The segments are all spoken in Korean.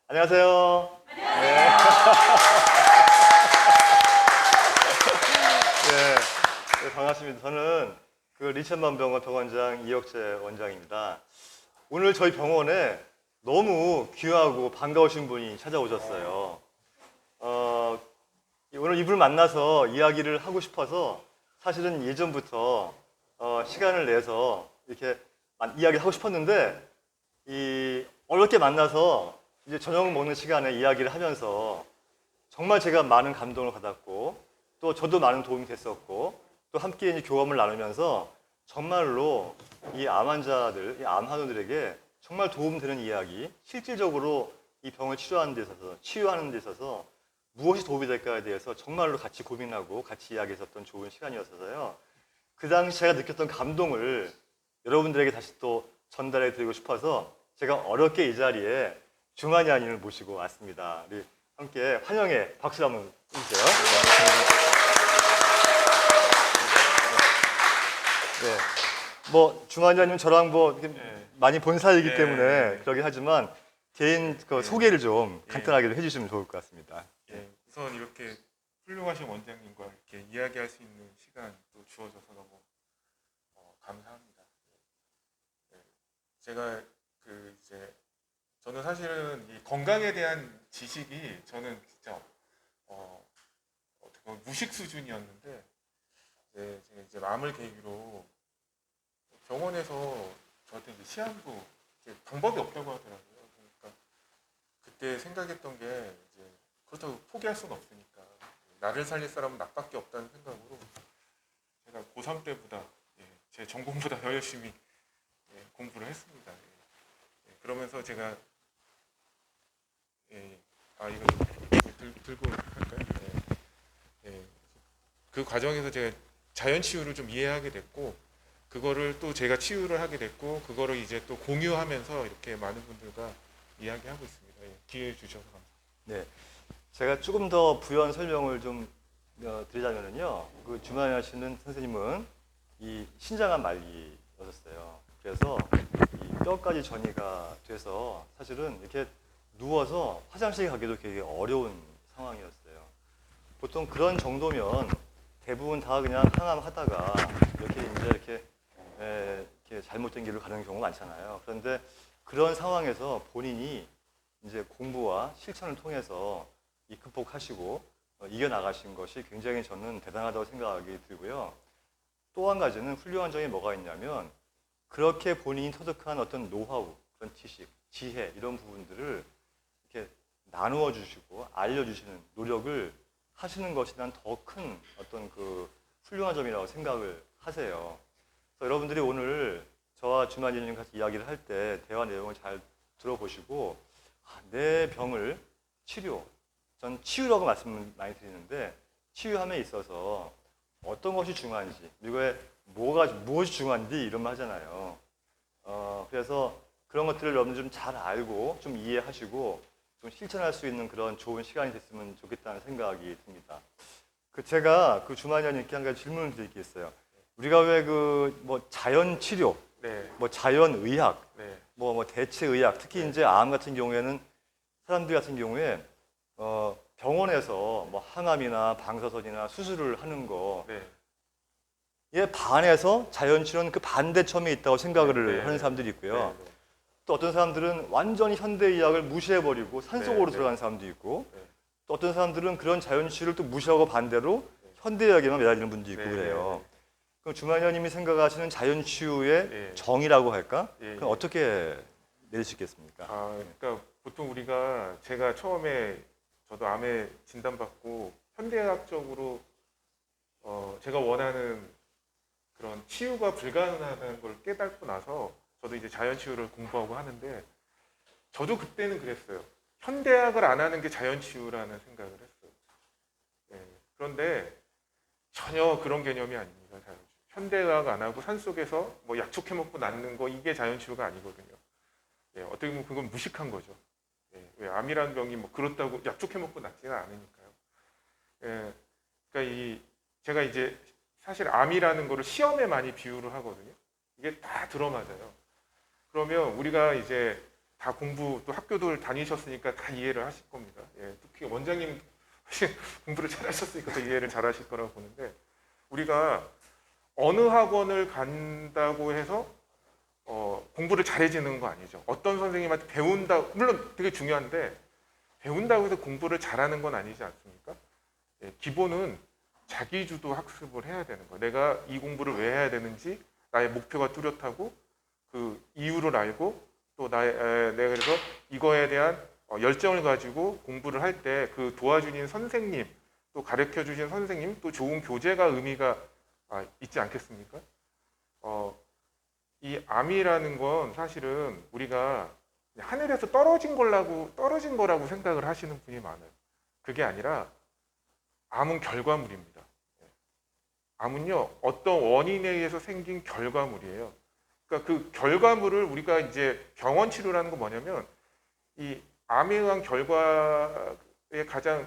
안녕하세요. 네. 네, 반갑습니다. 저는 그 리천만 병원 병원장 이혁재 원장입니다. 오늘 저희 병원에 너무 귀하고 반가우신 분이 찾아오셨어요. 오늘 이분을 만나서 이야기를 하고 싶어서 사실은 예전부터 시간을 내서 이렇게 이야기를 하고 싶었는데 어렵게 만나서 이제 저녁 먹는 시간에 이야기를 하면서 정말 제가 많은 감동을 받았고 또 저도 많은 도움이 됐었고 또 함께 이제 교감을 나누면서 정말로 이 암 환자들, 이 암 환우들에게 정말 도움되는 이야기, 실질적으로 이 병을 치료하는 데 있어서, 치유하는 데 있어서 무엇이 도움이 될까에 대해서 정말로 같이 고민하고 같이 이야기했었던 좋은 시간이었어서요. 그 당시 제가 느꼈던 감동을 여러분들에게 다시 또 전달해 드리고 싶어서 제가 어렵게 이 자리에 주만이 아님을 모시고 왔습니다. 우리 함께 환영의 박수 한번 해주세요. 네. 뭐 주만이 아님 저랑 뭐 많이 본 사이이기 때문에 그러긴 하지만 개인 소개를 좀 간단하게 해주시면 좋을 것 같습니다. 우선 이렇게 훌륭하신 원장님과 이렇게 이야기할 수 있는 시간 또 주어져서 너무 감사합니다. 제가 저는 사실은 이 건강에 대한 지식이 저는 진짜 어떻게 보면 무식 수준이었는데 제가 이제 암을 계기로 병원에서 저한테 이제 시한부 방법이 없다고 하더라고요. 그러니까 그때 생각했던 게 이제 그렇다고 포기할 수는 없으니까 나를 살릴 사람은 나밖에 없다는 생각으로 제가 고3 때보다 제 전공보다 더 열심히 공부를 했습니다. 그러면서 제가 이거 들고 할까요? 그 과정에서 제가 자연 치유를 좀 이해하게 됐고 그거를 또 제가 치유를 하게 됐고 그거를 이제 또 공유하면서 이렇게 많은 분들과 이야기하고 있습니다. 기회 주셔서 감사합니다. 네, 제가 조금 더 부연 설명을 좀 드리자면요, 그 주만이 하시는 선생님은 이 신장암 말기였었어요. 그래서 이 뼈까지 전이가 돼서 사실은 이렇게 누워서 화장실 가기도 되게 어려운 상황이었어요. 보통 그런 정도면 대부분 다 그냥 항암하다가 이렇게 잘못된 길로 가는 경우가 많잖아요. 그런데 그런 상황에서 본인이 이제 공부와 실천을 통해서 극복하시고 이겨나가신 것이 굉장히 저는 대단하다고 생각이 들고요. 또 한 가지는 훌륭한 점이 뭐가 있냐면 그렇게 본인이 터득한 어떤 노하우, 그런 지식, 지혜 이런 부분들을 이렇게 나누어 주시고 알려주시는 노력을 하시는 것이 난 더 큰 어떤 그 훌륭한 점이라고 생각을 하세요. 그래서 여러분들이 오늘 저와 주만이님 같이 이야기를 할 때 대화 내용을 잘 들어보시고 내 병을 전 치유라고 말씀을 많이 드리는데 치유함에 있어서 어떤 것이 중요한지 그리고 무엇이 중요한지 이런 말 하잖아요. 그래서 그런 것들을 여러분들 좀 잘 알고 좀 이해하시고 좀 실천할 수 있는 그런 좋은 시간이 됐으면 좋겠다는 생각이 듭니다. 제가 주만이님께 한 가지 질문을 드릴 게 있어요. 우리가 왜 자연 치료, 뭐 자연 의학, 뭐 대체 의학, 특히 이제 암 같은 경우에는 사람들 같은 경우에 병원에서 뭐 항암이나 방사선이나 수술을 하는 거에 반해서 자연 치료는 그 반대점에 있다고 생각을 하는 사람들이 있고요. 또 어떤 사람들은 완전히 현대의학을 무시해버리고 산속으로 들어가는 사람도 있고 또 어떤 사람들은 그런 자연 치료를 또 무시하고 반대로 현대의학에만 매달리는 분도 있고 그래요. 그럼 주만현님이 생각하시는 자연 치유의 정의라고 할까? 그럼 어떻게 내리시겠습니까? 그러니까 보통 제가 처음에 저도 암에 진단받고 현대의학적으로 제가 원하는 그런 치유가 불가능하다는 걸 깨닫고 나서 저도 이제 자연 치유를 공부하고 하는데 저도 그때는 그랬어요. 현대의학을 안 하는 게 자연 치유라는 생각을 했어요. 그런데 전혀 그런 개념이 아닙니다. 자연 치유. 현대의학 안 하고 산속에서 뭐 약초캐 먹고 낫는 거 이게 자연 치유가 아니거든요. 어떻게 보면 그건 무식한 거죠. 왜 암이라는 병이 뭐 그렇다고 약초캐 먹고 낫지는 않으니까요. 그러니까 제가 이제 사실 암이라는 거를 시험에 많이 비유를 하거든요. 이게 다 들어맞아요. 그러면 우리가 이제 다 공부 또 학교들 다니셨으니까 다 이해를 하실 겁니다. 예, 특히 원장님 훨씬 공부를 잘하셨으니까 더 이해를 잘하실 거라고 보는데 우리가 어느 학원을 간다고 해서 공부를 잘해지는 거 아니죠. 어떤 선생님한테 배운다 물론 되게 중요한데 배운다고 해서 공부를 잘하는 건 아니지 않습니까? 예, 기본은 자기주도 학습을 해야 되는 거예요. 내가 이 공부를 왜 해야 되는지 나의 목표가 뚜렷하고 그 이유를 알고 또 내가 그래서 이거에 대한 열정을 가지고 공부를 할 때 그 도와주신 선생님 또 가르쳐 주신 선생님 또 좋은 교재가 의미가 있지 않겠습니까? 이 암이라는 건 사실은 우리가 하늘에서 떨어진 거라고 생각을 하시는 분이 많아요. 그게 아니라 암은 결과물입니다. 암은요 어떤 원인에 의해서 생긴 결과물이에요. 그러니까 그 결과물을 우리가 이제 병원 치료라는 건 뭐냐면 이 암에 의한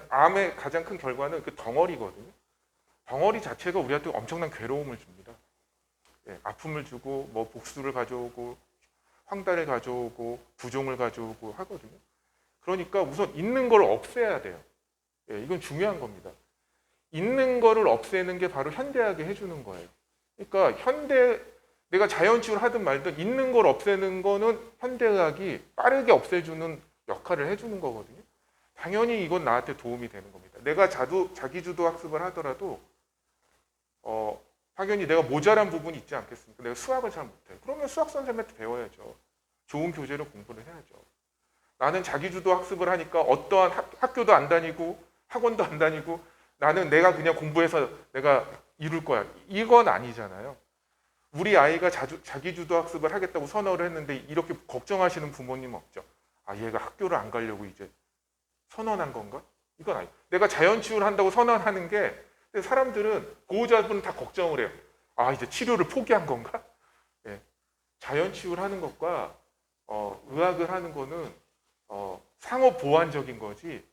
암의 가장 큰 결과는 그 덩어리거든요. 덩어리 자체가 우리한테 엄청난 괴로움을 줍니다. 예, 아픔을 주고 뭐 복수를 가져오고 황달을 가져오고 부종을 가져오고 하거든요. 그러니까 우선 있는 걸 없애야 돼요. 예, 이건 중요한 겁니다. 있는 거를 없애는 게 바로 현대학이 해주는 거예요. 그러니까 내가 자연치유를 하든 말든 있는 걸 없애는 거는 현대의학이 빠르게 없애주는 역할을 해주는 거거든요. 당연히 이건 나한테 도움이 되는 겁니다. 내가 자기주도 학습을 하더라도 당연히 내가 모자란 부분이 있지 않겠습니까? 내가 수학을 잘 못해. 그러면 수학 선생님한테 배워야죠. 좋은 교재로 공부를 해야죠. 나는 자기주도 학습을 하니까 어떠한 학교도 안 다니고 학원도 안 다니고 나는 내가 그냥 공부해서 내가 이룰 거야. 이건 아니잖아요. 우리 아이가 자기주도 학습을 하겠다고 선언을 했는데 이렇게 걱정하시는 부모님 없죠. 얘가 학교를 안 가려고 이제 선언한 건가? 이건 아니에요. 내가 자연치유를 한다고 선언하는 게 사람들은 보호자분은 다 걱정을 해요. 이제 치료를 포기한 건가? 예. 자연치유를 하는 것과 의학을 하는 거는 상호 보완적인 거지.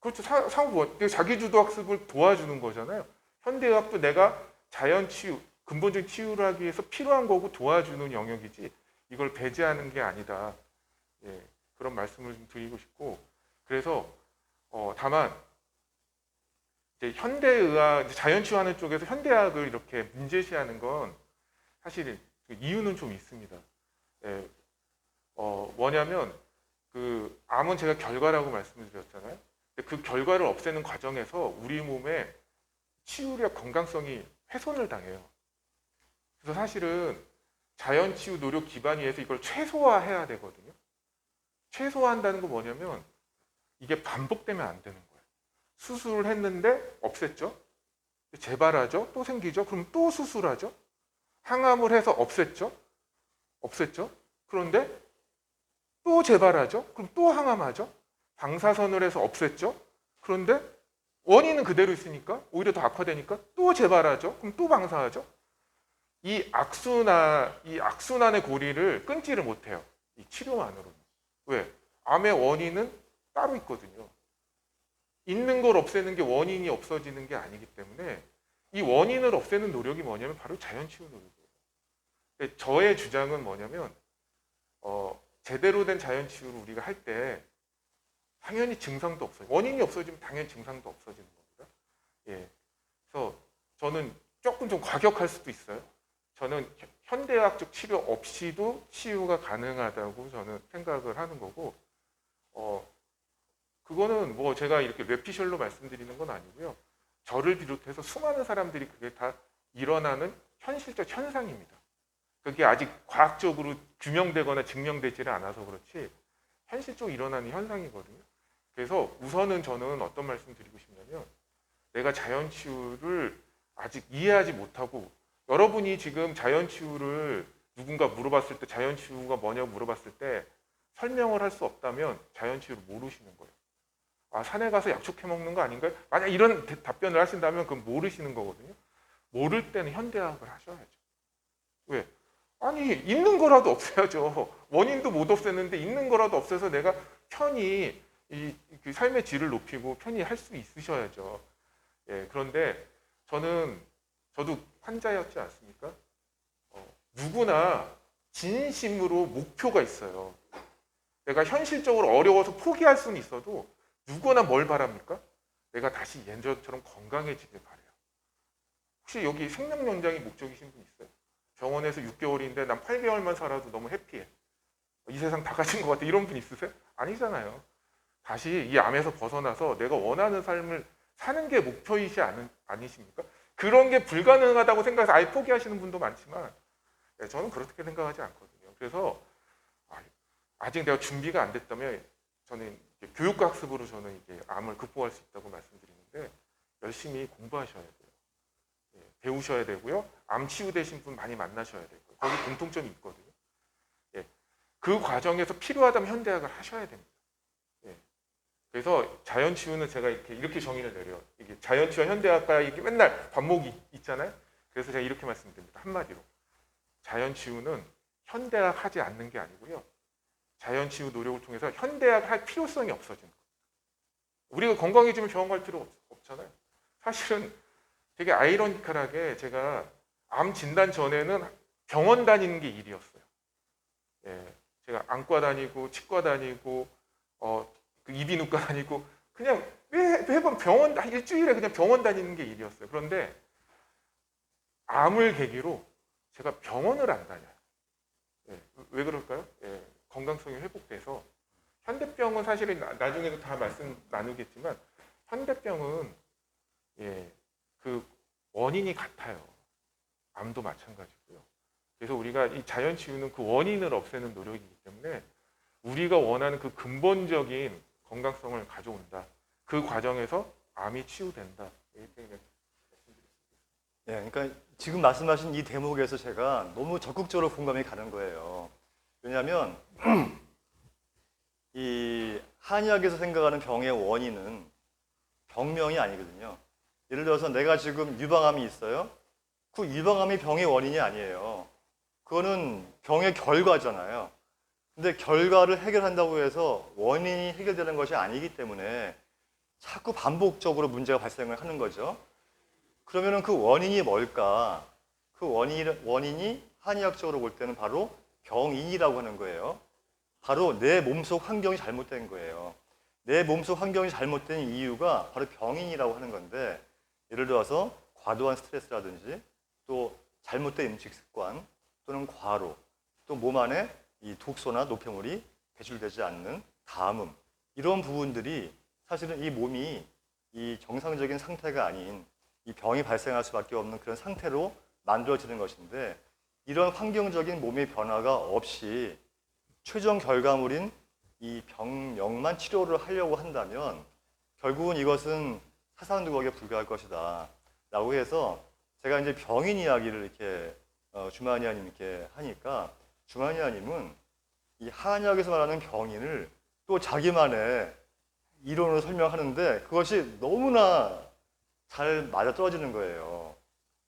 그렇죠. 상호 보완. 자기주도 학습을 도와주는 거잖아요. 현대의학도 내가 자연치유, 근본적인 치유를 하기 위해서 필요한 거고 도와주는 영역이지 이걸 배제하는 게 아니다. 예, 그런 말씀을 좀 드리고 싶고 그래서 다만 이제 현대의학, 자연치유하는 쪽에서 현대의학을 이렇게 문제시하는 건 사실 그 이유는 좀 있습니다. 예, 뭐냐면 그 암은 제가 결과라고 말씀을 드렸잖아요. 근데 그 결과를 없애는 과정에서 우리 몸의 치유력, 건강성이 훼손을 당해요. 그래서 사실은 자연치유 노력 기반 위에서 이걸 최소화해야 되거든요. 최소화한다는 건 뭐냐면 이게 반복되면 안 되는 거예요. 수술을 했는데 없앴죠. 재발하죠. 또 생기죠. 그럼 또 수술하죠. 항암을 해서 없앴죠. 그런데 또 재발하죠. 그럼 또 항암하죠. 방사선을 해서 없앴죠. 그런데 원인은 그대로 있으니까 오히려 더 악화되니까 또 재발하죠. 그럼 또 방사하죠. 이 악순환의 고리를 끊지를 못해요. 이 치료만으로는. 왜? 암의 원인은 따로 있거든요. 있는 걸 없애는 게 원인이 없어지는 게 아니기 때문에 이 원인을 없애는 노력이 뭐냐면 바로 자연치유 노력이에요. 저의 주장은 뭐냐면 제대로 된 자연치유를 우리가 할 때 당연히 증상도 없어요. 원인이 없어지면 당연히 증상도 없어지는 겁니다. 예. 그래서 저는 조금 좀 과격할 수도 있어요. 저는 현대의학적 치료 없이도 치유가 가능하다고 저는 생각을 하는 거고 그거는 뭐 제가 이렇게 뇌피셜로 말씀드리는 건 아니고요. 저를 비롯해서 수많은 사람들이 그게 다 일어나는 현실적 현상입니다. 그게 아직 과학적으로 규명되거나 증명되지를 않아서 그렇지 현실적으로 일어나는 현상이거든요. 그래서 우선은 저는 어떤 말씀 드리고 싶냐면 내가 자연치유를 아직 이해하지 못하고 여러분이 지금 자연치유를 누군가 물어봤을 때 자연치유가 뭐냐고 물어봤을 때 설명을 할 수 없다면 자연치유를 모르시는 거예요. 산에 가서 약초캐 먹는 거 아닌가요? 만약 이런 답변을 하신다면 그건 모르시는 거거든요. 모를 때는 현대학을 하셔야죠. 왜? 아니 있는 거라도 없애야죠. 원인도 못 없앴는데 있는 거라도 없애서 내가 편히 그 삶의 질을 높이고 편히 할 수 있으셔야죠. 예, 그런데 저도 환자였지 않습니까? 누구나 진심으로 목표가 있어요. 내가 현실적으로 어려워서 포기할 수는 있어도 누구나 뭘 바랍니까? 내가 다시 예전처럼 건강해지길 바래요. 혹시 여기 생명 연장이 목적이신 분 있어요? 병원에서 6개월인데 난 8개월만 살아도 너무 해피해. 이 세상 다 가진 것 같아. 이런 분 있으세요? 아니잖아요. 다시 이 암에서 벗어나서 내가 원하는 삶을 사는 게 아니십니까? 그런 게 불가능하다고 생각해서 아예 포기하시는 분도 많지만 저는 그렇게 생각하지 않거든요. 그래서 아직 내가 준비가 안 됐다면 저는 교육학습으로 저는 이게 암을 극복할 수 있다고 말씀드리는데 열심히 공부하셔야 돼요. 배우셔야 되고요. 암 치유되신 분 많이 만나셔야 되고요. 거기 공통점이 있거든요. 그 과정에서 필요하다면 현대학을 하셔야 됩니다. 그래서 자연치유는 제가 이렇게 정의를 내려요. 이게 자연치유와 현대학과 이게 맨날 반목이 있잖아요. 그래서 제가 이렇게 말씀드립니다. 한마디로. 자연치유는 현대학 하지 않는 게 아니고요. 자연치유 노력을 통해서 현대학을 할 필요성이 없어지는 거예요. 우리가 건강해지면 병원 갈 필요 없잖아요. 사실은 되게 아이러니컬하게 제가 암 진단 전에는 병원 다니는 게 일이었어요. 제가 안과 다니고 치과 다니고 그 이비인후과 다니고 그냥 매번 병원 일주일에 그냥 병원 다니는 게 일이었어요. 그런데 암을 계기로 제가 병원을 안 다녀요. 왜 그럴까요? 건강성이 회복돼서 현대병은 사실은 나중에도 다 말씀 나누겠지만 현대병은 그 원인이 같아요. 암도 마찬가지고요. 그래서 우리가 이 자연치유는 그 원인을 없애는 노력이기 때문에 우리가 원하는 그 근본적인 건강성을 가져온다. 그 과정에서 암이 치유된다. 그러니까 지금 말씀하신 이 대목에서 제가 너무 적극적으로 공감이 가는 거예요. 왜냐하면 이 한의학에서 생각하는 병의 원인은 병명이 아니거든요. 예를 들어서 내가 지금 유방암이 있어요. 그 유방암이 병의 원인이 아니에요. 그거는 병의 결과잖아요. 근데 결과를 해결한다고 해서 원인이 해결되는 것이 아니기 때문에 자꾸 반복적으로 문제가 발생을 하는 거죠. 그러면은 그 원인이 뭘까? 그 원인이 한의학적으로 볼 때는 바로 병인이라고 하는 거예요. 바로 내 몸속 환경이 잘못된 거예요. 내 몸속 환경이 잘못된 이유가 바로 병인이라고 하는 건데, 예를 들어서 과도한 스트레스라든지 또 잘못된 음식 습관 또는 과로, 또 몸 안에 이 독소나 노폐물이 배출되지 않는 담음, 이런 부분들이 사실은 이 몸이 이 정상적인 상태가 아닌 이 병이 발생할 수밖에 없는 그런 상태로 만들어지는 것인데, 이런 환경적인 몸의 변화가 없이 최종 결과물인 이 병명만 치료를 하려고 한다면 결국은 이것은 사상두각에 불과할 것이다 라고 해서 제가 이제 병인 이야기를 이렇게 주마니아님께 하니까 주마니아님은 이 한의학에서 말하는 병인을 또 자기만의 이론으로 설명하는데 그것이 너무나 잘 맞아떨어지는 거예요.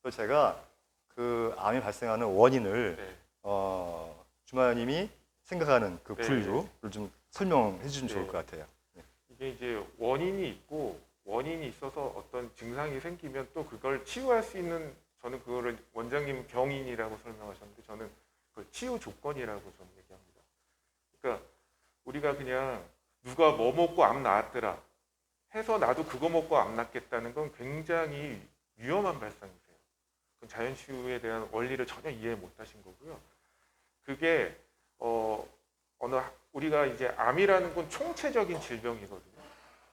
그래서 제가 그 암이 발생하는 원인을 주마니아님이 생각하는 그 분류를 좀 설명해 주시면 좋을 것 같아요. 이게 이제 원인이 있고 원인이 있어서 어떤 증상이 생기면 또 그걸 치유할 수 있는, 저는 그거를 원장님 병인이라고 설명하셨는데 저는 그 치유 조건이라고 저는 얘기합니다. 그러니까 우리가 그냥 누가 뭐 먹고 암 나았더라 해서 나도 그거 먹고 암 낫겠다는 건 굉장히 위험한 발상이세요. 그건 자연치유에 대한 원리를 전혀 이해 못하신 거고요. 그게 우리가 이제 암이라는 건 총체적인 질병이거든요.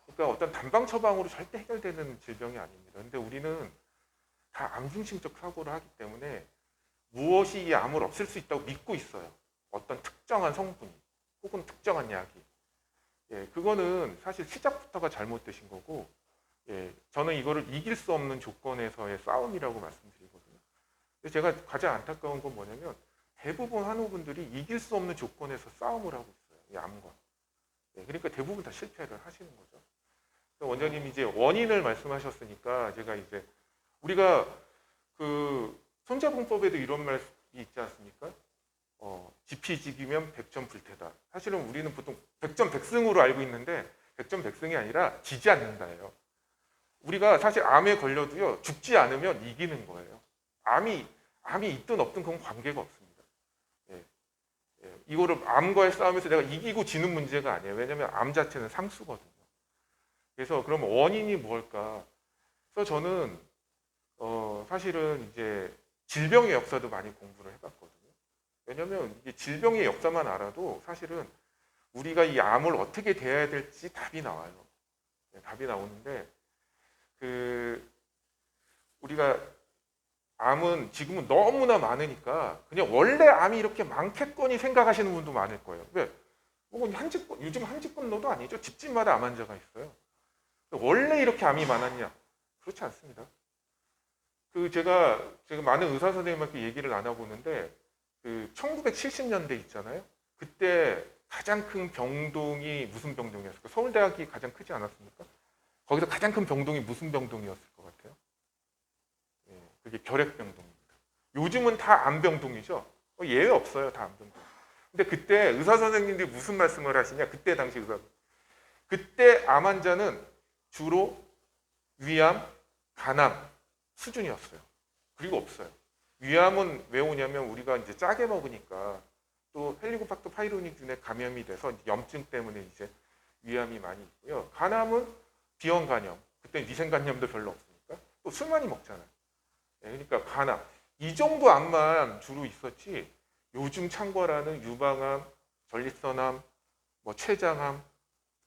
그러니까 어떤 단방 처방으로 절대 해결되는 질병이 아닙니다. 근데 우리는 다 암 중심적 사고를 하기 때문에 무엇이 이 암을 없앨 수 있다고 믿고 있어요. 어떤 특정한 성분이 혹은 특정한 약이. 그거는 사실 시작부터가 잘못되신 거고, 저는 이거를 이길 수 없는 조건에서의 싸움이라고 말씀드리거든요. 근데 제가 가장 안타까운 건 뭐냐면 대부분 한의분들이 이길 수 없는 조건에서 싸움을 하고 있어요. 이 암과. 그러니까 대부분 다 실패를 하시는 거죠. 원장님이 이제 원인을 말씀하셨으니까 제가 이제 우리가 그 손자분법에도 이런 말이 있지 않습니까? 지피지기면 백전불태다. 사실은 우리는 보통 백전백승으로 알고 있는데 백전백승이 아니라 지지 않는다예요. 우리가 사실 암에 걸려도요 죽지 않으면 이기는 거예요. 암이 있든 없든 그건 관계가 없습니다. 이거를 암과의 싸움에서 내가 이기고 지는 문제가 아니에요. 왜냐하면 암 자체는 상수거든요. 그래서 그럼 원인이 뭘까? 그래서 저는 사실은 이제 질병의 역사도 많이 공부를 해봤거든요. 왜냐하면 이게 질병의 역사만 알아도 사실은 우리가 이 암을 어떻게 대해야 될지 답이 나와요. 답이 나오는데 우리가 암은 지금은 너무나 많으니까 그냥 원래 암이 이렇게 많겠거니 생각하시는 분도 많을 거예요. 왜? 요즘 한 집권도도 아니죠. 집집마다 암 환자가 있어요. 원래 이렇게 암이 많았냐? 그렇지 않습니다. 제가 많은 의사 선생님한테 얘기를 나눠보는데 1970년대 있잖아요. 그때 가장 큰 병동이 무슨 병동이었을까? 서울대학이 가장 크지 않았습니까? 거기서 가장 큰 병동이 무슨 병동이었을 것 같아요? 그게 결핵병동입니다. 요즘은 다 암병동이죠. 예외 없어요. 다 암병동. 근데 그때 의사 선생님들이 무슨 말씀을 하시냐? 그때 당시 의사. 그때 암 환자는 주로 위암, 간암 수준이었어요. 그리고 없어요. 위암은 왜 오냐면 우리가 이제 짜게 먹으니까 또 헬리코박터 파이로니균에 감염이 돼서 염증 때문에 이제 위암이 많이 있고요. 간암은 비형 간염. 그때 위생 간염도 별로 없으니까 또 술 많이 먹잖아요. 그러니까 간암 이 정도 암만 주로 있었지 요즘 창궐하는 유방암, 전립선암, 췌장암,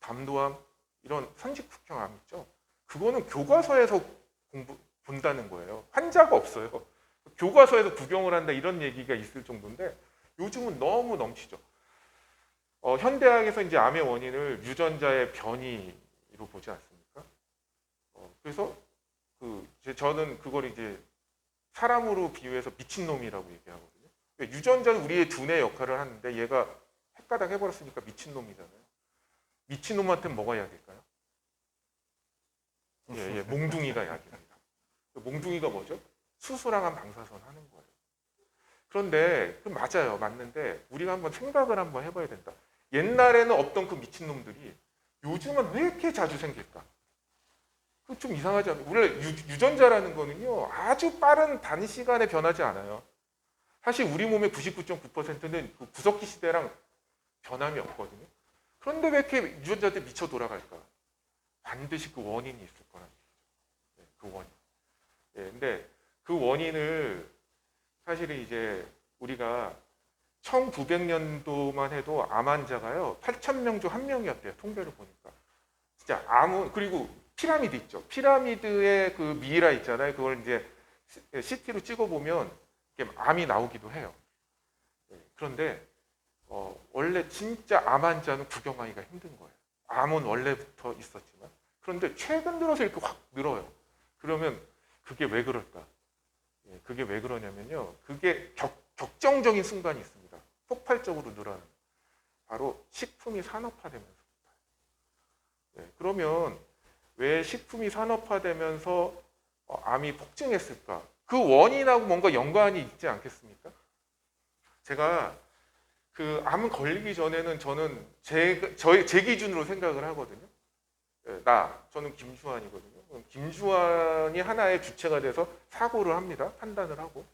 담도암 이런 선직후경암 있죠. 그거는 교과서에서 본다는 거예요. 환자가 없어요. 교과서에서 구경을 한다 이런 얘기가 있을 정도인데 요즘은 너무 넘치죠. 현대학에서 이제 암의 원인을 유전자의 변이로 보지 않습니까? 그래서 저는 그걸 이제 사람으로 비유해서 미친놈이라고 얘기하거든요. 유전자는 우리의 두뇌 역할을 하는데 얘가 헷가닥 해버렸으니까 미친놈이잖아요. 미친놈한테는 뭐가 약일까요? 몽둥이가 약입니다. 몽둥이가 뭐죠? 수술항암 방사선 하는 거예요. 그런데 맞아요. 맞는데 우리가 한번 생각을 한번 해봐야 된다. 옛날에는 없던 그 미친놈들이 요즘은 왜 이렇게 자주 생길까? 좀 이상하지 않아요? 원래 유전자라는 거는요. 아주 빠른 단시간에 변하지 않아요. 사실 우리 몸의 99.9%는 그 구석기 시대랑 변함이 없거든요. 그런데 왜 이렇게 유전자들이 미쳐 돌아갈까? 반드시 그 원인이 있을 거라는 얘기죠. 그 원인. 근데 그 원인을 사실은 이제 우리가 1900년도만 해도 암 환자가요 8,000명 중 1명이었대요. 통계를 보니까. 진짜 암은 그리고 피라미드 있죠. 피라미드의 그 미이라 있잖아요. 그걸 이제 CT로 찍어보면 암이 나오기도 해요. 그런데 원래 진짜 암 환자는 구경하기가 힘든 거예요. 암은 원래부터 있었지만. 그런데 최근 들어서 이렇게 확 늘어요. 그러면 그게 왜 그럴까? 그게 왜 그러냐면요. 그게 격정적인 순간이 있습니다. 폭발적으로 늘어나는. 바로 식품이 산업화되면서. 그러면 왜 식품이 산업화되면서 암이 폭증했을까? 그 원인하고 뭔가 연관이 있지 않겠습니까? 제가 암 걸리기 전에는 저는 제 기준으로 생각을 하거든요. 저는 김주환이거든요. 김주환이 하나의 주체가 돼서 사고를 합니다. 판단을 하고.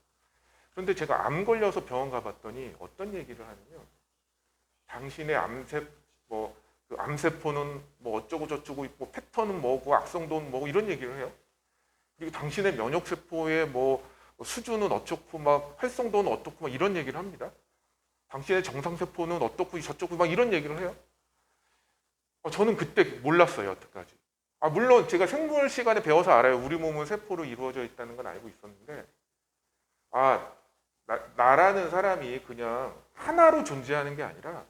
그런데 제가 암 걸려서 병원 가봤더니 어떤 얘기를 하냐면 당신의 암세포는 뭐 어쩌고 저쩌고 있고 패턴은 뭐고 악성도는 뭐고 이런 얘기를 해요. 그리고 당신의 면역세포의 뭐 수준은 어떻고 막 활성도는 어떻고 막 이런 얘기를 합니다. 당신의 정상세포는 어떻고 저쩌고 막 이런 얘기를 해요. 저는 그때 몰랐어요. 여태까지. 물론 제가 생물 시간에 배워서 알아요. 우리 몸은 세포로 이루어져 있다는 건 알고 있었는데 나라는 사람이 그냥 하나로 존재하는 게 아니라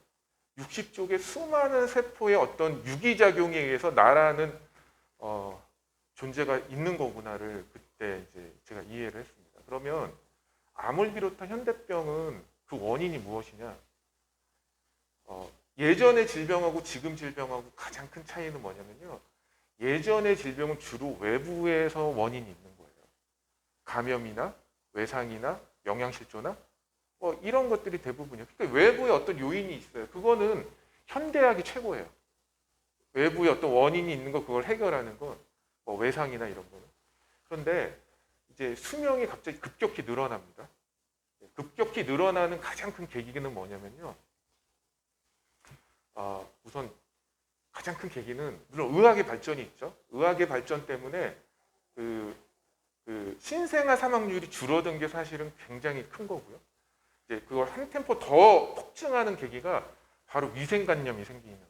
60쪽의 수많은 세포의 어떤 유기작용에 의해서 나라는 존재가 있는 거구나를 그때 이제 제가 이해를 했습니다. 그러면 암을 비롯한 현대병은 그 원인이 무엇이냐? 예전의 질병하고 지금 질병하고 가장 큰 차이는 뭐냐면요. 예전의 질병은 주로 외부에서 원인이 있는 거예요. 감염이나 외상이나 영양실조나 이런 것들이 대부분이에요. 그러니까 외부에 어떤 요인이 있어요. 그거는 현대학이 최고예요. 외부에 어떤 원인이 있는 거 그걸 해결하는 건 외상이나 이런 거는. 그런데 이제 수명이 갑자기 급격히 늘어납니다. 급격히 늘어나는 가장 큰 계기는 뭐냐면요. 우선 가장 큰 계기는 물론 의학의 발전이 있죠. 의학의 발전 때문에 그 신생아 사망률이 줄어든 게 사실은 굉장히 큰 거고요. 이제 그걸 한 템포 더 폭증하는 계기가 바로 위생관념이 생기면서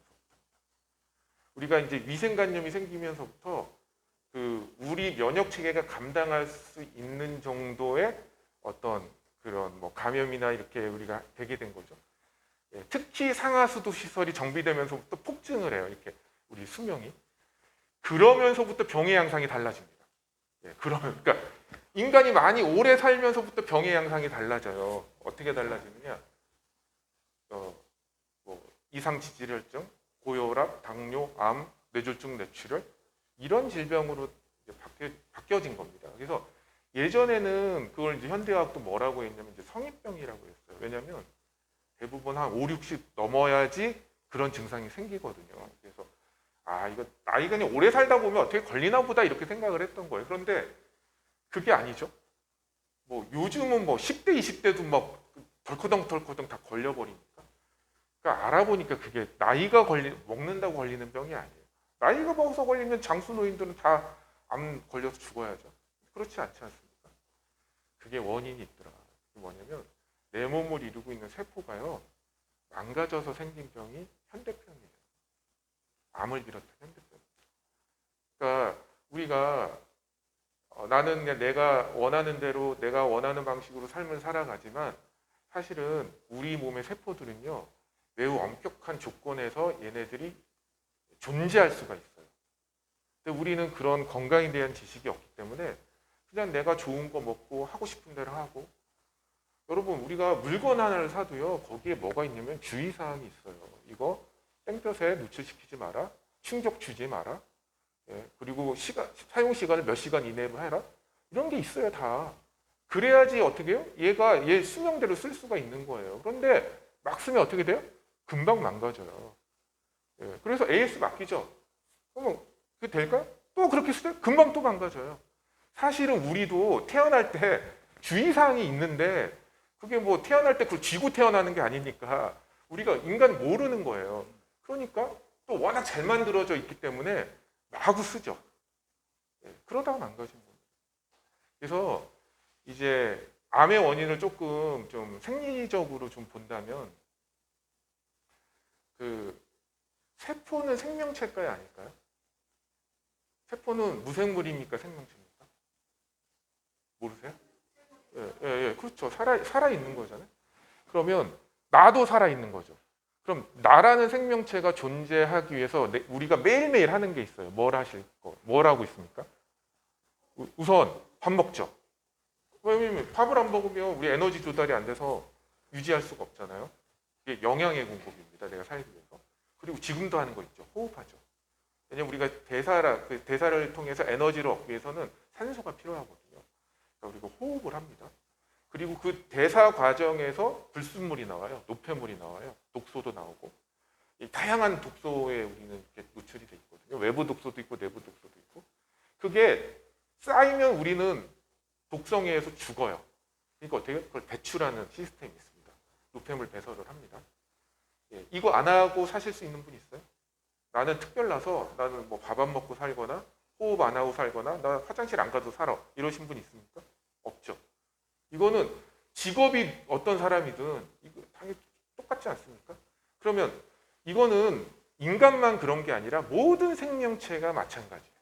우리가 이제 위생관념이 생기면서부터 우리 면역 체계가 감당할 수 있는 정도의 어떤 그런 뭐 감염이나 이렇게 우리가 되게 된 거죠. 예, 특히 상하수도 시설이 정비되면서부터 폭증을 해요. 이렇게 우리 수명이 그러면서부터 병의 양상이 달라집니다. 예, 그러니까 인간이 많이 오래 살면서부터 병의 양상이 달라져요. 어떻게 달라지느냐? 뭐 이상지질혈증, 고혈압, 당뇨, 암, 뇌졸중, 뇌출혈 이런 질병으로 이제 바뀌어진 겁니다. 그래서 예전에는 그걸 이제 현대의학도 뭐라고 했냐면 이제 성인병이라고 했어요. 왜냐하면 대부분 한 5, 60 넘어야지 그런 증상이 생기거든요. 그래서 이거 나이가 그냥 오래 살다 보면 어떻게 걸리나 보다 이렇게 생각을 했던 거예요. 그런데 그게 아니죠. 뭐 요즘은 뭐 10대, 20대도 막 덜커덩 다 걸려버리니까. 그러니까 알아보니까 그게 나이가 먹는다고 걸리는 병이 아니에요. 나이가 먹어서 걸리면 장수 노인들은 다 암 걸려서 죽어야죠. 그렇지 않지 않습니까? 그게 원인이 있더라. 뭐냐면 내 몸을 이루고 있는 세포가요. 망가져서 생긴 병이 현대병이에요. 암을 비롯한 현대병. 그러니까 우리가 나는 그냥 내가 원하는 대로 내가 원하는 방식으로 삶을 살아가지만 사실은 우리 몸의 세포들은요. 매우 엄격한 조건에서 얘네들이 존재할 수가 있어요. 근데 우리는 그런 건강에 대한 지식이 없기 때문에 그냥 내가 좋은 거 먹고 하고 싶은 대로 하고 여러분 우리가 물건 하나를 사도요. 거기에 뭐가 있냐면 주의사항이 있어요. 이거 땡볕에 노출시키지 마라. 충격 주지 마라. 예, 그리고 사용 시간을 몇 시간 이내로 해라. 이런 게 있어요. 다. 그래야지 어떻게 해요? 얘 수명대로 쓸 수가 있는 거예요. 그런데 막 쓰면 어떻게 돼요? 금방 망가져요. 예, 그래서 AS 맡기죠. 그러면 그게 될까요? 또 그렇게 쓰면 금방 또 망가져요. 사실은 우리도 태어날 때 주의사항이 있는데 그게 뭐 태어날 때 그걸 쥐고 태어나는 게 아니니까 우리가 인간 모르는 거예요. 그러니까 또 워낙 잘 만들어져 있기 때문에 마구 쓰죠. 예, 그러다가 망가진 거예요. 그래서 이제 암의 원인을 조금 좀 생리적으로 좀 본다면 세포는 생명체일까요? 아닐까요? 세포는 무생물입니까? 생명체입니까? 모르세요? 예, 그렇죠. 살아있는 거잖아요. 그러면 나도 살아있는 거죠. 그럼 나라는 생명체가 존재하기 위해서 우리가 매일매일 하는 게 있어요. 뭘 하고 있습니까? 우선 밥 먹죠. 왜냐면 밥을 안 먹으면 우리 에너지 조달이 안 돼서 유지할 수가 없잖아요. 이게 영양의 공급입니다. 내가 살기 위해서. 그리고 지금도 하는 거 있죠. 호흡하죠. 왜냐면 우리가 대사를 통해서 에너지를 얻기 위해서는 산소가 필요하거든요. 그러니까 우리가 호흡을 합니다. 그리고 그 대사 과정에서 불순물이 나와요. 노폐물이 나와요. 독소도 나오고. 이 다양한 독소에 우리는 이렇게 노출이 돼 있거든요. 외부 독소도 있고 내부 독소도 있고. 그게 쌓이면 우리는 독성에 의해서 죽어요. 그러니까 어떻게 그걸 배출하는 시스템이 있습니다. 노폐물 배설을 합니다. 예, 이거 안 하고 사실 수 있는 분 있어요? 나는 특별나서 나는 뭐 밥 안 먹고 살거나 호흡 안 하고 살거나 나 화장실 안 가도 살아 이러신 분 있습니까? 없죠. 이거는 직업이 어떤 사람이든 이거 당연히 똑같지 않습니까? 그러면 이거는 인간만 그런 게 아니라 모든 생명체가 마찬가지예요.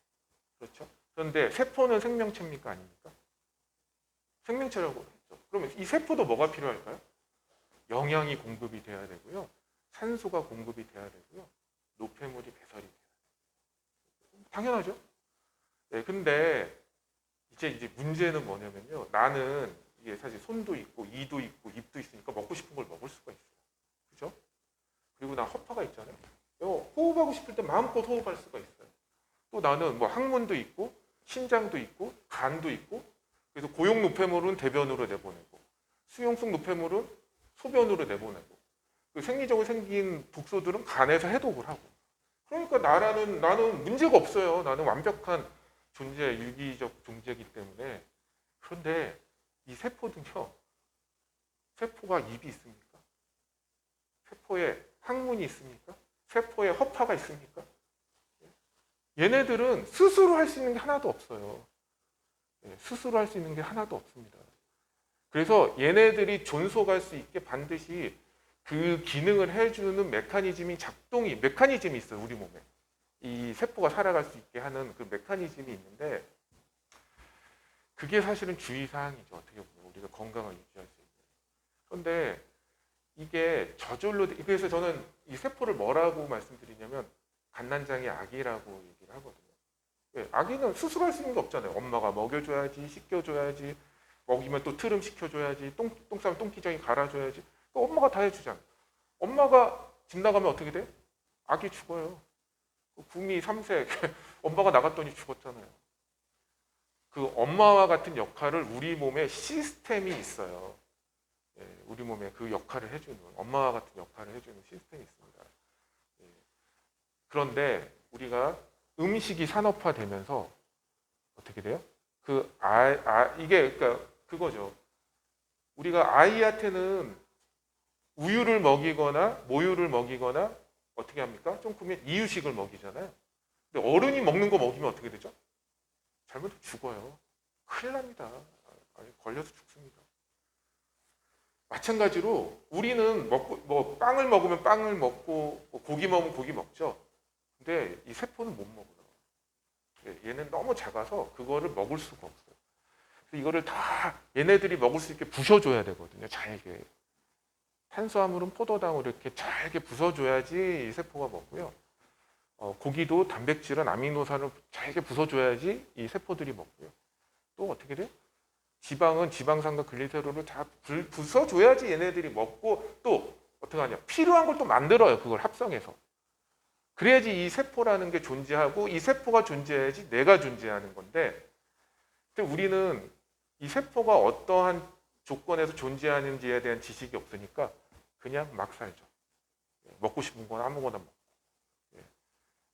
그렇죠? 그런데 세포는 생명체입니까? 아닙니까? 생명체라고 했죠. 그러면 이 세포도 뭐가 필요할까요? 영양이 공급이 돼야 되고요. 산소가 공급이 돼야 되고요. 노폐물이 배설이 돼야 돼요. 당연하죠. 네, 근데 이제 문제는 뭐냐면요. 나는 이게 사실 손도 있고 이도 있고 입도 있으니까 먹고 싶은 걸 먹을 수가 있어요. 그죠? 그리고 나 허파가 있잖아요. 호흡하고 싶을 때 마음껏 호흡할 수가 있어요. 또 나는 뭐 항문도 있고 신장도 있고 간도 있고 그래서 고용 노폐물은 대변으로 내보내고 수용성 노폐물은 소변으로 내보내고 생리적으로 생긴 독소들은 간에서 해독을 하고 그러니까 나는 문제가 없어요. 나는 완벽한 유기적 존재이기 때문에 그런데 이 세포는요 세포가 입이 있습니까? 세포에 항문이 있습니까? 세포에 허파가 있습니까? 얘네들은 스스로 할 수 있는 게 하나도 없어요. 스스로 할 수 있는 게 하나도 없습니다. 그래서 얘네들이 존속할 수 있게 반드시 그 기능을 해주는 메커니즘이 있어요. 우리 몸에. 이 세포가 살아갈 수 있게 하는 그 메커니즘이 있는데 그게 사실은 주의사항이죠. 어떻게 보면 우리가 건강을 유지할 수 있는. 그런데 이게 저절로 그래서 저는 이 세포를 뭐라고 말씀드리냐면 갓난장의 아기라고 얘기를 하거든요. 왜? 아기는 스스로 할 수 있는 게 없잖아요. 엄마가 먹여줘야지, 씻겨줘야지, 먹이면 또 트름 시켜줘야지, 똥 싸면 똥기저귀 갈아줘야지. 엄마가 다 해주잖아. 엄마가 집 나가면 어떻게 돼? 아기 죽어요. 구미 3세 엄마가 나갔더니 죽었잖아요. 그 엄마와 같은 역할을 우리 몸에 시스템이 있어요. 우리 몸에 그 역할을 해주는 엄마와 같은 역할을 해주는 시스템이 있습니다. 그런데 우리가 음식이 산업화되면서 어떻게 돼요? 이게 그러니까 그거죠. 우리가 아이한테는 우유를 먹이거나 모유를 먹이거나 어떻게 합니까? 좀 크면 이유식을 먹이잖아요. 근데 어른이 먹는 거 먹이면 어떻게 되죠? 잘못하면 죽어요. 큰일 납니다. 걸려서 죽습니다. 마찬가지로 우리는 뭐 빵을 먹으면 빵을 먹고 뭐 고기 먹으면 고기 먹죠. 근데 이 세포는 못 먹어요. 얘는 너무 작아서 그거를 먹을 수가 없어요. 그래서 이거를 다 얘네들이 먹을 수 있게 부셔줘야 되거든요. 잘게. 탄수화물은 포도당으로 이렇게 잘게 부숴줘야지 이 세포가 먹고요. 고기도 단백질은 아미노산을 잘게 부숴줘야지 이 세포들이 먹고요. 또 어떻게 돼요? 지방은 지방산과 글리세롤을 다 부숴줘야지 얘네들이 먹고 또 어떻게 하냐? 필요한 걸 또 만들어요. 그걸 합성해서. 그래야지 이 세포라는 게 존재하고 이 세포가 존재해야지 내가 존재하는 건데 근데 우리는 이 세포가 어떠한 조건에서 존재하는지에 대한 지식이 없으니까 그냥 막 살죠. 먹고 싶은 건 아무거나 먹고.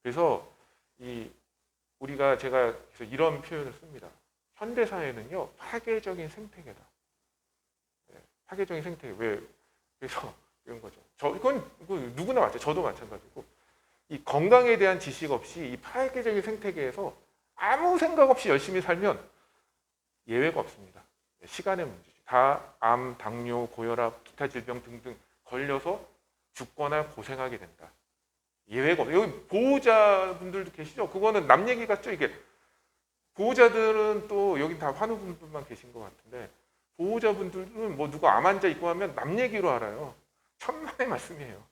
그래서 우리가 제가 이런 표현을 씁니다. 현대 사회는요 파괴적인 생태계다. 파괴적인 생태계. 왜? 그래서 이런 거죠. 이건 누구나 마찬가지. 저도 마찬가지고 이 건강에 대한 지식 없이 이 파괴적인 생태계에서 아무 생각 없이 열심히 살면 예외가 없습니다. 시간의 문제죠. 다 암, 당뇨, 고혈압, 기타 질병 등등 걸려서 죽거나 고생하게 된다. 예외가 없어요. 여기 보호자분들도 계시죠? 그거는 남 얘기 같죠? 이게 보호자들은 또 여기 다 환우분들만 계신 것 같은데 보호자분들은 뭐 누가 암 환자 있고 하면 남 얘기로 알아요. 천만의 말씀이에요.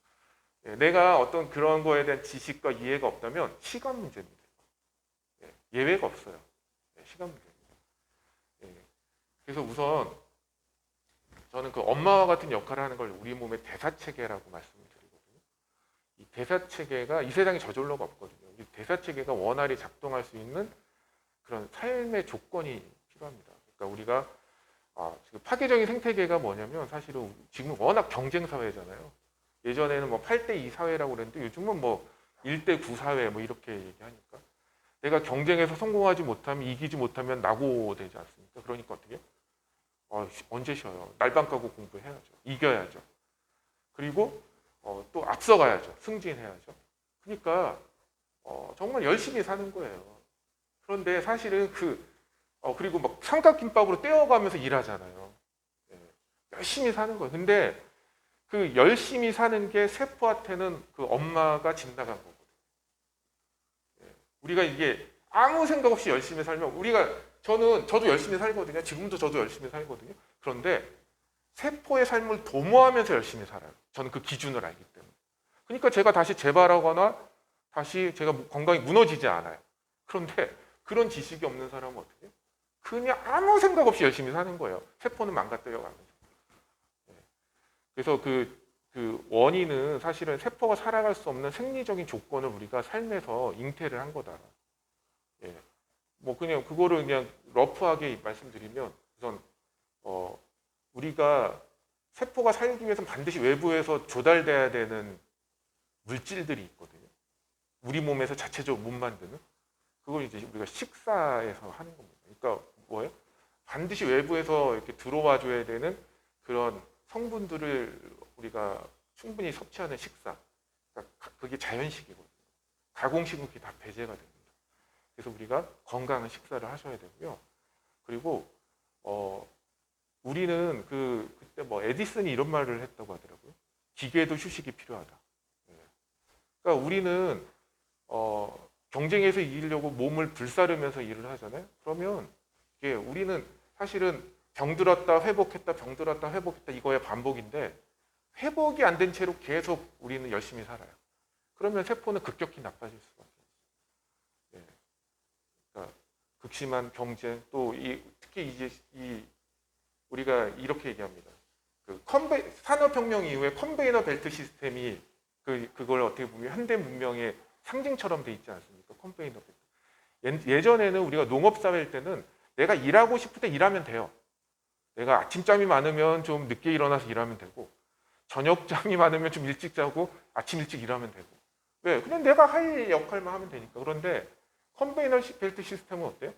내가 어떤 그런 거에 대한 지식과 이해가 없다면 시간 문제입니다. 예외가 없어요. 시간 문제입니다. 그래서 우선 저는 그 엄마와 같은 역할을 하는 걸 우리 몸의 대사체계라고 말씀을 드리거든요. 이 대사체계가 이 세상에 저절로가 없거든요. 이 대사체계가 원활히 작동할 수 있는 그런 삶의 조건이 필요합니다. 그러니까 우리가 지금 파괴적인 생태계가 뭐냐면 사실은 지금 워낙 경쟁 사회잖아요. 예전에는 뭐 8대2 사회라고 그랬는데 요즘은 뭐 1대9 사회 뭐 이렇게 얘기하니까 내가 경쟁에서 성공하지 못하면 이기지 못하면 낙오되지 않습니까? 그러니까 어떻게 해요? 언제 쉬어요? 날밤 까고 공부해야죠. 이겨야죠. 그리고 또 앞서가야죠. 승진해야죠. 그러니까 정말 열심히 사는 거예요. 그런데 사실은 그리고 막 삼각김밥으로 떼어가면서 일하잖아요. 열심히 사는 거예요. 근데 그 열심히 사는 게 세포한테는 그 엄마가 집 나간 거거든요. 우리가 이게 아무 생각 없이 열심히 살면 저도 열심히 살거든요. 지금도 저도 열심히 살거든요. 그런데 세포의 삶을 도모하면서 열심히 살아요. 저는 그 기준을 알기 때문에. 그러니까 제가 다시 재발하거나 다시 제가 건강이 무너지지 않아요. 그런데 그런 지식이 없는 사람은 어떻게 해요? 그냥 아무 생각 없이 열심히 사는 거예요. 세포는 망가뜨려가면서. 그래서 그 원인은 사실은 세포가 살아갈 수 없는 생리적인 조건을 우리가 삶에서 잉태를 한 거다. 뭐 그냥 그거를 그냥 러프하게 말씀드리면 우선 우리가 세포가 살기 위해서 반드시 외부에서 조달돼야 되는 물질들이 있거든요. 우리 몸에서 자체적으로 못 만드는 그걸 이제 우리가 식사에서 하는 겁니다. 그러니까 뭐예요? 반드시 외부에서 이렇게 들어와 줘야 되는 그런 성분들을 우리가 충분히 섭취하는 식사, 그러니까 그게 자연식이거든요. 가공식은 그게 다 배제가 됩니다. 그래서 우리가 건강한 식사를 하셔야 되고요. 그리고 우리는 그때 뭐 에디슨이 이런 말을 했다고 하더라고요. 기계도 휴식이 필요하다. 그러니까 우리는 경쟁에서 이기려고 몸을 불사르면서 일을 하잖아요. 그러면 이게 우리는 사실은 병들었다 회복했다 병들었다 회복했다 이거의 반복인데 회복이 안 된 채로 계속 우리는 열심히 살아요. 그러면 세포는 급격히 나빠질 수밖에 없어요. 그러니까 극심한 경쟁 또 특히 이제 우리가 이렇게 얘기합니다. 산업혁명 이후에 컨베이너 벨트 시스템이 그걸 어떻게 보면 현대 문명의 상징처럼 돼 있지 않습니까? 컨베이너 벨트. 예전에는 우리가 농업사회일 때는 내가 일하고 싶을 때 일하면 돼요. 내가 아침잠이 많으면 좀 늦게 일어나서 일하면 되고 저녁잠이 많으면 좀 일찍 자고 아침 일찍 일하면 되고 왜? 그냥 내가 할 역할만 하면 되니까. 그런데 컨베이너 벨트 시스템은 어때요?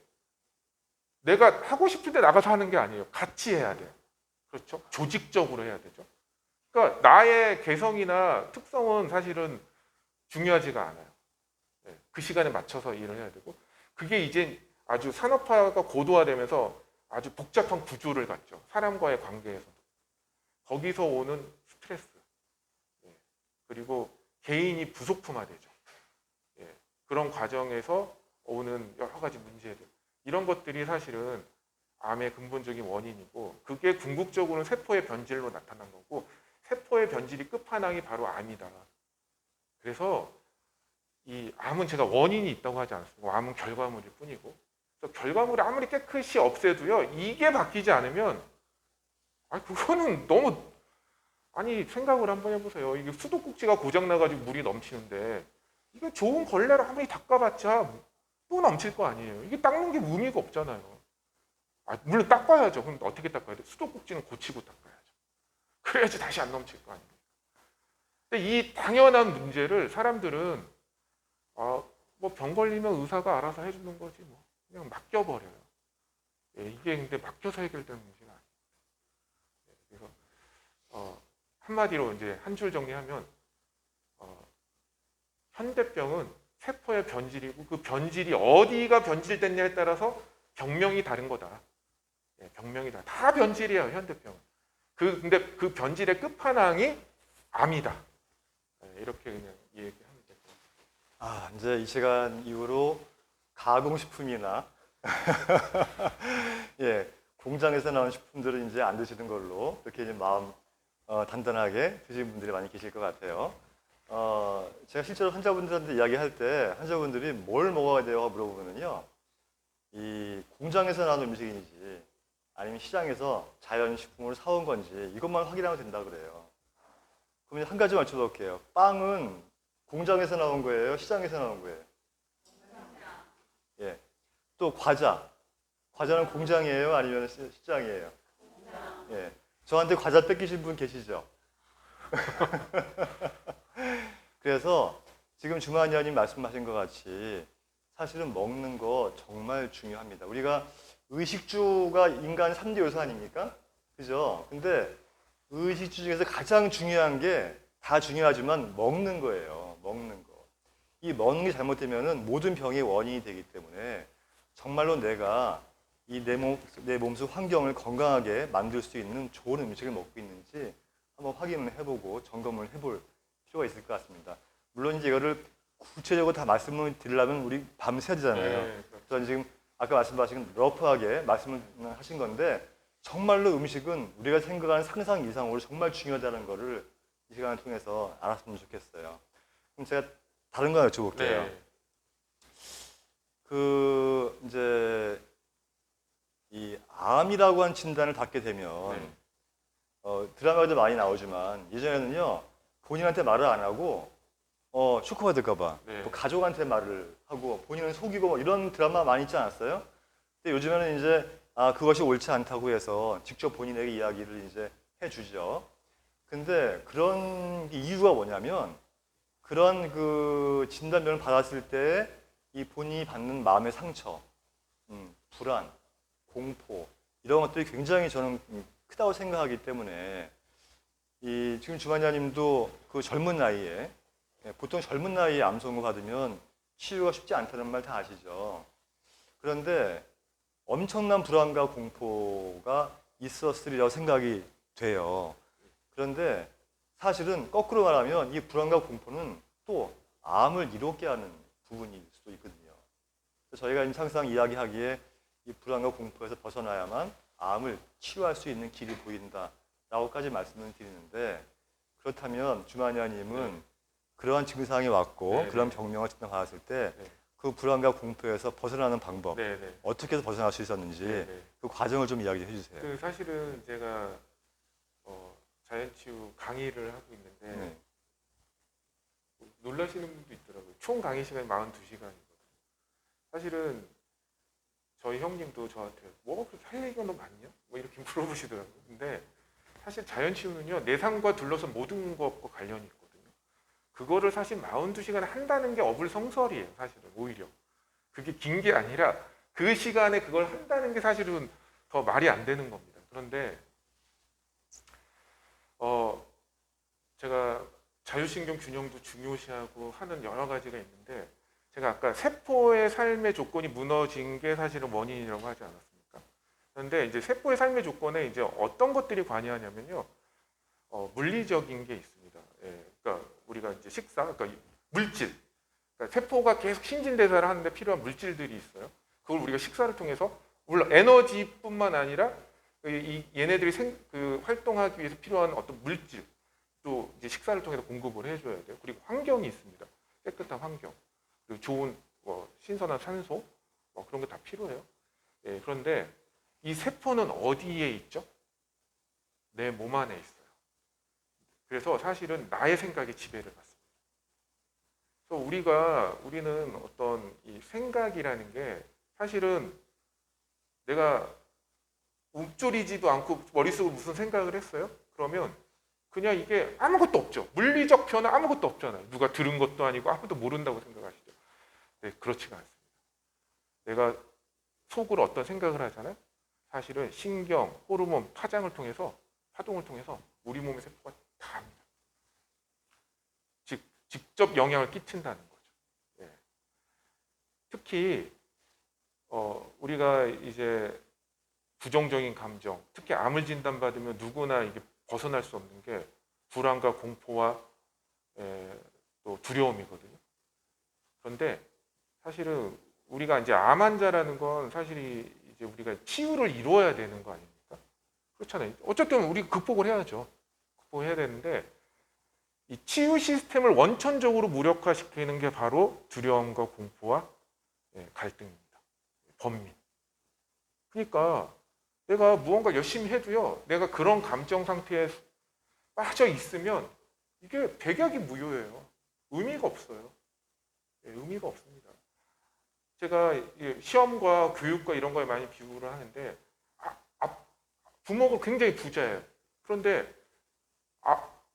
내가 하고 싶을 때 나가서 하는 게 아니에요. 같이 해야 돼요. 그렇죠? 조직적으로 해야 되죠. 그러니까 나의 개성이나 특성은 사실은 중요하지가 않아요. 그 시간에 맞춰서 일을 해야 되고 그게 이제 아주 산업화가 고도화되면서 아주 복잡한 구조를 갖죠. 사람과의 관계에서도. 거기서 오는 스트레스 그리고 개인이 부속품화되죠. 그런 과정에서 오는 여러 가지 문제들 이런 것들이 사실은 암의 근본적인 원인이고 그게 궁극적으로는 세포의 변질로 나타난 거고 세포의 변질이 끝판왕이 바로 암이다. 그래서 이 암은 제가 원인이 있다고 하지 않습니다. 암은 결과물일 뿐이고 그래서 결과물을 아무리 깨끗이 없애도요 이게 바뀌지 않으면 그거는 너무 생각을 한번 해보세요. 이게 수도꼭지가 고장 나가지고 물이 넘치는데 이게 좋은 걸레로 아무리 닦아봤자 또 넘칠 거 아니에요. 이게 닦는 게 의미가 없잖아요. 물론 닦아야죠. 그럼 어떻게 닦아야 돼? 수도꼭지는 고치고 닦아야죠. 그래야지 다시 안 넘칠 거 아닙니까? 근데 이 당연한 문제를 사람들은 뭐 병 걸리면 의사가 알아서 해주는 거지 뭐 그냥 맡겨버려요. 이게 근데 맡겨서 해결되는 문제가 아니에요. 그래서 한마디로 이제 한 줄 정리하면 현대병은 세포의 변질이고 그 변질이 어디가 변질됐냐에 따라서 병명이 다른 거다. 병명이 다 변질이에요 현대병은. 근데 그 변질의 끝판왕이 암이다. 이렇게 그냥 얘기하면 될 것 같아요. 이제 이 시간 이후로 가공식품이나 공장에서 나온 식품들은 이제 안 드시는 걸로 이렇게 이제 마음 단단하게 드시는 분들이 많이 계실 것 같아요. 제가 실제로 환자분들한테 이야기할 때 환자분들이 뭘 먹어야 돼요? 물어보면요. 이 공장에서 나온 음식인지 아니면 시장에서 자연식품으로 사온 건지 이것만 확인하면 된다 그래요. 그럼 한 가지 맞춰볼게요. 빵은 공장에서 나온 거예요? 시장에서 나온 거예요? 또 과자는 공장이에요? 아니면 시장이에요? 저한테 과자 뺏기신 분 계시죠? 그래서 지금 주만이 원님 말씀하신 것 같이 사실은 먹는 거 정말 중요합니다. 우리가 의식주가 인간 3대 요소 아닙니까? 그죠? 근데 의식주 중에서 가장 중요한 게 다 중요하지만 먹는 거예요. 먹는 거. 이 먹는 게 잘못되면 모든 병의 원인이 되기 때문에 정말로 내가 내 몸속 환경을 건강하게 만들 수 있는 좋은 음식을 먹고 있는지 한번 확인을 해보고 점검을 해볼 필요가 있을 것 같습니다. 물론 이제 이거를 구체적으로 다 말씀을 드리려면 우리 밤새야 되잖아요. 저는 지금 아까 말씀하신 러프하게 말씀을 하신 건데 정말로 음식은 우리가 생각하는 상상 이상으로 정말 중요하다는 거를 이 시간을 통해서 알았으면 좋겠어요. 그럼 제가 다른 거 여쭤볼게요. 이제 이 암이라고 한 진단을 받게 되면 드라마에도 많이 나오지만 예전에는요 본인한테 말을 안 하고 쇼크받을까봐 또 가족한테 말을 하고 본인은 속이고 뭐 이런 드라마 많이 있지 않았어요? 근데 요즘에는 이제 그것이 옳지 않다고 해서 직접 본인에게 이야기를 이제 해주죠. 근데 그런 이유가 뭐냐면 그런 그 진단면을 받았을 때 이 본인이 받는 마음의 상처, 불안, 공포 이런 것들이 굉장히 저는 크다고 생각하기 때문에 지금 주만야님도 그 젊은 나이에 보통 젊은 나이에 암 선고 받으면 치유가 쉽지 않다는 말 다 아시죠? 그런데 엄청난 불안과 공포가 있었으리라고 생각이 돼요. 그런데 사실은 거꾸로 말하면 이 불안과 공포는 또 암을 이롭게 하는 부분일 수도 있거든요. 그래서 저희가 지금 항상 이야기하기에 이 불안과 공포에서 벗어나야만 암을 치유할 수 있는 길이 보인다라고까지 말씀을 드리는데, 그렇다면 주만야님은 그러한 증상이 왔고 그런 병명을 진단받았을 때 그 불안과 공포에서 벗어나는 방법, 어떻게 해서 벗어날 수 있었는지 그 과정을 좀 이야기해 주세요. 그 사실은 제가 자연치유 강의를 하고 있는데 놀라시는 분도 있더라고요. 총 강의 시간이 42시간이거든요. 사실은 저희 형님도 저한테 뭐 그렇게 할 얘기가 너 많냐? 뭐 이렇게 물어보시더라고요. 근데 사실 자연치유는요, 내 삶과 둘러싼 모든 것과 관련이 있거든요. 그거를 사실 42시간을 한다는 게 어불성설이에요. 사실은 오히려 그게 긴 게 아니라 그 시간에 그걸 한다는 게 사실은 더 말이 안 되는 겁니다. 그런데 제가 자율신경 균형도 중요시하고 하는 여러 가지가 있는데, 제가 아까 세포의 삶의 조건이 무너진 게 사실은 원인이라고 하지 않았습니까? 그런데 이제 세포의 삶의 조건에 이제 어떤 것들이 관여하냐면요, 물리적인 게 있습니다. 예, 그러니까 우리가 이제 식사, 그러니까 물질, 그러니까 세포가 계속 신진대사를 하는데 필요한 물질들이 있어요. 그걸 우리가 식사를 통해서, 물론 에너지뿐만 아니라 얘네들이 활동하기 위해서 필요한 어떤 물질, 또 이제 식사를 통해서 공급을 해줘야 돼요. 그리고 환경이 있습니다. 깨끗한 환경, 그리고 좋은 신선한 산소, 그런 게 다 필요해요. 예, 그런데 이 세포는 어디에 있죠? 내 몸 안에 있어요. 그래서 사실은 나의 생각에 지배를 받습니다. 그래서 우리는 어떤 이 생각이라는 게 사실은 내가 움츠리지도 않고 머릿속으로 무슨 생각을 했어요? 그러면 그냥 이게 아무것도 없죠. 물리적 변화 아무것도 없잖아요. 누가 들은 것도 아니고 아무도 모른다고 생각하시죠. 네, 그렇지가 않습니다. 내가 속으로 어떤 생각을 하잖아요. 사실은 신경, 호르몬, 파동을 통해서 우리 몸의 세포가 다 합니다. 즉, 직접 영향을 끼친다는 거죠. 네. 특히 우리가 이제 부정적인 감정, 특히 암을 진단받으면 누구나 이게 벗어날 수 없는 게 불안과 공포와 또 두려움이거든요. 그런데 사실은 우리가 이제 암 환자라는 건 사실 이제 우리가 치유를 이루어야 되는 거 아닙니까? 그렇잖아요. 어쨌든 우리 극복을 해야죠. 극복해야 되는데 이 치유 시스템을 원천적으로 무력화시키는 게 바로 두려움과 공포와 갈등입니다. 번민. 그러니까 내가 무언가 열심히 해도요, 내가 그런 감정 상태에 빠져 있으면 이게 백약이 무효예요. 의미가 없어요. 의미가 없습니다. 제가 시험과 교육과 이런 거에 많이 비유를 하는데, 부모가 굉장히 부자예요. 그런데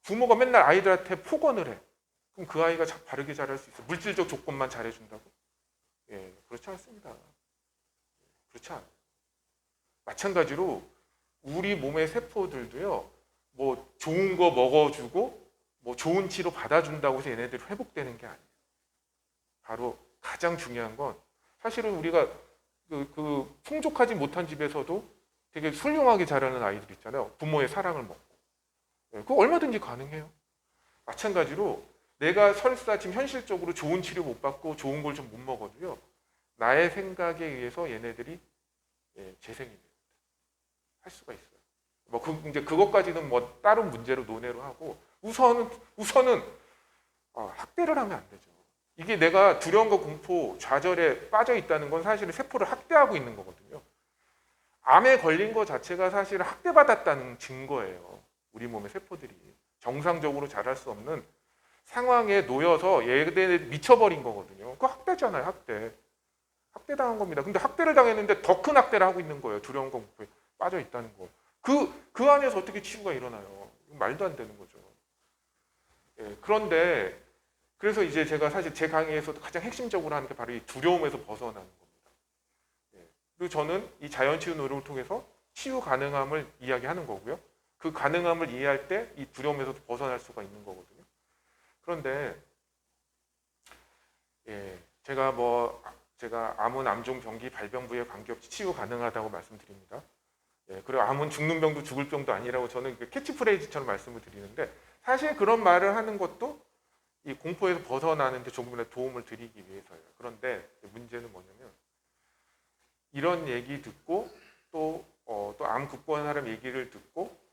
부모가 맨날 아이들한테 폭언을 해. 그럼 그 아이가 바르게 자랄 수 있어요? 물질적 조건만 잘해준다고? 그렇지 않습니다. 그렇지 않아요. 마찬가지로 우리 몸의 세포들도요, 뭐 좋은 거 먹어주고 뭐 좋은 치료 받아준다고 해서 얘네들이 회복되는 게 아니에요. 바로 가장 중요한 건 사실은 우리가 그 풍족하지 못한 집에서도 되게 훌륭하게 자라는 아이들 있잖아요. 부모의 사랑을 먹고. 그거 얼마든지 가능해요. 마찬가지로 내가 설사 지금 현실적으로 좋은 치료 못 받고 좋은 걸 좀 못 먹어도요, 나의 생각에 의해서 얘네들이 재생이 돼요. 할 수가 있어요. 이제 그것까지는 뭐 다른 문제로 논의를 하고, 우선은 학대를 하면 안 되죠. 이게 내가 두려움과 공포, 좌절에 빠져 있다는 건 사실은 세포를 학대하고 있는 거거든요. 암에 걸린 것 자체가 사실은 학대받았다는 증거예요. 우리 몸의 세포들이 정상적으로 자랄 수 없는 상황에 놓여서 얘네들이 미쳐버린 거거든요. 그거 학대잖아요, 학대. 학대당한 겁니다. 근데 학대를 당했는데 더 큰 학대를 하고 있는 거예요. 두려움과 공포에 빠져 있다는 거. 그 안에서 어떻게 치유가 일어나요? 말도 안 되는 거죠. 그런데 그래서 이제 제가 사실 제 강의에서도 가장 핵심적으로 하는 게 바로 이 두려움에서 벗어나는 겁니다. 그리고 저는 이 자연치유 노력을 통해서 치유 가능함을 이야기하는 거고요. 그 가능함을 이해할 때 이 두려움에서 벗어날 수가 있는 거거든요. 그런데 제가 암은 암종 병기 발병 부위에 관계없이 치유 가능하다고 말씀드립니다. 그리고 암은 죽는 병도 죽을 병도 아니라고 저는 캐치프레이즈처럼 말씀을 드리는데 사실 그런 말을 하는 것도 이 공포에서 벗어나는데 조금이라도 도움을 드리기 위해서예요. 그런데 문제는 뭐냐면 이런 얘기 듣고 또 암 극복한 사람 얘기를 듣고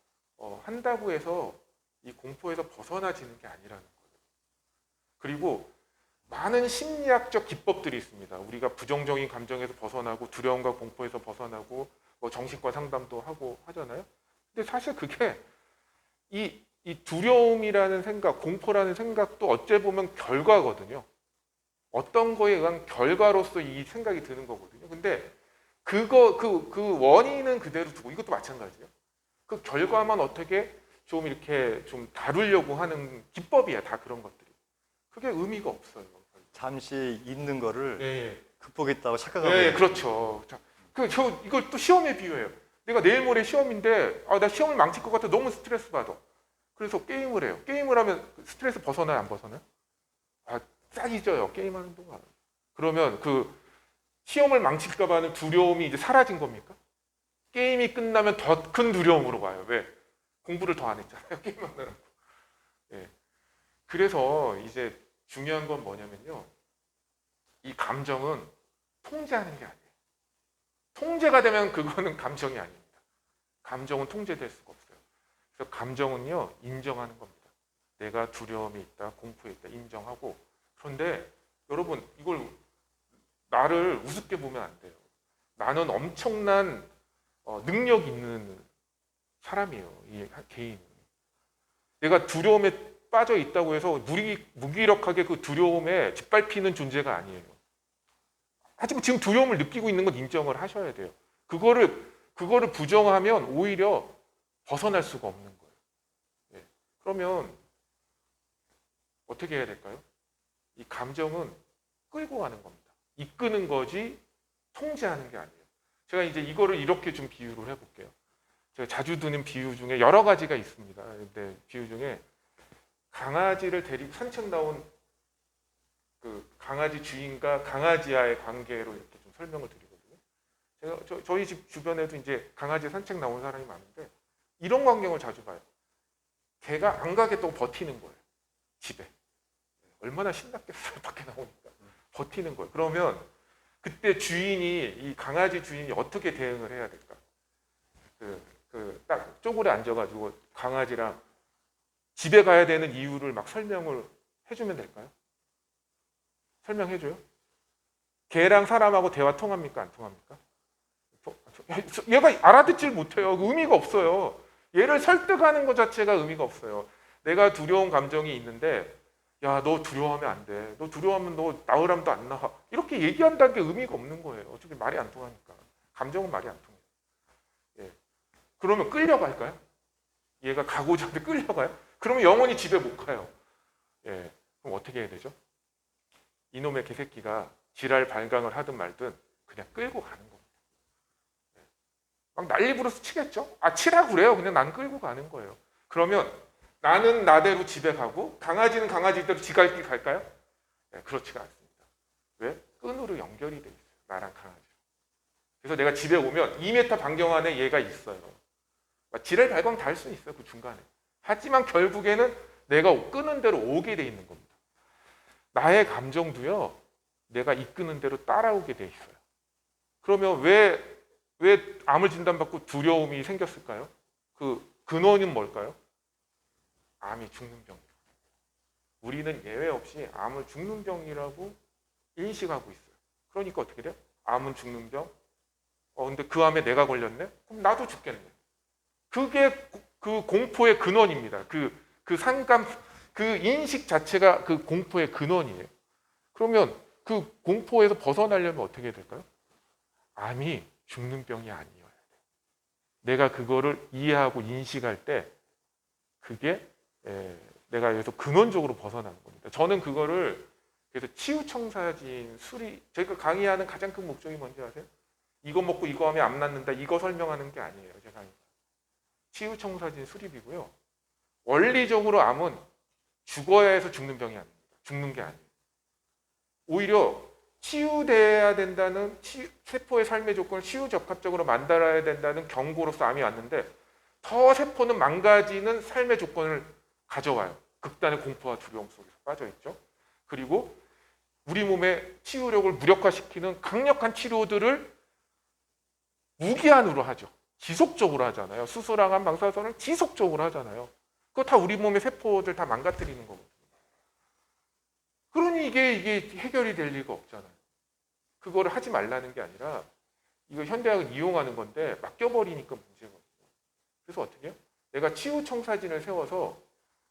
한다고 해서 이 공포에서 벗어나지는 게 아니라는 거예요. 그리고 많은 심리학적 기법들이 있습니다. 우리가 부정적인 감정에서 벗어나고 두려움과 공포에서 벗어나고 정신과 상담도 하고 하잖아요. 근데 사실 그게 이 두려움이라는 생각, 공포라는 생각도 어째 보면 결과거든요. 어떤 거에 의한 결과로서 이 생각이 드는 거거든요. 근데 그 원인은 그대로 두고 이것도 마찬가지예요. 그 결과만 어떻게 좀 이렇게 좀 다루려고 하는 기법이야, 다 그런 것들이. 그게 의미가 없어요. 잠시 있는 거를 예. 극복했다고 착각하고 네, 있는 그렇죠. 자, 이걸 또 시험에 비유해요. 내가 내일 모레 시험인데 나 시험을 망칠 것 같아. 너무 스트레스 받아. 그래서 게임을 해요. 게임을 하면 스트레스 벗어나요, 안 벗어나요? 싹 잊어요. 게임하는 동안. 그러면 그 시험을 망칠까 봐 하는 두려움이 이제 사라진 겁니까? 게임이 끝나면 더 큰 두려움으로 가요. 왜? 공부를 더 안 했잖아요. 게임하느라고. 예. 그래서 이제 중요한 건 뭐냐면요. 이 감정은 통제하는 게 아니에요. 통제가 되면 그거는 감정이 아닙니다. 감정은 통제될 수가 없어요. 그래서 감정은요, 인정하는 겁니다. 내가 두려움이 있다, 공포에 있다, 인정하고. 그런데 여러분, 이걸 나를 우습게 보면 안 돼요. 나는 엄청난 능력 있는 사람이에요. 이 개인은. 내가 두려움에 빠져 있다고 해서 무기력하게 그 두려움에 짓밟히는 존재가 아니에요. 하지만 지금 두려움을 느끼고 있는 건 인정을 하셔야 돼요. 그거를 부정하면 오히려 벗어날 수가 없는 거예요. 예. 그러면 어떻게 해야 될까요? 이 감정은 끌고 가는 겁니다. 이끄는 거지 통제하는 게 아니에요. 제가 이제 이거를 이렇게 좀 비유를 해볼게요. 제가 자주 드는 비유 중에 여러 가지가 있습니다. 근데 비유 중에 강아지를 데리고 산책 나온 그 강아지 주인과 강아지와의 관계로 이렇게 좀 설명을 드리거든요. 저희 집 주변에도 이제 강아지 산책 나온 사람이 많은데 이런 광경을 자주 봐요. 걔가 안 가겠다고 버티는 거예요. 집에. 얼마나 신났겠어요. 밖에 나오니까. 버티는 거예요. 그러면 그때 이 강아지 주인이 어떻게 대응을 해야 될까? 딱 쪼그려 앉아가지고 강아지랑 집에 가야 되는 이유를 막 설명을 해주면 될까요? 설명해줘요? 개랑 사람하고 대화 통합니까? 안 통합니까? 얘가 알아듣질 못해요. 의미가 없어요. 얘를 설득하는 것 자체가 의미가 없어요. 내가 두려운 감정이 있는데 야, 너 두려워하면 안 돼. 너 두려워하면 너 나으람도 안 나와. 이렇게 얘기한다는 게 의미가 없는 거예요. 어차피 말이 안 통하니까. 감정은 말이 안 통해요. 예. 그러면 끌려갈까요? 얘가 가고자 하는데 끌려가요? 그러면 영원히 집에 못 가요. 예. 그럼 어떻게 해야 되죠? 이놈의 개새끼가 지랄 발광을 하든 말든 그냥 끌고 가는 겁니다. 예. 막 난리 부려서 치겠죠? 치라고 그래요. 그냥 난 끌고 가는 거예요. 그러면 나는 나대로 집에 가고 강아지는 강아지대로 지갈 길 갈까요? 네, 그렇지가 않습니다. 왜? 끈으로 연결이 돼 있어요. 나랑 강아지. 그래서 내가 집에 오면 2m 반경 안에 얘가 있어요. 지랄 발광 달 수 있어요. 그 중간에. 하지만 결국에는 내가 끄는 대로 오게 돼 있는 겁니다. 나의 감정도요. 내가 이끄는 대로 따라오게 돼 있어요. 그러면 왜 암을 진단받고 두려움이 생겼을까요? 그 근원은 뭘까요? 암이 죽는 병이에요. 우리는 예외 없이 암을 죽는 병이라고 인식하고 있어요. 그러니까 어떻게 돼요? 암은 죽는 병. 근데 그 암에 내가 걸렸네? 그럼 나도 죽겠네. 그게 그 공포의 근원입니다. 그 상감, 그 인식 자체가 그 공포의 근원이에요. 그러면 그 공포에서 벗어나려면 어떻게 해야 될까요? 암이 죽는 병이 아니어야 돼요. 내가 그거를 이해하고 인식할 때 그게 내가 여기서 근원적으로 벗어나는 겁니다. 저는 그거를 그래서 치유청사진 제가 강의하는 가장 큰 목적이 뭔지 아세요? 이거 먹고 이거 하면 암 낫는다 이거 설명하는 게 아니에요. 제가 치유청사진 수립이고요. 원리적으로 암은 죽어야 해서 죽는 병이 아닙니다. 죽는 게 아니에요. 오히려 치유돼야 된다는 세포의 삶의 조건을 치유적합적으로 만들어야 된다는 경고로서 암이 왔는데 더 세포는 망가지는 삶의 조건을 가져와요. 극단의 공포와 두려움 속에서 빠져있죠. 그리고 우리 몸의 치유력을 무력화시키는 강력한 치료들을 무기한으로 하죠. 지속적으로 하잖아요. 수술항암, 방사선을 지속적으로 하잖아요. 그거 다 우리 몸의 세포들 다 망가뜨리는 거거든요. 그러니 이게 해결이 될 리가 없잖아요. 그거를 하지 말라는 게 아니라 이거 현대학은 이용하는 건데 맡겨버리니까 문제거든요. 그래서 어떻게 해요? 내가 치유청사진을 세워서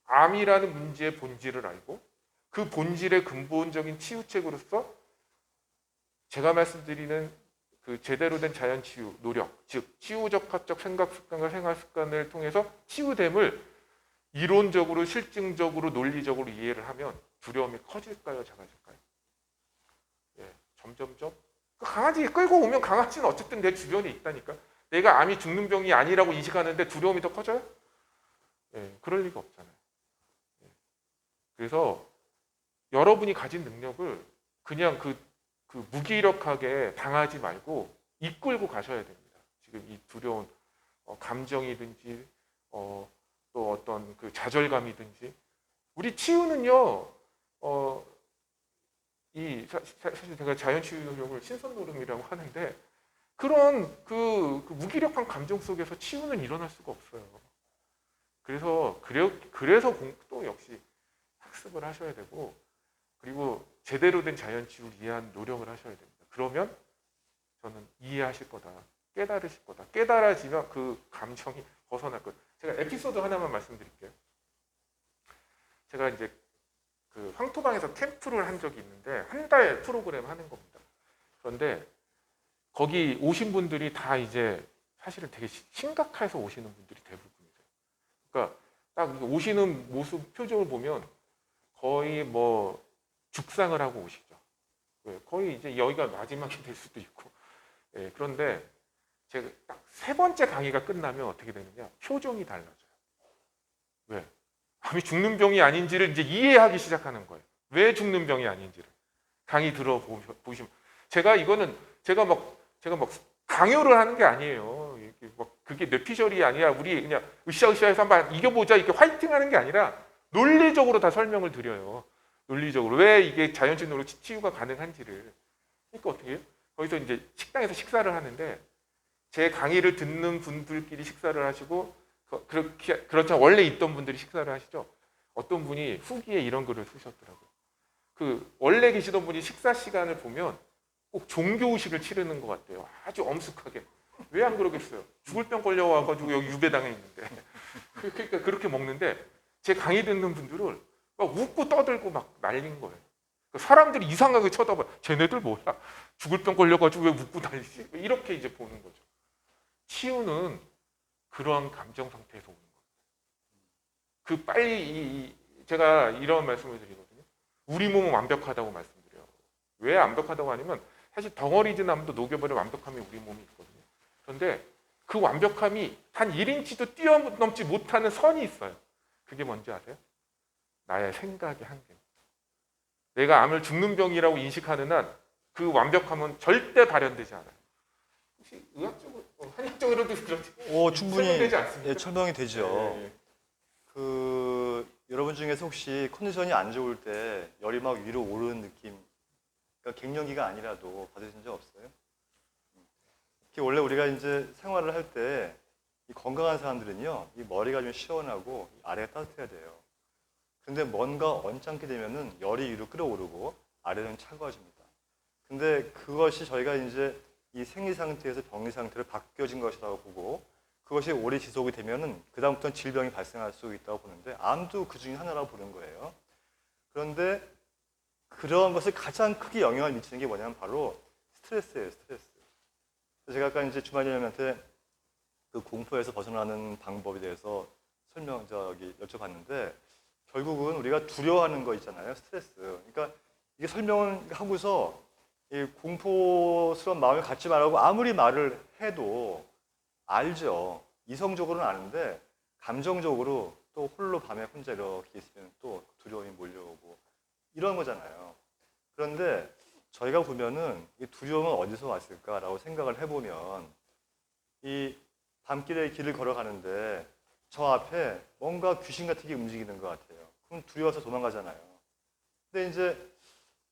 암이라는 문제의 본질을 알고 그 본질의 근본적인 치유책으로서 제가 말씀드리는 그 제대로 된 자연치유 노력, 즉 치유적합적 생각습관과 생활습관을 통해서 치유됨을 이론적으로, 실증적으로, 논리적으로 이해를 하면 두려움이 커질까요, 작아질까요? 예, 점점점. 그 강아지 끌고 오면 강아지는 어쨌든 내 주변에 있다니까. 내가 암이 죽는 병이 아니라고 인식하는데 두려움이 더 커져요? 예, 그럴 리가 없잖아요. 예. 그래서 여러분이 가진 능력을 그냥 그 무기력하게 당하지 말고 이끌고 가셔야 됩니다. 지금 이 두려운 감정이든지 또 어떤 그 좌절감이든지 우리 치유는요. 사실 제가 자연치유력을 신선노름이라고 하는데 그런 그 무기력한 감정 속에서 치유는 일어날 수가 없어요. 그래서 공부도 역시 학습을 하셔야 되고 그리고 제대로 된 자연치유를 이해하는 노력을 하셔야 됩니다. 그러면 저는 이해하실 거다. 깨달으실 거다. 깨달아지면 그 감정이 벗어날 거예요. 제가 에피소드 하나만 말씀드릴게요. 제가 이제 그 황토방에서 캠프를 한 적이 있는데 한 달 프로그램 하는 겁니다. 그런데 거기 오신 분들이 다 이제 사실은 되게 심각해서 오시는 분들이 대부분이세요. 그러니까 딱 오시는 모습 표정을 보면 거의 뭐 죽상을 하고 오시죠. 거의 이제 여기가 마지막이 될 수도 있고. 예, 그런데 제가 딱 세 번째 강의가 끝나면 어떻게 되느냐? 표정이 달라져요. 왜? 암이 죽는 병이 아닌지를 이제 이해하기 시작하는 거예요. 왜 죽는 병이 아닌지를. 강의 들어보시면. 제가 막 강요를 하는 게 아니에요. 이렇게 막 그게 뇌피셜이 아니라 우리 그냥 으쌰으쌰해서 한번 이겨보자 이렇게 화이팅 하는 게 아니라 논리적으로 다 설명을 드려요. 논리적으로. 왜 이게 자연치유로 치유가 가능한지를. 그러니까 어떻게 해요? 거기서 이제 식당에서 식사를 하는데 제 강의를 듣는 분들끼리 식사를 하시고 그렇죠. 원래 있던 분들이 식사를 하시죠. 어떤 분이 후기에 이런 글을 쓰셨더라고요. 그 원래 계시던 분이 식사 시간을 보면 꼭 종교의식을 치르는 것 같아요. 아주 엄숙하게. 왜 안 그러겠어요? 죽을 병 걸려와가지고 여기 유배당해 있는데. 그러니까 그렇게 먹는데 제 강의 듣는 분들은 막 웃고 떠들고 막 난린 거예요. 사람들이 이상하게 쳐다봐요. 쟤네들 뭐야? 죽을 병 걸려가지고 왜 웃고 난리지? 이렇게 이제 보는 거죠. 치유는 그러한 감정 상태에서 오는 거예요. 빨리 제가 이런 말씀을 드리거든요. 우리 몸은 완벽하다고 말씀드려요. 왜 완벽하다고 하냐면 사실 덩어리진 암도 녹여버린 완벽함이 우리 몸이 있거든요. 그런데 그 완벽함이 단 1인치도 뛰어넘지 못하는 선이 있어요. 그게 뭔지 아세요? 나의 생각의 한계입니다. 내가 암을 죽는 병이라고 인식하는 한 그 완벽함은 절대 발현되지 않아요. 혹시 의학적으로, 한의학적으로도 그렇지? 충분히 설명되지 않습니까? 예, 설명이 되죠. 예. 여러분 중에서 혹시 컨디션이 안 좋을 때 열이 막 위로 오르는 느낌, 그러니까 갱년기가 아니라도 받으신 적 없어요? 원래 우리가 이제 생활을 할 때 이 건강한 사람들은요, 이 머리가 좀 시원하고 아래가 따뜻해야 돼요. 근데 뭔가 언짢게 되면은 열이 위로 끌어오르고 아래는 차가워집니다. 근데 그것이 저희가 이제 이 생리 상태에서 병리 상태로 바뀌어진 것이라고 보고 그것이 오래 지속이 되면은 그다음부터는 질병이 발생할 수 있다고 보는데 암도 그 중에 하나라고 보는 거예요. 그런데 그런 것을 가장 크게 영향을 미치는 게 뭐냐면 바로 스트레스예요, 스트레스. 제가 아까 이제 주말님한테 그 공포에서 벗어나는 방법에 대해서 여쭤봤는데 결국은 우리가 두려워하는 거 있잖아요, 스트레스. 그러니까 이게 설명을 하고서 이 공포스러운 마음을 갖지 말라고 아무리 말을 해도 알죠. 이성적으로는 아는데 감정적으로 또 홀로 밤에 혼자 이렇게 있으면 또 두려움이 몰려오고 이런 거잖아요. 그런데 저희가 보면은 이 두려움은 어디서 왔을까라고 생각을 해보면 이 밤길에 길을 걸어가는데 저 앞에 뭔가 귀신 같은 게 움직이는 것 같아요. 그럼 두려워서 도망가잖아요. 근데 이제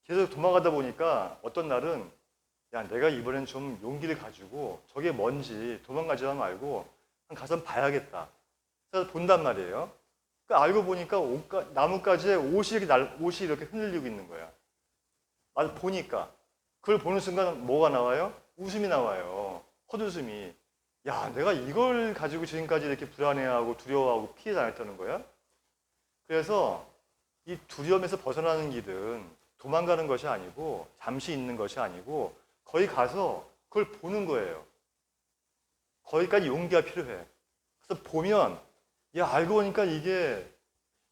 계속 도망가다 보니까 어떤 날은 야, 내가 이번엔 좀 용기를 가지고 저게 뭔지 도망가지 말고 가서 봐야겠다. 그래서 본단 말이에요. 그러니까 알고 보니까 나뭇가지에 옷이 이렇게 흔들리고 있는 거야. 맞아, 보니까. 그걸 보는 순간 뭐가 나와요? 웃음이 나와요. 헛웃음이. 야, 내가 이걸 가지고 지금까지 이렇게 불안해하고 두려워하고 피해 다녔다는 거야? 그래서 이 두려움에서 벗어나는 길은 도망가는 것이 아니고 잠시 있는 것이 아니고 거기 가서 그걸 보는 거예요. 거기까지 용기가 필요해. 그래서 보면 야, 알고 보니까 이게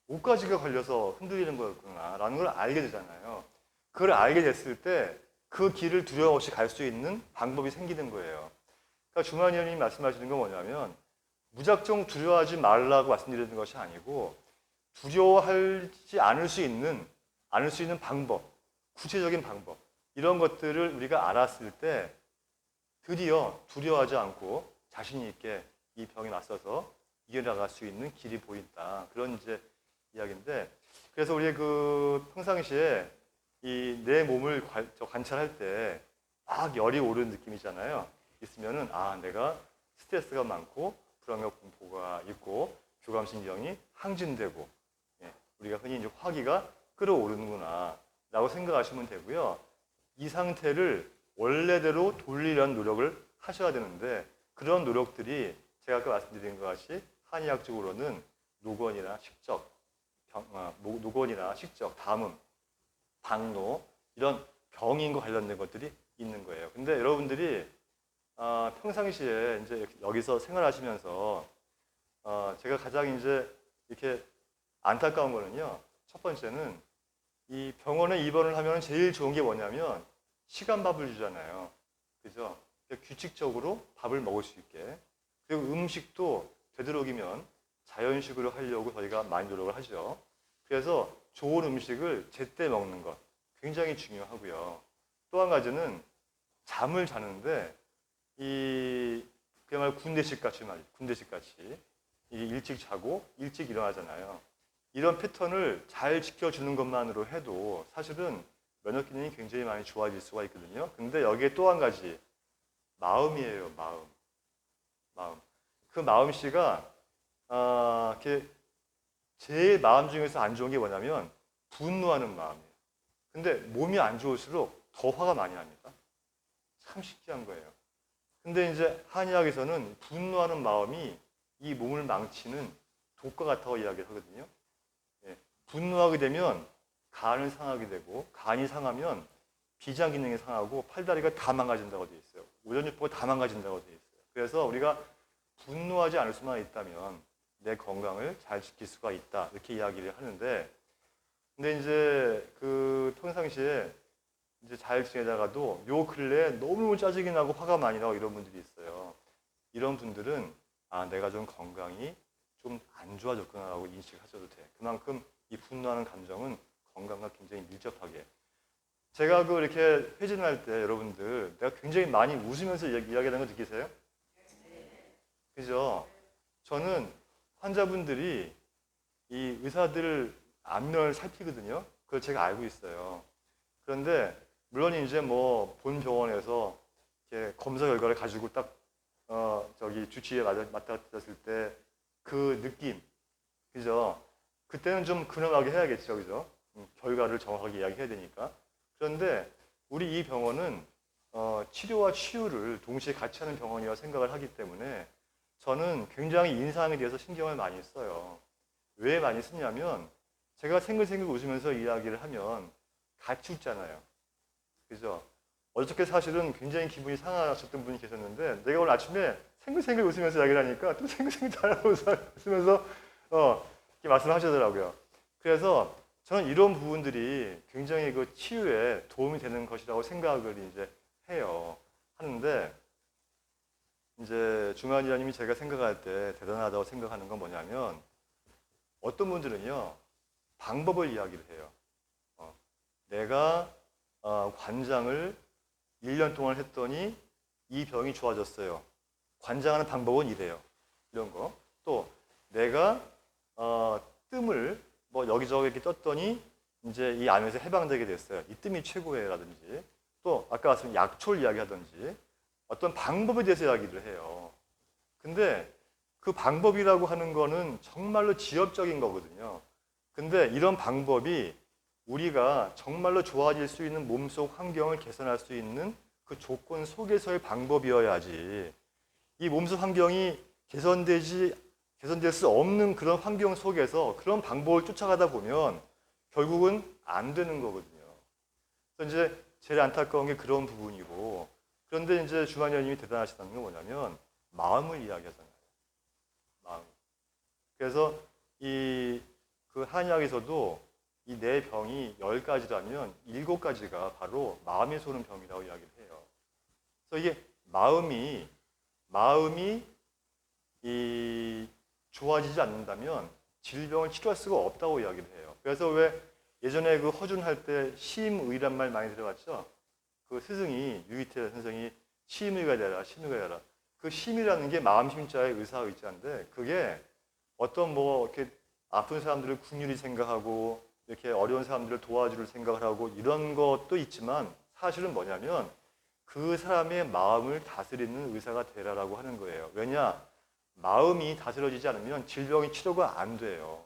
옷가지가 걸려서 흔들리는 거였구나 라는 걸 알게 되잖아요. 그걸 알게 됐을 때 그 길을 두려움 없이 갈 수 있는 방법이 생기는 거예요. 그러니까 주만 의원님이 말씀하시는 건 뭐냐면 무작정 두려워하지 말라고 말씀드리는 것이 아니고 두려워하지 않을 수 있는 방법, 구체적인 방법 이런 것들을 우리가 알았을 때 드디어 두려워하지 않고 자신 있게 이 병에 맞서서 이겨나갈 수 있는 길이 보인다. 그런 이제 이야기인데 그래서 우리 그 평상시에 이 내 몸을 관찰할 때 막 열이 오르는 느낌이잖아요. 있으면은 아, 내가 스트레스가 많고 불안과 공포가 있고 교감신경이 항진되고 예, 우리가 흔히 이제 화기가 끓어오르는구나 라고 생각하시면 되고요. 이 상태를 원래대로 돌리려는 노력을 하셔야 되는데 그런 노력들이 제가 아까 말씀드린 것 같이 한의학적으로는 노건이나 식적, 노건이나 식적, 담음, 방노 이런 병인과 관련된 것들이 있는 거예요. 근데 여러분들이 평상시에 이제 여기서 생활하시면서 제가 가장 이제 이렇게 안타까운 거는요. 첫 번째는 이 병원에 입원을 하면 제일 좋은 게 뭐냐면 시간밥을 주잖아요. 그죠? 규칙적으로 밥을 먹을 수 있게. 그리고 음식도 되도록이면 자연식으로 하려고 저희가 많이 노력을 하죠. 그래서 좋은 음식을 제때 먹는 것 굉장히 중요하고요. 또 한 가지는 잠을 자는데 그야말로 군대식 같이 일찍 자고 일찍 일어나잖아요. 이런 패턴을 잘 지켜주는 것만으로 해도 사실은 면역 기능이 굉장히 많이 좋아질 수가 있거든요. 근데 여기에 또 한 가지 마음이에요. 마음. 그 마음씨가 이렇게 제일 마음 중에서 안 좋은 게 뭐냐면 분노하는 마음이에요. 근데 몸이 안 좋을수록 더 화가 많이 납니다. 참 신기한 거예요. 근데 이제 한의학에서는 분노하는 마음이 이 몸을 망치는 독과 같다고 이야기를 하거든요. 예, 분노하게 되면 간을 상하게 되고 간이 상하면 비장 기능이 상하고 팔다리가 다 망가진다고 되어 있어요. 오전육부가 다 망가진다고 되어 있어요. 그래서 우리가 분노하지 않을 수만 있다면 내 건강을 잘 지킬 수가 있다. 이렇게 이야기를 하는데 근데 이제 그 평상시에 이제 잘 지내다가도 요 근래에 너무 짜증이 나고 화가 많이 나고 이런 분들이 있어요. 이런 분들은 아, 내가 좀 건강이 좀 안 좋아졌구나라고 인식하셔도 돼. 그만큼 이 분노하는 감정은 건강과 굉장히 밀접하게. 제가 그 이렇게 회진할 때 여러분들 내가 굉장히 많이 웃으면서 이야기하는 거 느끼세요? 그죠? 저는 환자분들이 이 의사들 안면을 살피거든요. 그걸 제가 알고 있어요. 그런데 물론 이제 뭐 본 병원에서 이렇게 검사 결과를 가지고 딱 주치의에 맡았을 때 그 느낌, 그죠? 그때는 좀 근엄하게 해야겠죠, 그죠? 결과를 정확하게 이야기해야 되니까. 그런데 우리 이 병원은 치료와 치유를 동시에 같이 하는 병원이라고 생각을 하기 때문에 저는 굉장히 인상에 대해서 신경을 많이 써요. 왜 많이 쓰냐면 제가 생글생글 웃으면서 이야기를 하면 같이 웃잖아요. 그죠? 어저께 사실은 굉장히 기분이 상하셨던 분이 계셨는데 내가 오늘 아침에 생글생글 웃으면서 이야기를 하니까 또 생글생글 잘 웃으면서 이렇게 말씀하시더라고요. 그래서 저는 이런 부분들이 굉장히 그 치유에 도움이 되는 것이라고 생각을 이제 하는데 이제 주만희 원님이 제가 생각할 때 대단하다고 생각하는 건 뭐냐면 어떤 분들은요 방법을 이야기를 해요. 내가 관장을 1년 동안 했더니 이 병이 좋아졌어요. 관장하는 방법은 이래요. 이런 거. 또 내가 뜸을 뭐 여기저기 이렇게 떴더니 이제 이 암에서 해방되게 됐어요. 이 뜸이 최고예라든지 또 아까 말씀 약초를 이야기하든지 어떤 방법에 대해서 이야기를 해요. 근데 그 방법이라고 하는 거는 정말로 지엽적인 거거든요. 근데 이런 방법이 우리가 정말로 좋아질 수 있는 몸속 환경을 개선할 수 있는 그 조건 속에서의 방법이어야지 이 몸속 환경이 개선될 수 없는 그런 환경 속에서 그런 방법을 쫓아가다 보면 결국은 안 되는 거거든요. 그래서 이제 제일 안타까운 게 그런 부분이고 그런데 이제 주만희 원님이 대단하시다는 건 뭐냐면 마음을 이야기하잖아요. 마음. 그래서 그 한약에서도 이 네 병이 10가지라면 7가지가 바로 마음에서 오는 병이라고 이야기를 해요. 그래서 이게 마음이 좋아지지 않는다면 질병을 치료할 수가 없다고 이야기를 해요. 그래서 왜 예전에 그 허준할 때 심의란 말 많이 들어봤죠? 그 스승이 유이태 선생이 심의가 되라, 심의가 되라. 그 심이라는 게 마음 심자의 의사 의자인데 그게 어떤 뭐 이렇게 아픈 사람들을 긍휼히 생각하고 이렇게 어려운 사람들을 도와줄 생각을 하고 이런 것도 있지만 사실은 뭐냐면 그 사람의 마음을 다스리는 의사가 되라라고 하는 거예요. 왜냐? 마음이 다스려지지 않으면 질병이 치료가 안 돼요.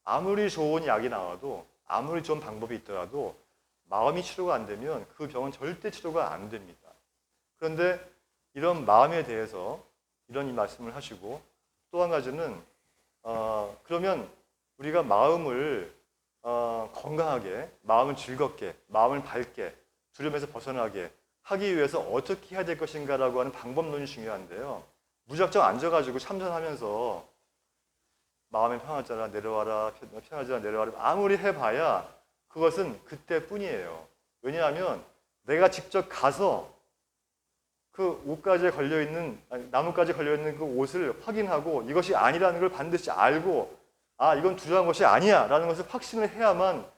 아무리 좋은 약이 나와도 아무리 좋은 방법이 있더라도 마음이 치료가 안 되면 그 병은 절대 치료가 안 됩니다. 그런데 이런 마음에 대해서 이런 이 말씀을 하시고 또 한 가지는 그러면 우리가 마음을 건강하게, 마음을 즐겁게, 마음을 밝게, 두려움에서 벗어나게 하기 위해서 어떻게 해야 될 것인가라고 하는 방법론이 중요한데요. 무작정 앉아가지고 참선하면서 마음이 편하잖아 내려와라, 편하잖아 내려와라 아무리 해봐야 그것은 그때뿐이에요. 왜냐하면 내가 직접 가서 그 옷가지에 걸려있는, 나뭇가지에 걸려있는 그 옷을 확인하고 이것이 아니라는 걸 반드시 알고 아, 이건 두려운 것이 아니야 라는 것을 확신을 해야만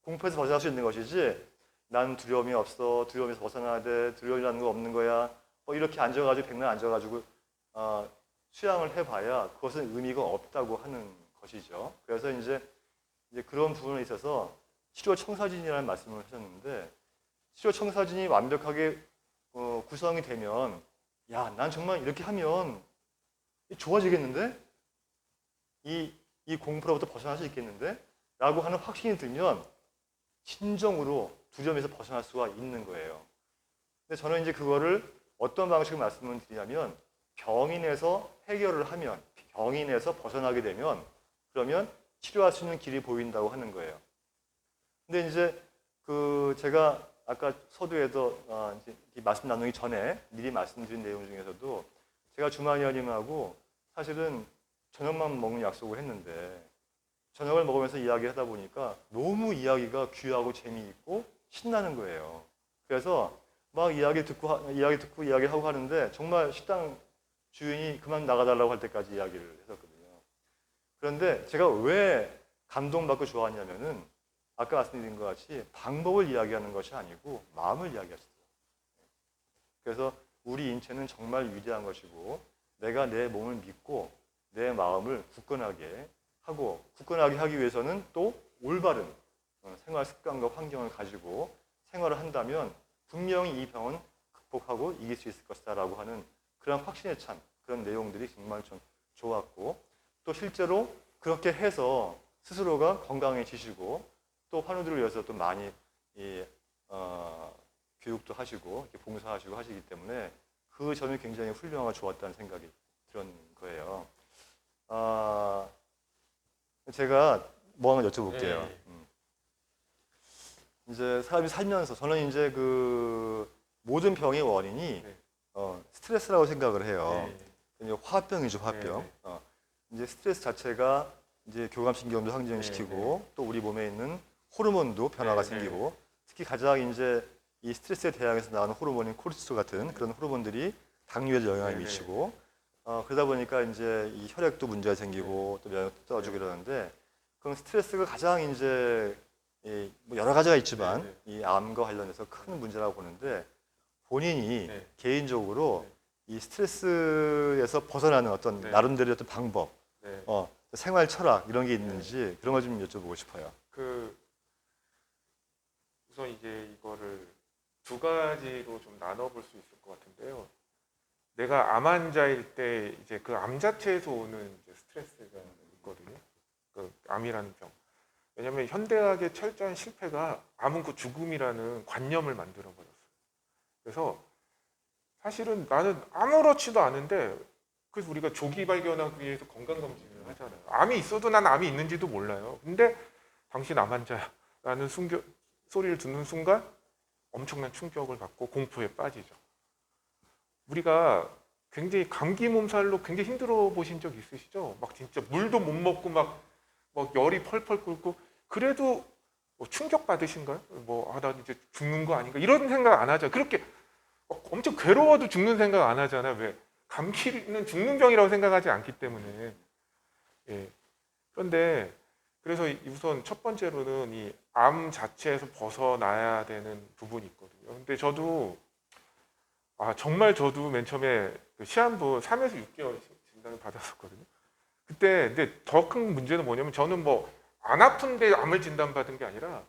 공포에서 벗어날 수 있는 것이지 난 두려움이 없어, 두려움에서 벗어나야 돼, 두려움이라는 거 없는 거야 뭐 이렇게 앉아가지고 백날 앉아가지고 수양을 해봐야 그것은 의미가 없다고 하는 것이죠. 그래서 이제 그런 부분에 있어서 치료청사진이라는 말씀을 하셨는데 치료청사진이 완벽하게 구성이 되면 야, 난 정말 이렇게 하면 좋아지겠는데? 이 공포로부터 벗어날 수 있겠는데? 라고 하는 확신이 들면 진정으로 두려움에서 벗어날 수가 있는 거예요. 근데 저는 이제 그거를 어떤 방식으로 말씀을 드리냐면 병인에서 해결을 하면 병인에서 벗어나게 되면 그러면 치료할 수 있는 길이 보인다고 하는 거예요. 근데 이제 제가 아까 서두에도 이제 말씀 나누기 전에 미리 말씀드린 내용 중에서도 제가 주만희 원님하고 사실은 저녁만 먹는 약속을 했는데 저녁을 먹으면서 이야기하다 보니까 너무 이야기가 귀하고 재미있고 신나는 거예요. 그래서 막 이야기 듣고 이야기하고 하는데 정말 식당 주인이 그만 나가달라고 할 때까지 이야기를 했었거든요. 그런데 제가 왜 감동받고 좋아하냐면은 아까 말씀드린 것 같이 방법을 이야기하는 것이 아니고 마음을 이야기하시죠. 그래서 우리 인체는 정말 위대한 것이고 내가 내 몸을 믿고 내 마음을 굳건하게 하기 위해서는 또 올바른 생활 습관과 환경을 가지고 생활을 한다면 분명히 이 병은 극복하고 이길 수 있을 것이다 라고 하는 그런 확신에 찬 그런 내용들이 정말 좀 좋았고 또 실제로 그렇게 해서 스스로가 건강해지시고 또 환우들을 위해서 또 많이 교육도 하시고 봉사하시고 하시기 때문에 그 점이 굉장히 훌륭하고 좋았다는 생각이 들은 거예요. 제가 뭐 하나 여쭤볼게요. 네. 이제 사람이 살면서 저는 이제 그 모든 병의 원인이 네. 스트레스라고 생각을 해요. 네. 이제 화병이죠, 화병. 네. 이제 스트레스 자체가 이제 교감신경도 항진시키고 또 우리 몸에 있는 호르몬도 변화가 생기고 특히 가장 이제 이 스트레스에 대항해서 나오는 호르몬인 코르티솔 같은 그런 호르몬들이 당뇨에도 영향을 미치고 그러다 보니까 이제 이 혈액도 문제가 생기고 또 면역도 떨어지고 이러는데 그럼 스트레스가 가장 이제 뭐 여러 가지가 있지만 네, 이 암과 관련해서 큰 문제라고 보는데 본인이 네. 개인적으로 네. 이 스트레스에서 벗어나는 어떤 네. 나름대로의 어떤 방법, 네. 생활 철학 이런 게 있는지 그런 거 좀 여쭤보고 싶어요. 그 우선 이제 이거를 두 가지로 좀 나눠볼 수 있을 것 같은데요. 내가 암 환자일 때 이제 그 암 자체에서 오는 이제 스트레스가 있거든요. 그 암이라는 병. 왜냐하면 현대학의 철저한 실패가 암은 그 죽음이라는 관념을 만들어 버렸어요. 그래서 사실은 나는 아무렇지도 않은데 그래서 우리가 조기 발견하기 위해서 건강검진을 하잖아요. 암이 있어도 난 암이 있는지도 몰라요. 근데 당신 암 환자라는 소리를 듣는 순간 엄청난 충격을 받고 공포에 빠지죠. 우리가 굉장히 감기 몸살로 굉장히 힘들어 보신 적 있으시죠? 막 진짜 물도 못 먹고 막 열이 펄펄 끓고 그래도 뭐 충격 받으신가요? 나 이제 죽는 거 아닌가? 이런 생각 안 하죠. 그렇게 엄청 괴로워도 죽는 생각 안 하잖아요. 왜? 감기는 죽는 병이라고 생각하지 않기 때문에. 예. 그런데 그래서 우선 첫 번째로는 이 암 자체에서 벗어나야 되는 부분이 있거든요. 근데 저도 정말 저도 맨 처음에 그 시한부 3에서 6개월 진단을 받았었거든요. 그때 근데 더 큰 문제는 뭐냐면 저는 뭐 안 아픈데 암을 진단받은 게 아니라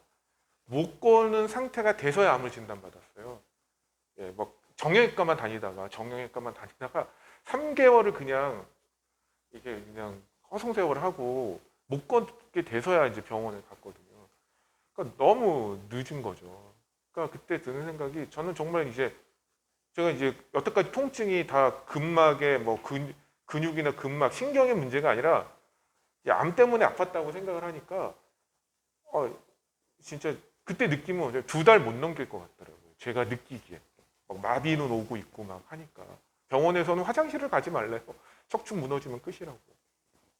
못 걷는 상태가 돼서야 암을 진단받았어요. 예, 정형외과만 다니다가 3개월을 그냥 이게 그냥 허송세월을 하고 못 걷게 돼서야 이제 병원에 갔거든요. 그러니까 너무 늦은 거죠. 그러니까 그때 드는 생각이 저는 정말 이제 제가 이제 여태까지 통증이 다 근막에 근육이나 근막, 신경의 문제가 아니라 암 때문에 아팠다고 생각을 하니까 진짜 그때 느낌은 2달 못 넘길 것 같더라고요. 제가 느끼기에. 마비는 오고 있고 막 하니까. 병원에서는 화장실을 가지 말래요. 척추 무너지면 끝이라고.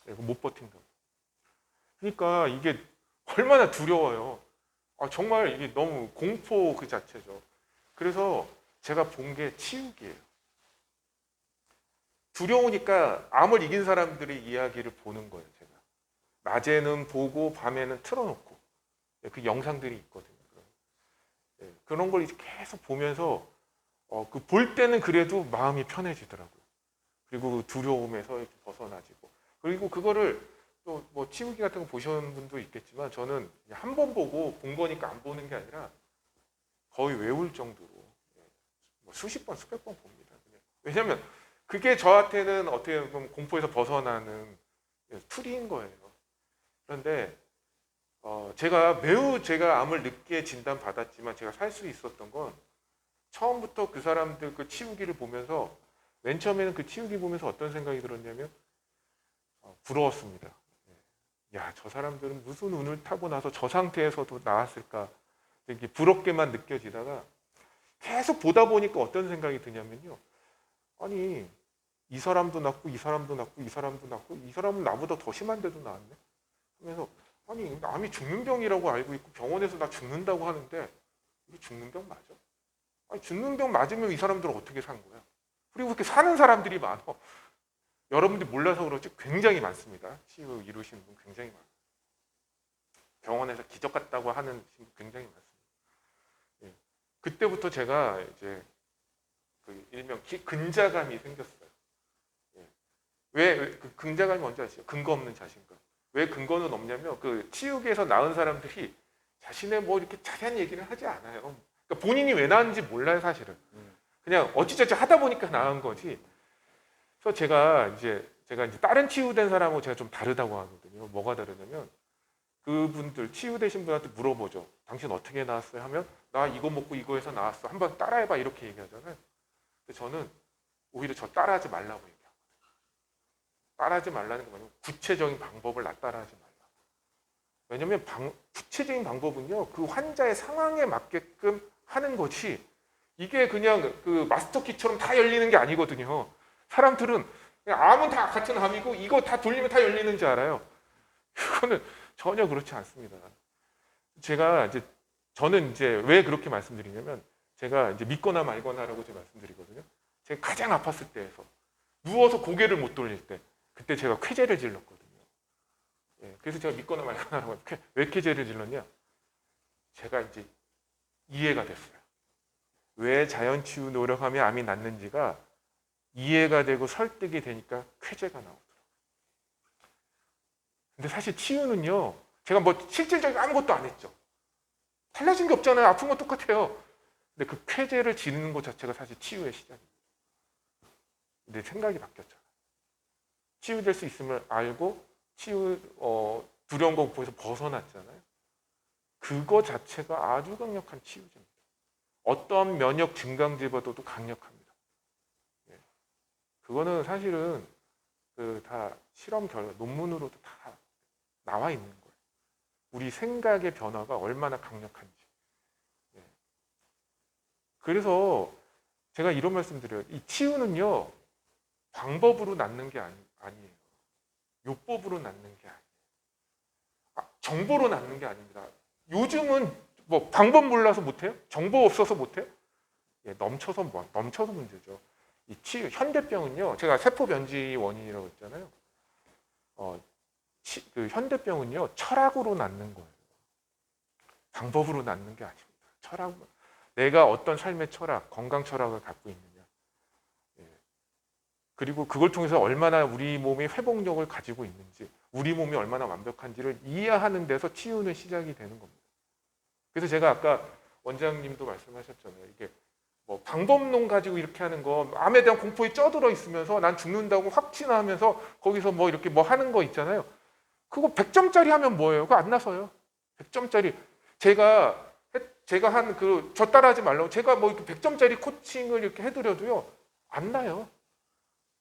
이거 못 버틴다고. 그러니까 이게 얼마나 두려워요. 정말 이게 너무 공포 그 자체죠. 그래서 제가 본 게 치유기예요. 두려우니까 암을 이긴 사람들의 이야기를 보는 거예요, 제가. 낮에는 보고 밤에는 틀어놓고 그 영상들이 있거든요. 그런 걸 이제 계속 보면서 그 볼 때는 그래도 마음이 편해지더라고요. 그리고 그 두려움에서 이렇게 벗어나지고 그리고 그거를 또 뭐 치우기 같은 거 보시는 분도 있겠지만 저는 한 번 보고 본 거니까 안 보는 게 아니라 거의 외울 정도로 수십 번, 수백 번 봅니다. 왜냐하면 그게 저한테는 어떻게 보면 공포에서 벗어나는 툴인 거예요. 그런데 제가 암을 늦게 진단받았지만 제가 살 수 있었던 건 처음부터 그 사람들 그 치우기를 보면서 맨 처음에는 그 치우기 보면서 어떤 생각이 들었냐면 부러웠습니다. 야, 저 사람들은 무슨 운을 타고 나서 저 상태에서도 나았을까 이렇게 부럽게만 느껴지다가 계속 보다 보니까 어떤 생각이 드냐면요. 아니 이 사람도 낫고 이 사람도 낫고 이 사람도 낫고 이 사람은 나보다 더 심한데도 나았네. 그래서 아니 암이 죽는 병이라고 알고 있고 병원에서 나 죽는다고 하는데 이게 죽는 병 맞아? 아니 죽는 병 맞으면 이 사람들은 어떻게 산 거야? 그리고 그렇게 사는 사람들이 많아. 여러분들이 몰라서 그렇지 굉장히 많습니다. 치유 이루시는 분 굉장히 많아요. 병원에서 기적 같다고 하는 분 굉장히 많습니다. 예. 그때부터 제가 이제 그 일명 근자감이 생겼어요. 예. 왜 그 근자감이 뭔지 아시죠? 근거 없는 자신감. 왜 근거는 없냐면 그 치유계에서 나은 사람들이 자신의 뭐 이렇게 자세한 얘기를 하지 않아요. 그러니까 본인이 왜 나은지 몰라요, 사실은. 그냥 어찌저찌 하다 보니까 나은 거지. 그래서 제가 이제 다른 치유된 사람하고 제가 좀 다르다고 하거든요. 뭐가 다르냐면 그분들 치유되신 분한테 물어보죠. 당신 어떻게 나왔어요? 하면 나 이거 먹고 이거 해서 나왔어. 한번 따라해봐 이렇게 얘기하잖아요. 근데 저는 오히려 저 따라하지 말라고 얘기하거든요. 따라하지 말라는 게 뭐냐면 구체적인 방법을 따라하지 말라. 왜냐하면 구체적인 방법은요 그 환자의 상황에 맞게끔 하는 것이 이게 그냥 그 마스터키처럼 다 열리는 게 아니거든요. 사람들은 그냥 암은 다 같은 암이고 이거 다 돌리면 다 열리는 줄 알아요. 그거는 전혀 그렇지 않습니다. 저는 이제 왜 그렇게 말씀드리냐면 제가 이제 믿거나 말거나라고 제가 말씀드리거든요. 제가 가장 아팠을 때에서 누워서 고개를 못 돌릴 때 그때 제가 쾌재를 질렀거든요. 예, 그래서 제가 믿거나 말거나 왜 쾌재를 질렀냐? 제가 이제 이해가 됐어요. 왜 자연치유 노력하며 암이 낫는지가 이해가 되고 설득이 되니까 쾌재가 나오더라고요. 근데 사실 치유는요, 제가 뭐 실질적인 아무것도 안 했죠. 달라진 게 없잖아요. 아픈 건 똑같아요. 근데 그 쾌재를 지르는 것 자체가 사실 치유의 시작입니다. 내 생각이 바뀌었잖아요. 치유될 수 있음을 알고 두려운 공포에서 벗어났잖아요. 그거 자체가 아주 강력한 치유제입니다. 어떠한 면역 증강제보다도 강력합니다. 예. 그거는 사실은 다 실험 결과, 논문으로도 다 나와 있는 거예요. 우리 생각의 변화가 얼마나 강력한지. 예. 그래서 제가 이런 말씀 드려요. 이 치유는요, 방법으로 낫는 게 아니에요. 요법으로 낫는 게 아니에요. 정보로 낫는 게 아닙니다. 요즘은 뭐 방법 몰라서 못해요? 정보 없어서 못해요? 예, 넘쳐서 문제죠. 이 치유, 현대병은요, 제가 세포 변지 원인이라고 했잖아요. 그 현대병은요, 철학으로 낫는 거예요. 방법으로 낫는 게 아닙니다. 철학으로. 내가 어떤 삶의 철학, 건강 철학을 갖고 있느냐. 예. 그리고 그걸 통해서 얼마나 우리 몸이 회복력을 가지고 있는지, 우리 몸이 얼마나 완벽한지를 이해하는 데서 치유는 시작이 되는 겁니다. 그래서 제가 아까 원장님도 말씀하셨잖아요. 이게 뭐 방법론 가지고 이렇게 하는 거, 암에 대한 공포에 쪄들어 있으면서 난 죽는다고 확신하면서 거기서 뭐 이렇게 뭐 하는 거 있잖아요. 그거 100점짜리 하면 뭐예요? 그거 안 나서요. 100점짜리. 제가 한 저 따라하지 말라고 제가 뭐 이렇게 100점짜리 코칭을 이렇게 해드려도요, 안 나요.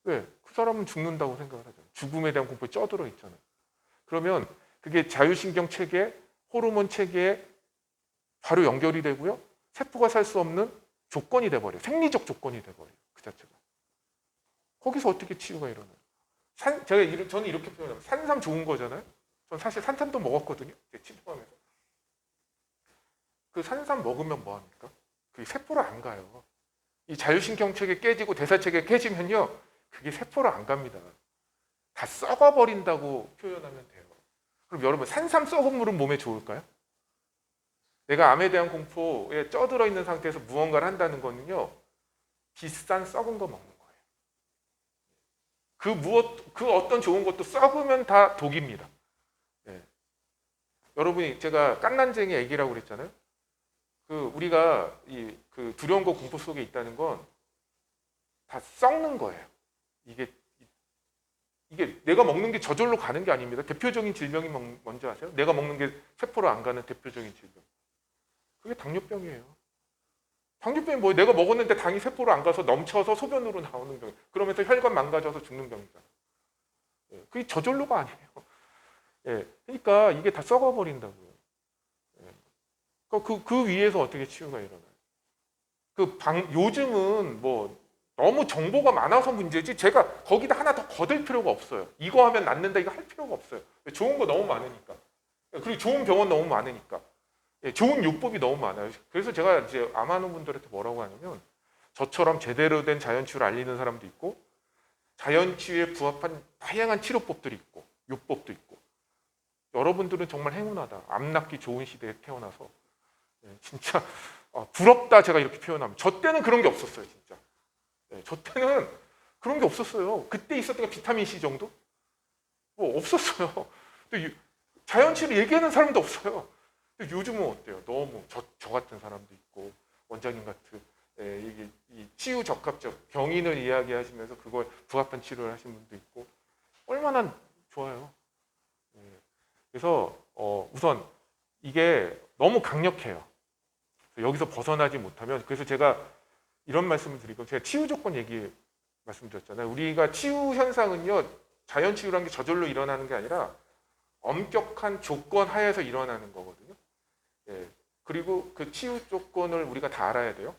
왜? 그 사람은 죽는다고 생각을 하잖아요. 죽음에 대한 공포에 쪄들어 있잖아요. 그러면 그게 자율신경 체계, 호르몬 체계에 바로 연결이 되고요. 세포가 살 수 없는 조건이 돼버려요. 생리적 조건이 돼버려요. 그 자체가. 거기서 어떻게 치유가 일어나요? 저는 이렇게 표현합니다. 산삼 좋은 거잖아요. 전 사실 산삼도 먹었거든요. 치료하면서. 그 산삼 먹으면 뭐합니까? 그게 세포로 안 가요. 이 자율신경 체계 깨지고 대사체계 깨지면요, 그게 세포로 안 갑니다. 다 썩어버린다고 표현하면 돼요. 그럼 여러분, 산삼 썩은 물은 몸에 좋을까요? 내가 암에 대한 공포에 쪄들어 있는 상태에서 무언가를 한다는 거는요, 비싼 썩은 거 먹는 거예요. 그 어떤 좋은 것도 썩으면 다 독입니다. 예. 여러분이 제가 깐난쟁이 애기라고 그랬잖아요. 우리가 그 두려움과 공포 속에 있다는 건 다 썩는 거예요. 이게 내가 먹는 게 저절로 가는 게 아닙니다. 대표적인 질병이 뭔지 아세요? 내가 먹는 게 세포로 안 가는 대표적인 질병. 그게 당뇨병이에요. 당뇨병이 뭐예요? 내가 먹었는데 당이 세포로 안 가서 넘쳐서 소변으로 나오는 병. 그러면서 혈관 망가져서 죽는 병이잖아요. 예, 그게 저절로가 아니에요. 예, 그러니까 이게 다 썩어버린다고요. 예. 그 위에서 어떻게 치유가 일어나요? 요즘은 뭐 너무 정보가 많아서 문제지 제가 거기다 하나 더 거들 필요가 없어요. 이거 하면 낫는다 이거 할 필요가 없어요. 좋은 거 너무 많으니까. 그리고 좋은 병원 너무 많으니까. 예, 좋은 요법이 너무 많아요. 그래서 제가 이제 암하는 분들한테 뭐라고 하냐면, 저처럼 제대로 된 자연치유를 알리는 사람도 있고, 자연치유에 부합한 다양한 치료법들이 있고, 요법도 있고. 여러분들은 정말 행운하다. 암 낫기 좋은 시대에 태어나서. 예, 진짜 부럽다 제가 이렇게 표현하면. 저 때는 그런 게 없었어요, 진짜. 예, 저 때는 그런 게 없었어요. 그때 있었던 게 비타민 C 정도? 뭐 없었어요. 자연치유를 얘기하는 사람도 없어요. 요즘은 어때요? 너무 저 같은 사람도 있고, 원장님 같은 이 치유 적합적 병인을 이야기하시면서 그거에 부합한 치료를 하신 분도 있고, 얼마나 좋아요. 그래서 우선 이게 너무 강력해요. 여기서 벗어나지 못하면, 그래서 제가 이런 말씀을 드리고, 제가 치유 조건 말씀드렸잖아요. 우리가 치유 현상은요, 자연 치유라는 게 저절로 일어나는 게 아니라 엄격한 조건 하에서 일어나는 거거든요. 예. 그리고 그 치유 조건을 우리가 다 알아야 돼요.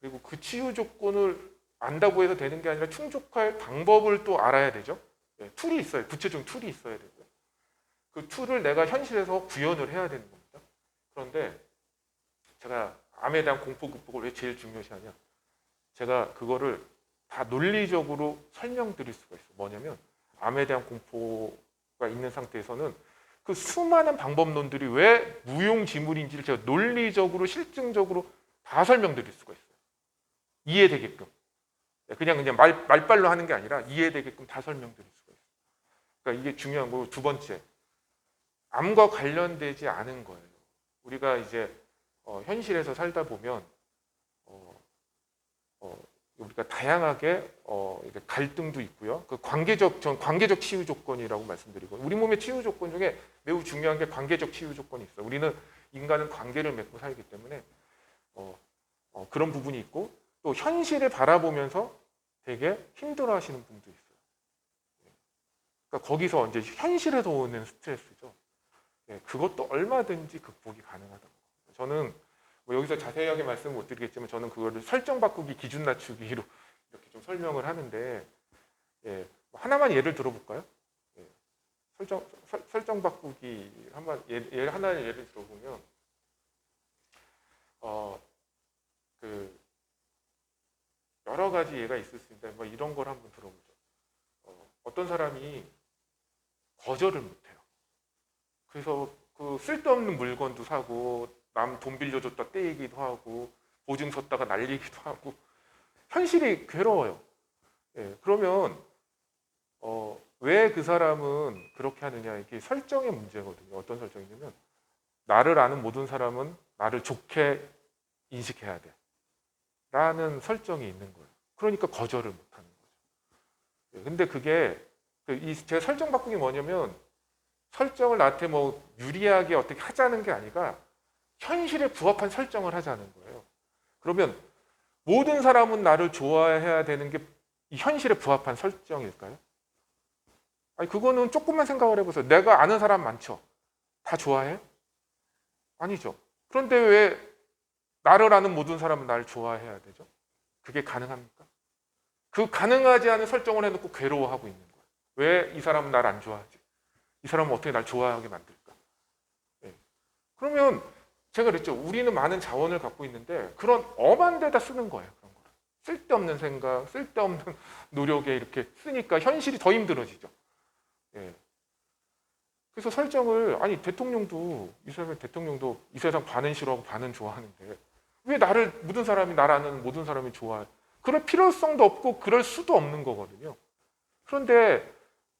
그리고 그 치유 조건을 안다고 해서 되는 게 아니라 충족할 방법을 또 알아야 되죠. 예. 툴이 있어요. 구체적인 툴이 있어야 되고요. 그 툴을 내가 현실에서 구현을 해야 되는 겁니다. 그런데 제가 암에 대한 공포 극복을 왜 제일 중요시하냐? 제가 그거를 다 논리적으로 설명드릴 수가 있어요. 뭐냐면 암에 대한 공포가 있는 상태에서는 그 수많은 방법론들이 왜 무용지물인지를 제가 논리적으로 실증적으로 다 설명드릴 수가 있어요. 이해되게끔. 그냥 말발로 하는 게 아니라 이해되게끔 다 설명드릴 수가 있어요. 그러니까 이게 중요한 거고, 두 번째, 암과 관련되지 않은 거예요. 우리가 이제 현실에서 살다 보면 우리가 다양하게 이렇게 갈등도 있고요. 그 전 관계적 치유 조건이라고 말씀드리고, 우리 몸의 치유 조건 중에 매우 중요한 게 관계적 치유 조건이 있어요. 우리는 인간은 관계를 맺고 살기 때문에 그런 부분이 있고, 또 현실을 바라보면서 되게 힘들어하시는 분도 있어요. 그러니까 거기서 이제 현실에서 오는 스트레스죠. 그것도 얼마든지 극복이 가능하다고. 저는 뭐 여기서 자세하게 말씀을 못 드리겠지만, 저는 그거를 설정 바꾸기, 기준 낮추기로 이렇게 좀 설명을 하는데, 하나만 예를 들어볼까요? 설정 바꾸기 한번 하나의 예를 들어보면, 그 여러 가지 예가 있을 수 있는데, 뭐 이런 걸 한번 들어보죠. 어떤 사람이 거절을 못해요. 그래서 그 쓸데없는 물건도 사고, 남 돈 빌려줬다 떼이기도 하고, 보증 섰다가 날리기도 하고, 현실이 괴로워요. 그러면 왜 그 사람은 그렇게 하느냐, 이게 설정의 문제거든요. 어떤 설정이냐면, 나를 아는 모든 사람은 나를 좋게 인식해야 돼 라는 설정이 있는 거예요. 그러니까 거절을 못하는 거죠. 근데 그게 제 설정 바꾸기 뭐냐면, 설정을 나한테 뭐 유리하게 어떻게 하자는 게 아니라 현실에 부합한 설정을 하자는 거예요. 그러면 모든 사람은 나를 좋아해야 되는 게 이 현실에 부합한 설정일까요? 아니, 그거는 조금만 생각을 해보세요. 내가 아는 사람 많죠? 다 좋아해? 아니죠. 그런데 왜 나를 아는 모든 사람은 나를 좋아해야 되죠? 그게 가능합니까? 그 가능하지 않은 설정을 해놓고 괴로워하고 있는 거예요. 왜 이 사람은 나를 안 좋아하지? 이 사람은 어떻게 날 좋아하게 만들까? 그러면 제가 그랬죠. 우리는 많은 자원을 갖고 있는데 그런 엄한 데다 쓰는 거예요. 그런 거를. 쓸데없는 생각, 쓸데없는 노력에 이렇게 쓰니까 현실이 더 힘들어지죠. 그래서 설정을, 아니 이스라엘 대통령도 이 세상 반은 싫어하고 반은 좋아하는데 왜 모든 사람이 나를 아는 모든 사람이 좋아해? 그럴 필요성도 없고 그럴 수도 없는 거거든요. 그런데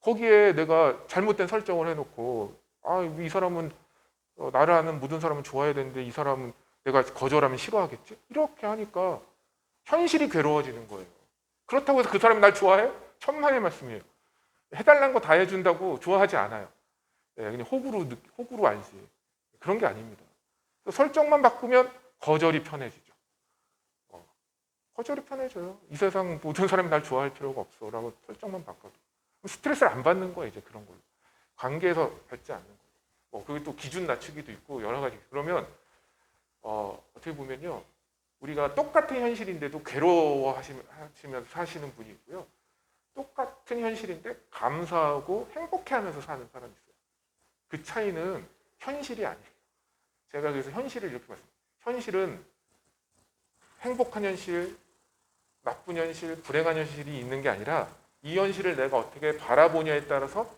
거기에 내가 잘못된 설정을 해놓고, 이 사람은 나를 아는 모든 사람은 좋아해야 되는데 이 사람은 내가 거절하면 싫어하겠지? 이렇게 하니까 현실이 괴로워지는 거예요. 그렇다고 해서 그 사람이 날 좋아해? 천만의 말씀이에요. 해달라는 거 다 해준다고 좋아하지 않아요. 그냥 호구로 알지. 그런 게 아닙니다. 설정만 바꾸면 거절이 편해지죠. 거절이 편해져요. 이 세상 모든 사람이 날 좋아할 필요가 없어 라고 설정만 바꿔도 스트레스를 안 받는 거예요. 이제 그런 걸로. 관계에서 받지 않는 거예요. 그게 또 기준 낮추기도 있고 여러 가지. 그러면 어떻게 보면요, 우리가 똑같은 현실인데도 괴로워하시면서 사시는 분이 있고요, 똑같은 현실인데 감사하고 행복해하면서 사는 사람이 있어요. 그 차이는 현실이 아니에요. 제가 그래서 현실을 이렇게 봤습니다. 현실은 행복한 현실, 나쁜 현실, 불행한 현실이 있는 게 아니라 이 현실을 내가 어떻게 바라보냐에 따라서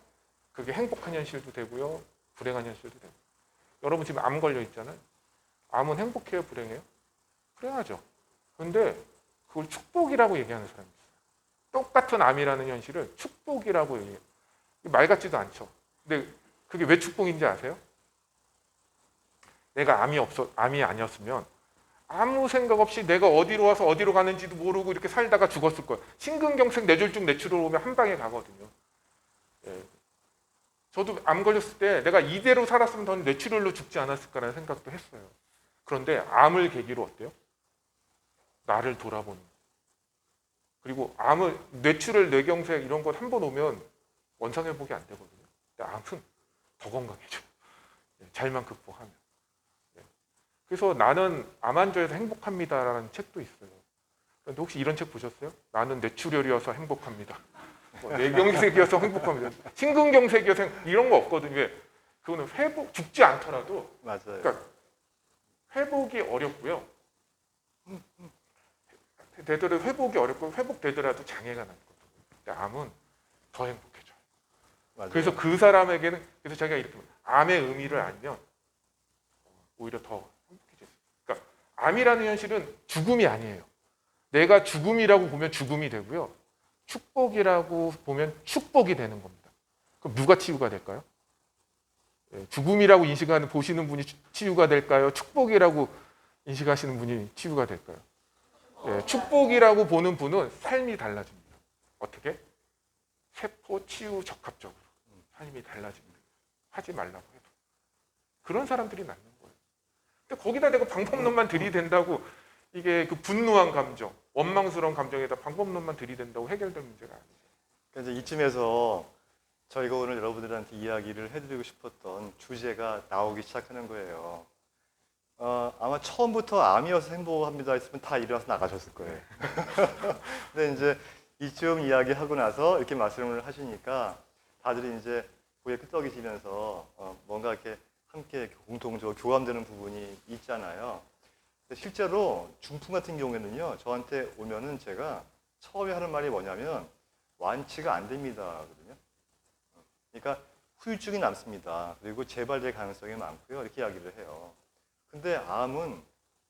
그게 행복한 현실도 되고요, 불행한 현실도 되고. 여러분 지금 암 걸려 있잖아요. 암은 행복해요, 불행해요? 불행하죠. 그런데 그걸 축복이라고 얘기하는 사람이 있어요. 똑같은 암이라는 현실을 축복이라고 얘기해요. 말 같지도 않죠. 근데 그게 왜 축복인지 아세요? 내가 암이 아니었으면 아무 생각 없이 내가 어디로 와서 어디로 가는지도 모르고 이렇게 살다가 죽었을 거예요. 심근경색, 뇌졸중, 뇌출혈 오면 한 방에 가거든요. 저도 암 걸렸을 때 내가 이대로 살았으면 더 뇌출혈로 죽지 않았을까라는 생각도 했어요. 그런데 암을 계기로 어때요? 나를 돌아보는. 그리고 뇌출혈, 뇌경색 이런 것 한 번 오면 원상회복이 안 되거든요. 근데 암은 더 건강해져요. 잘만 극복하면. 그래서 나는 암 환자여서 행복합니다라는 책도 있어요. 그런데 혹시 이런 책 보셨어요? 나는 뇌출혈이어서 행복합니다. 뇌경색이어서 행복합니다. 심근경색이어서 이런 거 없거든요. 왜? 그거는 죽지 않더라도, 맞아요. 그러니까 회복이 어렵고요. 되더라도 회복이 어렵고 회복되더라도 장애가 남거든요. 근데 암은 더 행복해져요. 맞아요. 그래서 그 사람에게는 그래서 자기가 이렇게 암의 의미를 알면 오히려 더 행복해져요. 그러니까 암이라는 현실은 죽음이 아니에요. 내가 죽음이라고 보면 죽음이 되고요. 축복이라고 보면 축복이 되는 겁니다. 그럼 누가 치유가 될까요? 죽음이라고 인식하는 보시는 분이 치유가 될까요? 축복이라고 인식하시는 분이 치유가 될까요? 축복이라고 보는 분은 삶이 달라집니다. 어떻게? 세포 치유 적합적으로 삶이 달라집니다. 하지 말라고 해도 그런 사람들이 낫는 거예요. 근데 거기다 대고 방법론만 들이댄다고 이게 그 분노한 감정, 원망스러운 감정에다 방법론만 들이댄다고 해결될 문제가 아니에요. 그러니까 이제 이쯤에서 저희가 오늘 여러분들한테 이야기를 해드리고 싶었던 주제가 나오기 시작하는 거예요. 아마 처음부터 암이어서 행복합니다 했으면 다 일어나서 나가셨을 거예요. 근데 이제 이쯤 이야기하고 나서 이렇게 말씀을 하시니까 다들 이제 고개 끄덕이시면서 뭔가 이렇게 함께 공통적으로 교감되는 부분이 있잖아요. 근데 실제로 중풍 같은 경우에는요, 저한테 오면은 제가 처음에 하는 말이 뭐냐면 완치가 안 됩니다. 거든요. 그러니까 후유증이 남습니다. 그리고 재발될 가능성이 많고요. 이렇게 이야기를 해요. 근데 암은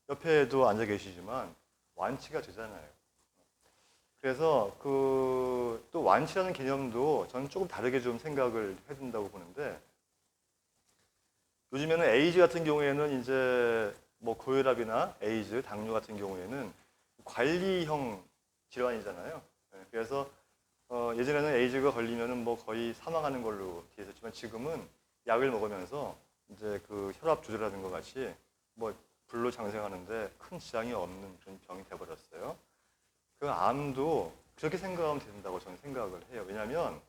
옆에도 앉아 계시지만 완치가 되잖아요. 그래서 그 또 완치라는 개념도 저는 조금 다르게 좀 생각을 해둔다고 보는데 요즘에는 에이즈 같은 경우에는 이제 뭐 고혈압이나 에이즈, 당뇨 같은 경우에는 관리형 질환이잖아요. 그래서 예전에는 에이즈가 걸리면은 뭐 거의 사망하는 걸로 돼 있었지만 지금은 약을 먹으면서 이제 그 혈압 조절하는 것 같이 뭐 불로 장생하는데 큰 지장이 없는 그런 병이 돼버렸어요. 그 암도 그렇게 생각하면 된다고 저는 생각을 해요. 왜냐하면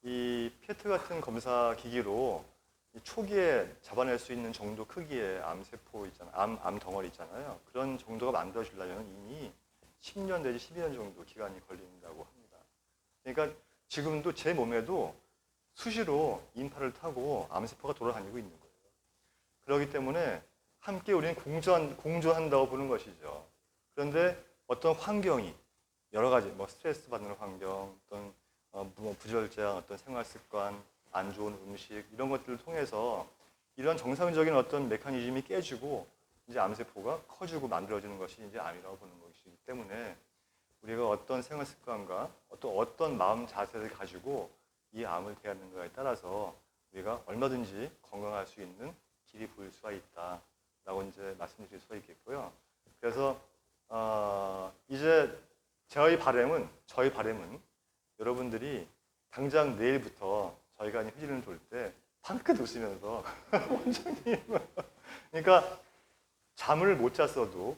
이 페트 같은 검사 기기로 이 초기에 잡아낼 수 있는 정도 크기의 암세포 있잖아요. 암 덩어리 있잖아요. 그런 정도가 만들어지려면 이미 10년 내지 12년 정도 기간이 걸린다고 합니다. 그러니까 지금도 제 몸에도 수시로 인파를 타고 암세포가 돌아다니고 있는 거예요. 그렇기 때문에 함께 우리는 공존한다고 보는 것이죠. 그런데 어떤 환경이 여러 가지 뭐 스트레스 받는 환경, 어떤 뭐 부절제한 어떤 생활 습관, 안 좋은 음식 이런 것들을 통해서 이런 정상적인 어떤 메커니즘이 깨지고 이제 암세포가 커지고 만들어지는 것이 이제 암이라고 보는 것이기 때문에 우리가 어떤 생활 습관과 어떤 마음 자세를 가지고 이 암을 대하는가에 따라서 우리가 얼마든지 건강할 수 있는 길이 보일 수가 있다라고 이제 말씀드릴 수가 있겠고요. 그래서 이제 저희 바람은 여러분들이 당장 내일부터 저희가 휴지를 돌 때 방긋 웃으면서 원장님 그러니까 잠을 못 잤어도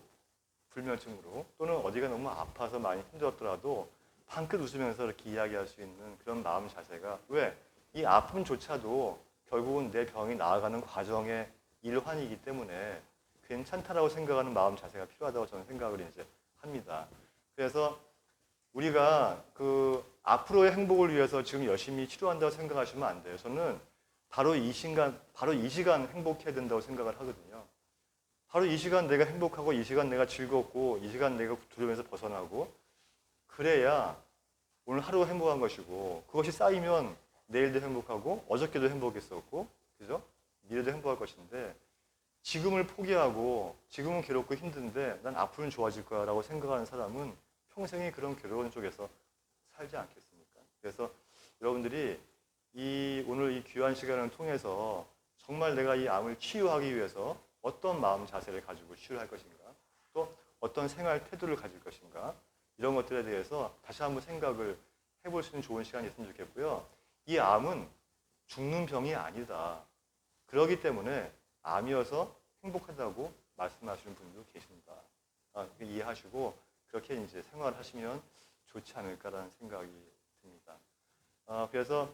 불면증으로 또는 어디가 너무 아파서 많이 힘들었더라도 방긋 웃으면서 이렇게 이야기할 수 있는 그런 마음 자세가 왜? 이 아픔조차도 결국은 내 병이 나아가는 과정의 일환이기 때문에 괜찮다라고 생각하는 마음 자세가 필요하다고 저는 생각을 이제 합니다. 그래서 우리가 그 앞으로의 행복을 위해서 지금 열심히 치료한다고 생각하시면 안 돼요. 저는 바로 이 시간 행복해야 된다고 생각을 하거든요. 바로 이 시간 내가 행복하고 이 시간 내가 즐겁고 이 시간 내가 두려움에서 벗어나고 그래야 오늘 하루가 행복한 것이고 그것이 쌓이면 내일도 행복하고 어저께도 행복했었고 그죠? 미래도 행복할 것인데 지금을 포기하고 지금은 괴롭고 힘든데 난 앞으로는 좋아질 거야라고 생각하는 사람은 평생이 그런 괴로운 쪽에서 살지 않겠습니까? 그래서 여러분들이 오늘 이 귀한 시간을 통해서 정말 내가 이 암을 치유하기 위해서 어떤 마음 자세를 가지고 치유할 것인가 또 어떤 생활 태도를 가질 것인가 이런 것들에 대해서 다시 한번 생각을 해볼 수 있는 좋은 시간이 있으면 좋겠고요. 이 암은 죽는 병이 아니다. 그렇기 때문에 암이어서 행복하다고 말씀하시는 분도 계십니다. 이해하시고 그렇게 이제 생활하시면 좋지 않을까라는 생각이 듭니다. 그래서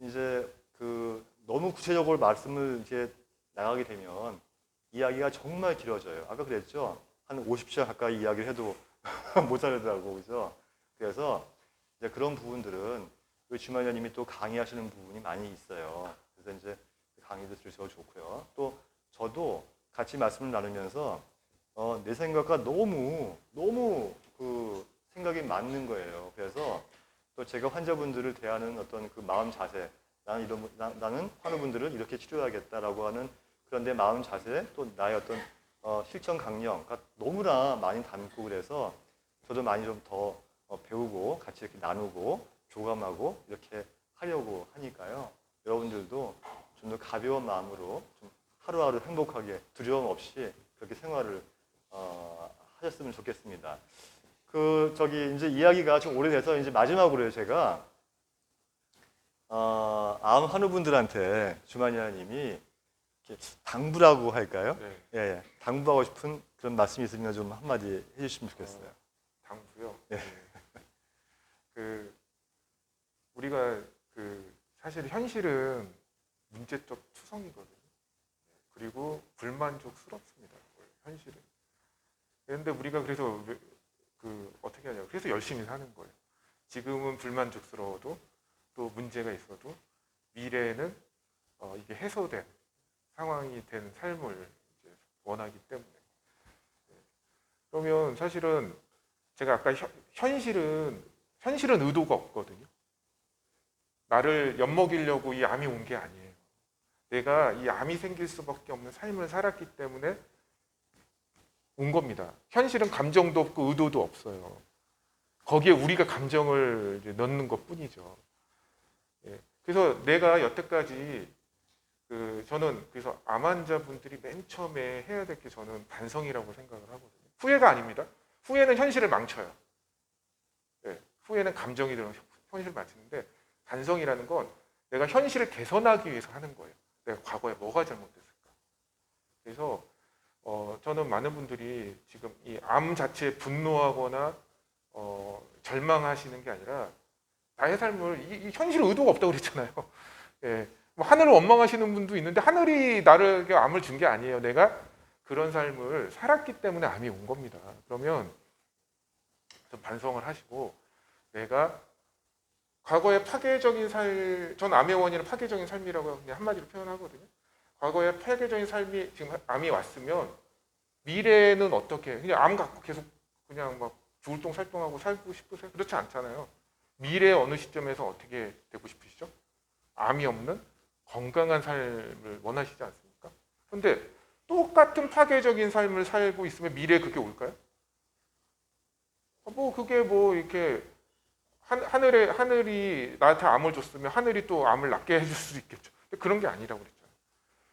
이제 그 너무 구체적으로 말씀을 이제 나가게 되면 이야기가 정말 길어져요. 아까 그랬죠? 한 50시간 가까이 이야기를 해도 모자르더라고, 그죠? 그래서 이제 그런 부분들은 우리 주말연님이 또 강의하시는 부분이 많이 있어요. 그래서 이제 강의도 들으셔도 좋고요. 또 저도 같이 말씀을 나누면서 내 생각과 너무 그 생각이 맞는 거예요. 그래서 또 제가 환자분들을 대하는 어떤 그 마음 자세, 나는 환우분들을 이렇게 치료하겠다라고 하는 그런 내 마음 자세, 또 나의 어떤 실천 강령가 너무나 많이 담고 그래서 저도 많이 좀 더 배우고 같이 이렇게 나누고 교감하고 이렇게 하려고 하니까요. 여러분들도 좀 더 가벼운 마음으로 좀 하루하루 행복하게 두려움 없이 그렇게 생활을 하셨으면 좋겠습니다. 이제 이야기가 좀 오래돼서 이제 마지막으로요, 제가, 암 환우분들한테 주마니아님이 이렇게 당부라고 할까요? 네. 예, 예. 당부하고 싶은 그런 말씀이 있으면 좀 한마디 해주시면 좋겠어요. 당부요. 네. 우리가 사실 현실은 문제적 투성이거든요. 그리고 불만족스럽습니다. 현실은. 그런데 우리가 그래서 어떻게 하냐? 그래서 열심히 사는 거예요. 지금은 불만족스러워도 또 문제가 있어도 미래에는 이게 해소된 상황이 된 삶을 이제 원하기 때문에. 그러면 사실은 제가 아까 현실은 의도가 없거든요. 나를 엿먹이려고 이 암이 온 게 아니에요. 내가 이 암이 생길 수밖에 없는 삶을 살았기 때문에 온 겁니다. 현실은 감정도 없고 의도도 없어요. 거기에 우리가 감정을 이제 넣는 것 뿐이죠. 예. 그래서 내가 여태까지 저는 그래서 암 환자분들이 맨 처음에 해야 될 게 저는 반성이라고 생각을 하거든요. 후회가 아닙니다. 후회는 현실을 망쳐요. 예. 후회는 감정이 들어 현실을 망치는데 반성이라는 건 내가 현실을 개선하기 위해서 하는 거예요. 내가 과거에 뭐가 잘못됐을까. 그래서 저는 많은 분들이 지금 이 암 자체에 분노하거나 절망하시는 게 아니라 나의 삶을 이 현실 의도가 없다고 그랬잖아요. 예. 뭐 하늘을 원망하시는 분도 있는데 하늘이 나에게 암을 준 게 아니에요. 내가 그런 삶을 살았기 때문에 암이 온 겁니다. 그러면 좀 반성을 하시고 내가 과거의 파괴적인 전 암의 원인은 파괴적인 삶이라고 그냥 한마디로 표현하거든요. 과거의 파괴적인 삶이 지금 암이 왔으면 미래는 어떻게 그냥 암 갖고 계속 그냥 막 죽을 똥 살똥하고 살고 싶으세요? 그렇지 않잖아요. 미래 어느 시점에서 어떻게 되고 싶으시죠? 암이 없는 건강한 삶을 원하시지 않습니까? 그런데 똑같은 파괴적인 삶을 살고 있으면 미래에 그게 올까요? 그게 이렇게 하늘이 나한테 암을 줬으면 하늘이 또 암을 낫게 해줄 수도 있겠죠. 근데 그런 게 아니라고 그랬잖아요.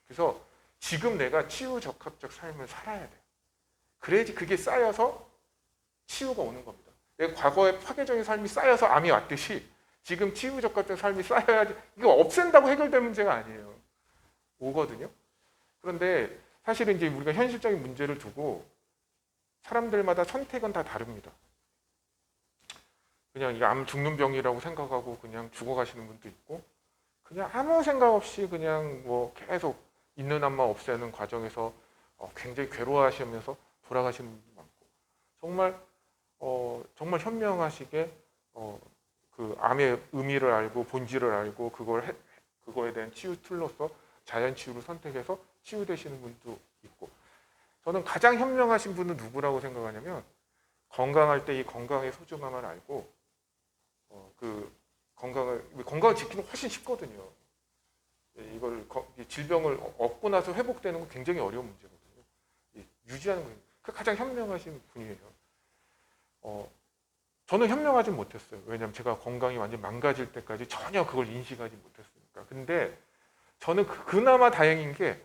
그래서 지금 내가 치유적합적 삶을 살아야 돼요. 그래야지 그게 쌓여서 치유가 오는 겁니다. 내 과거의 파괴적인 삶이 쌓여서 암이 왔듯이 지금 치유적합적 삶이 쌓여야지 이거 없앤다고 해결될 문제가 아니에요. 오거든요. 그런데 사실은 이제 우리가 현실적인 문제를 두고 사람들마다 선택은 다 다릅니다. 그냥 이 암 죽는 병이라고 생각하고 그냥 죽어가시는 분도 있고 그냥 아무 생각 없이 그냥 계속 있는 암만 없애는 과정에서 굉장히 괴로워하시면서 돌아가시는 분도 많고 정말 현명하시게 그 암의 의미를 알고 본질을 알고 그거에 대한 치유 툴로서 자연 치유를 선택해서 치유되시는 분도 있고 저는 가장 현명하신 분은 누구라고 생각하냐면 건강할 때 이 건강의 소중함을 알고 건강을 지키는 훨씬 쉽거든요. 질병을 얻고 나서 회복되는 건 굉장히 어려운 문제거든요. 유지하는 거 가장 현명하신 분이에요. 저는 현명하지 못했어요. 왜냐하면 제가 건강이 완전 망가질 때까지 전혀 그걸 인식하지 못했으니까. 근데 저는 그나마 다행인 게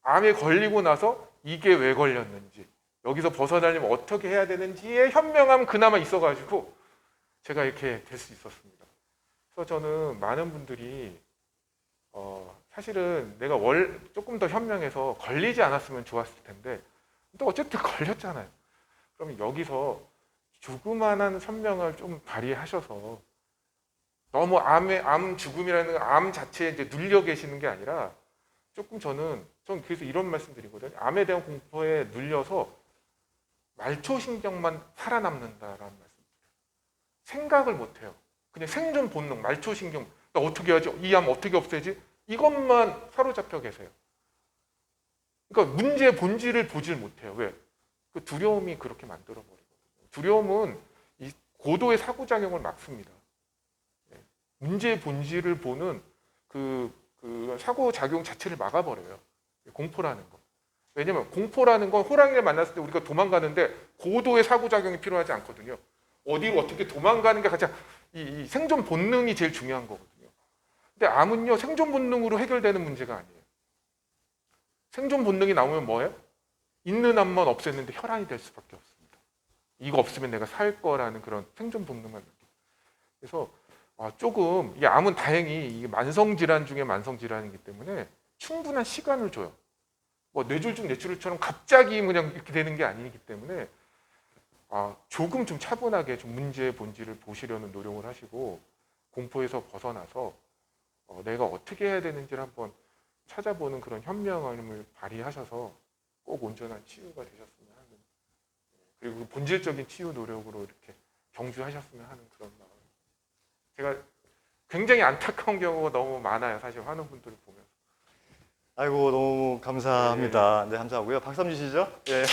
암에 걸리고 나서 이게 왜 걸렸는지 여기서 벗어나려면 어떻게 해야 되는지의 현명함 그나마 있어가지고 제가 이렇게 될 수 있었습니다. 그래서 저는 많은 분들이 사실은 내가 조금 더 현명해서 걸리지 않았으면 좋았을 텐데 또 어쨌든 걸렸잖아요. 그럼 여기서 조그만한 선명을 좀 발휘하셔서 너무 암 죽음이라는 암 자체에 이제 눌려 계시는 게 아니라 조금 저는 그래서 이런 말씀 드리거든요. 암에 대한 공포에 눌려서 말초신경만 살아남는다라는 말씀. 생각을 못해요. 그냥 생존 본능, 말초신경. 나 어떻게 하지? 이 암 어떻게 없애지? 이것만 사로잡혀 계세요. 그러니까 문제의 본질을 보질 못해요. 왜? 그 두려움이 그렇게 만들어버리거든요. 두려움은 이 고도의 사고작용을 막습니다. 예. 문제의 본질을 보는 그 사고작용 자체를 막아버려요. 공포라는 거. 왜냐면 공포라는 건 호랑이를 만났을 때 우리가 도망가는데 고도의 사고작용이 필요하지 않거든요. 어디로 어떻게 도망가는 게 가장 이 생존 본능이 제일 중요한 거거든요. 근데 암은요, 생존 본능으로 해결되는 문제가 아니에요. 생존 본능이 나오면 뭐예요? 있는 암만 없앴는데 혈안이 될 수밖에 없습니다. 이거 없으면 내가 살 거라는 그런 생존 본능만 느껴요. 그래서 조금 이 암은 다행히 이게 만성 질환 중에 만성 질환이기 때문에 충분한 시간을 줘요. 뭐 뇌졸중, 뇌출혈처럼 갑자기 그냥 이렇게 되는 게 아니기 때문에 조금 좀 차분하게 좀 문제의 본질을 보시려는 노력을 하시고 공포에서 벗어나서 내가 어떻게 해야 되는지를 한번 찾아보는 그런 현명함을 발휘하셔서 꼭 온전한 치유가 되셨으면 하는, 그리고 그 본질적인 치유 노력으로 이렇게 경주하셨으면 하는 그런 마음. 제가 굉장히 안타까운 경우가 너무 많아요. 사실 하는 분들을 보면서. 아이고 너무 감사합니다. 네, 감사하고요. 박수 한번 주시죠. 예. 네.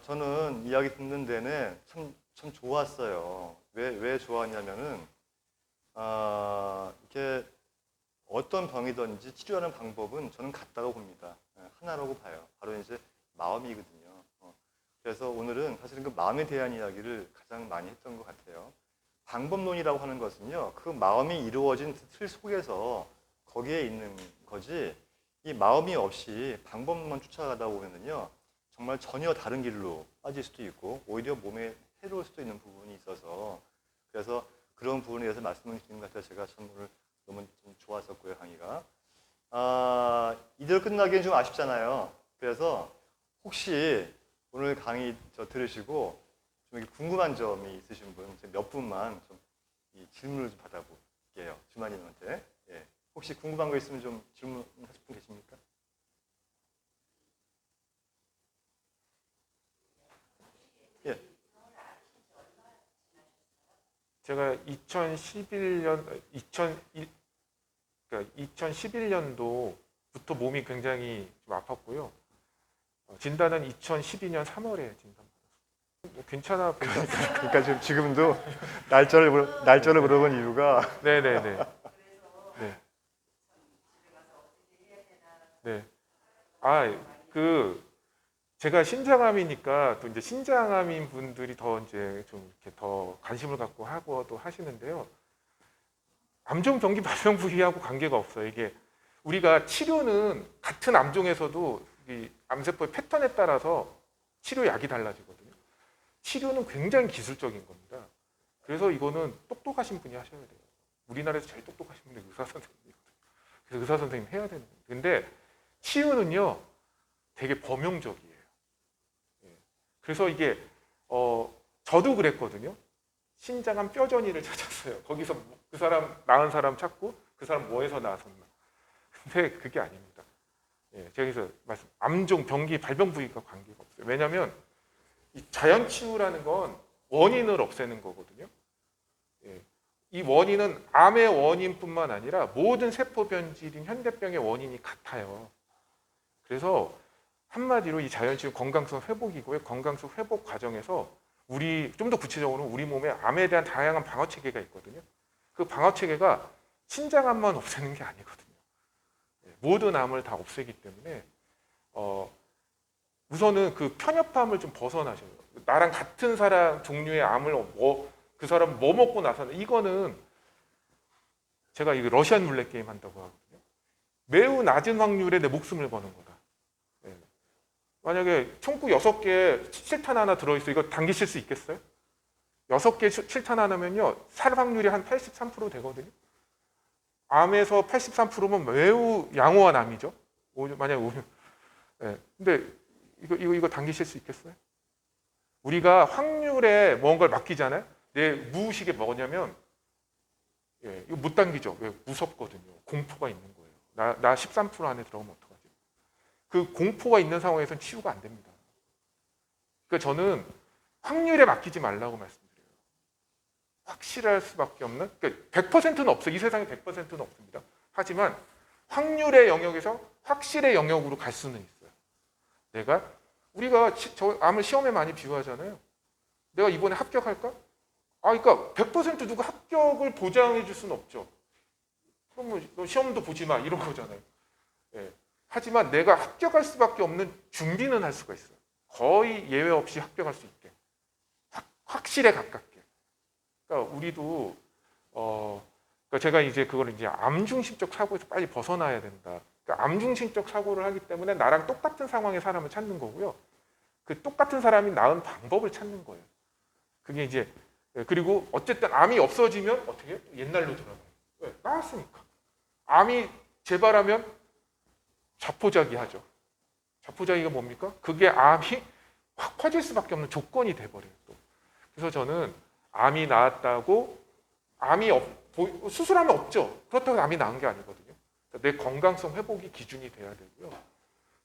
저는 이야기 듣는 데는 참 좋았어요. 왜 좋았냐면은 이렇게 어떤 병이든지 치료하는 방법은 저는 같다고 봅니다. 하나라고 봐요. 바로 이제 마음이거든요. 그래서 오늘은 사실은 그 마음에 대한 이야기를 가장 많이 했던 것 같아요. 방법론이라고 하는 것은요, 그 마음이 이루어진 틀 속에서 거기에 있는 거지, 이 마음이 없이 방법만 쫓아가다 보면은요, 정말 전혀 다른 길로 빠질 수도 있고, 오히려 몸에 해로울 수도 있는 부분이 있어서, 그래서 그런 부분에 대해서 말씀을 드리는 것 같아서 제가 참 오늘 너무 좀 좋았었고요, 강의가. 이대로 끝나기엔 좀 아쉽잖아요. 그래서 혹시 오늘 강의 들으시고 좀 이렇게 궁금한 점이 있으신 분, 몇 분만 좀 이 질문을 좀 받아볼게요. 주마님한테. 예. 혹시 궁금한 거 있으면 좀 질문하실 분 계십니까? 예. 제가 2011년도부터 몸이 굉장히 좀 아팠고요. 진단은 2012년 3월에 진단받았어요. 뭐 괜찮아 보니까. 그러니까 지금도 날짜를 물어본 이유가 네네네. 네. 네. 제가 신장암이니까 또 이제 신장암인 분들이 더 이제 좀 이렇게 더 관심을 갖고 하고 또 하시는데요. 암종 병기 발병 부위하고 관계가 없어요. 이게 우리가 치료는 같은 암종에서도 이 암세포의 패턴에 따라서 치료약이 달라지거든요. 치료는 굉장히 기술적인 겁니다. 그래서 이거는 똑똑하신 분이 하셔야 돼요. 우리나라에서 제일 똑똑하신 분이 의사 선생님이거든요. 그래서 의사 선생님 해야 되는 거예요. 근데 치유는요, 되게 범용적이에요. 그래서 이게 저도 그랬거든요. 신장암 뼈전이를 찾았어요. 거기서 그 사람 나은 사람 찾고 그 사람 뭐해서 나았었나. 근데 그게 아닙니다. 제가 그래서 암종, 병기, 발병 부위가 관계가 없어요. 왜냐하면 이 자연 치유라는 건 원인을 없애는 거거든요. 이 원인은 암의 원인뿐만 아니라 모든 세포 변질인 현대병의 원인이 같아요. 그래서 한마디로 이 자연 치유 건강성 회복이고요. 건강성 회복 과정에서 좀 더 구체적으로 우리 몸에 암에 대한 다양한 방어 체계가 있거든요. 그 방어 체계가 신장암만 없애는 게 아니거든요. 모든 암을 다 없애기 때문에 우선은 그 편협함을 좀 벗어나셔요. 나랑 같은 사람 종류의 암을 그 사람 뭐 먹고 나서는, 이거는 제가 이거 러시안 룰렛 게임 한다고 하거든요. 매우 낮은 확률에 내 목숨을 거는 거다. 만약에 총구 6개 7탄 하나 들어있어. 이거 당기실 수 있겠어요? 6개 7탄 하나면요, 살 확률이 한 83% 되거든요. 암에서 83%면 매우 양호한 암이죠. 만약에 오면. 근데 이거 당기실 수 있겠어요? 우리가 확률에 뭔가를 맡기잖아요. 내 무의식에 뭐냐면, 이거 못 당기죠. 왜? 무섭거든요. 공포가 있는 거예요. 나 13% 안에 들어오면 어떡하지? 그 공포가 있는 상황에서는 치유가 안 됩니다. 그러니까 저는 확률에 맡기지 말라고 말씀드려요. 확실할 수밖에 없는, 그러니까 100%는 없어요. 이 세상에 100%는 없습니다. 하지만 확률의 영역에서 확실의 영역으로 갈 수는 있어요. 우리가 저 암을 시험에 많이 비유하잖아요. 내가 이번에 합격할까? 그러니까 100% 누가 합격을 보장해 줄 수는 없죠. 그러면 너 시험도 보지 마 이런 거잖아요. 예. 하지만 내가 합격할 수밖에 없는 준비는 할 수가 있어요. 거의 예외 없이 합격할 수 있게. 확실에 가깝게. 그러니까 우리도 그러니까 제가 이제 그걸 이제 암중심적 사고에서 빨리 벗어나야 된다. 그러니까 암중심적 사고를 하기 때문에 나랑 똑같은 상황의 사람을 찾는 거고요. 그 똑같은 사람이 나은 방법을 찾는 거예요. 그게 이제 그리고 어쨌든 암이 없어지면 어떻게 해요? 옛날로 돌아가요. 왜? 나았으니까. 암이 재발하면 자포자기하죠. 자포자기가 뭡니까? 그게 암이 확 퍼질 수밖에 없는 조건이 돼버려요. 또. 그래서 저는 암이 나았다고 수술하면 없죠. 그렇다고 암이 나은 게 아니거든요. 그러니까 내 건강성 회복이 기준이 돼야 되고요.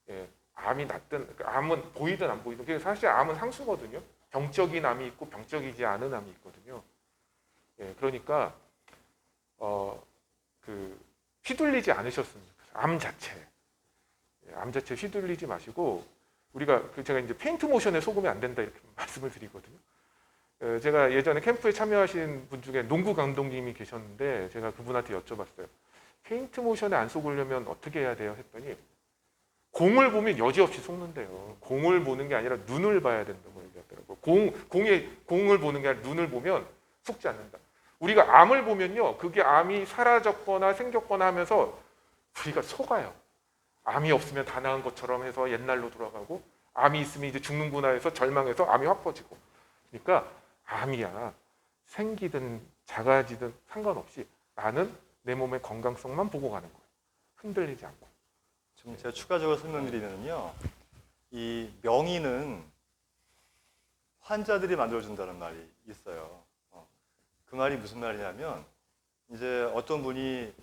예, 암이 났든 암은 보이든 안 보이든 그게 사실 암은 상수거든요. 병적인 암이 있고 병적이지 않은 암이 있거든요. 예, 그러니까 휘둘리지 않으셨으면 좋겠어요. 암 자체 휘둘리지 마시고 우리가 제가 이제 페인트 모션에 속으면 안 된다 이렇게 말씀을 드리거든요. 제가 예전에 캠프에 참여하신 분 중에 농구 감독님이 계셨는데 제가 그분한테 여쭤봤어요. 페인트 모션에 안 속으려면 어떻게 해야 돼요? 했더니 공을 보면 여지없이 속는데요. 공을 보는 게 아니라 눈을 봐야 된다고 얘기하더라고요. 공을 보는 게 아니라 눈을 보면 속지 않는다. 우리가 암을 보면요. 그게 암이 사라졌거나 생겼거나 하면서 우리가 속아요. 암이 없으면 다 나은 것처럼 해서 옛날로 돌아가고 암이 있으면 이제 죽는구나 해서 절망해서 암이 확 퍼지고. 그러니까 암이야. 생기든 작아지든 상관없이 나는 내 몸의 건강성만 보고 가는 거예요. 흔들리지 않고. 좀 제가 추가적으로 설명드리면요. 이 명의는 환자들이 만들어준다는 말이 있어요. 그 말이 무슨 말이냐면 이제 어떤 분이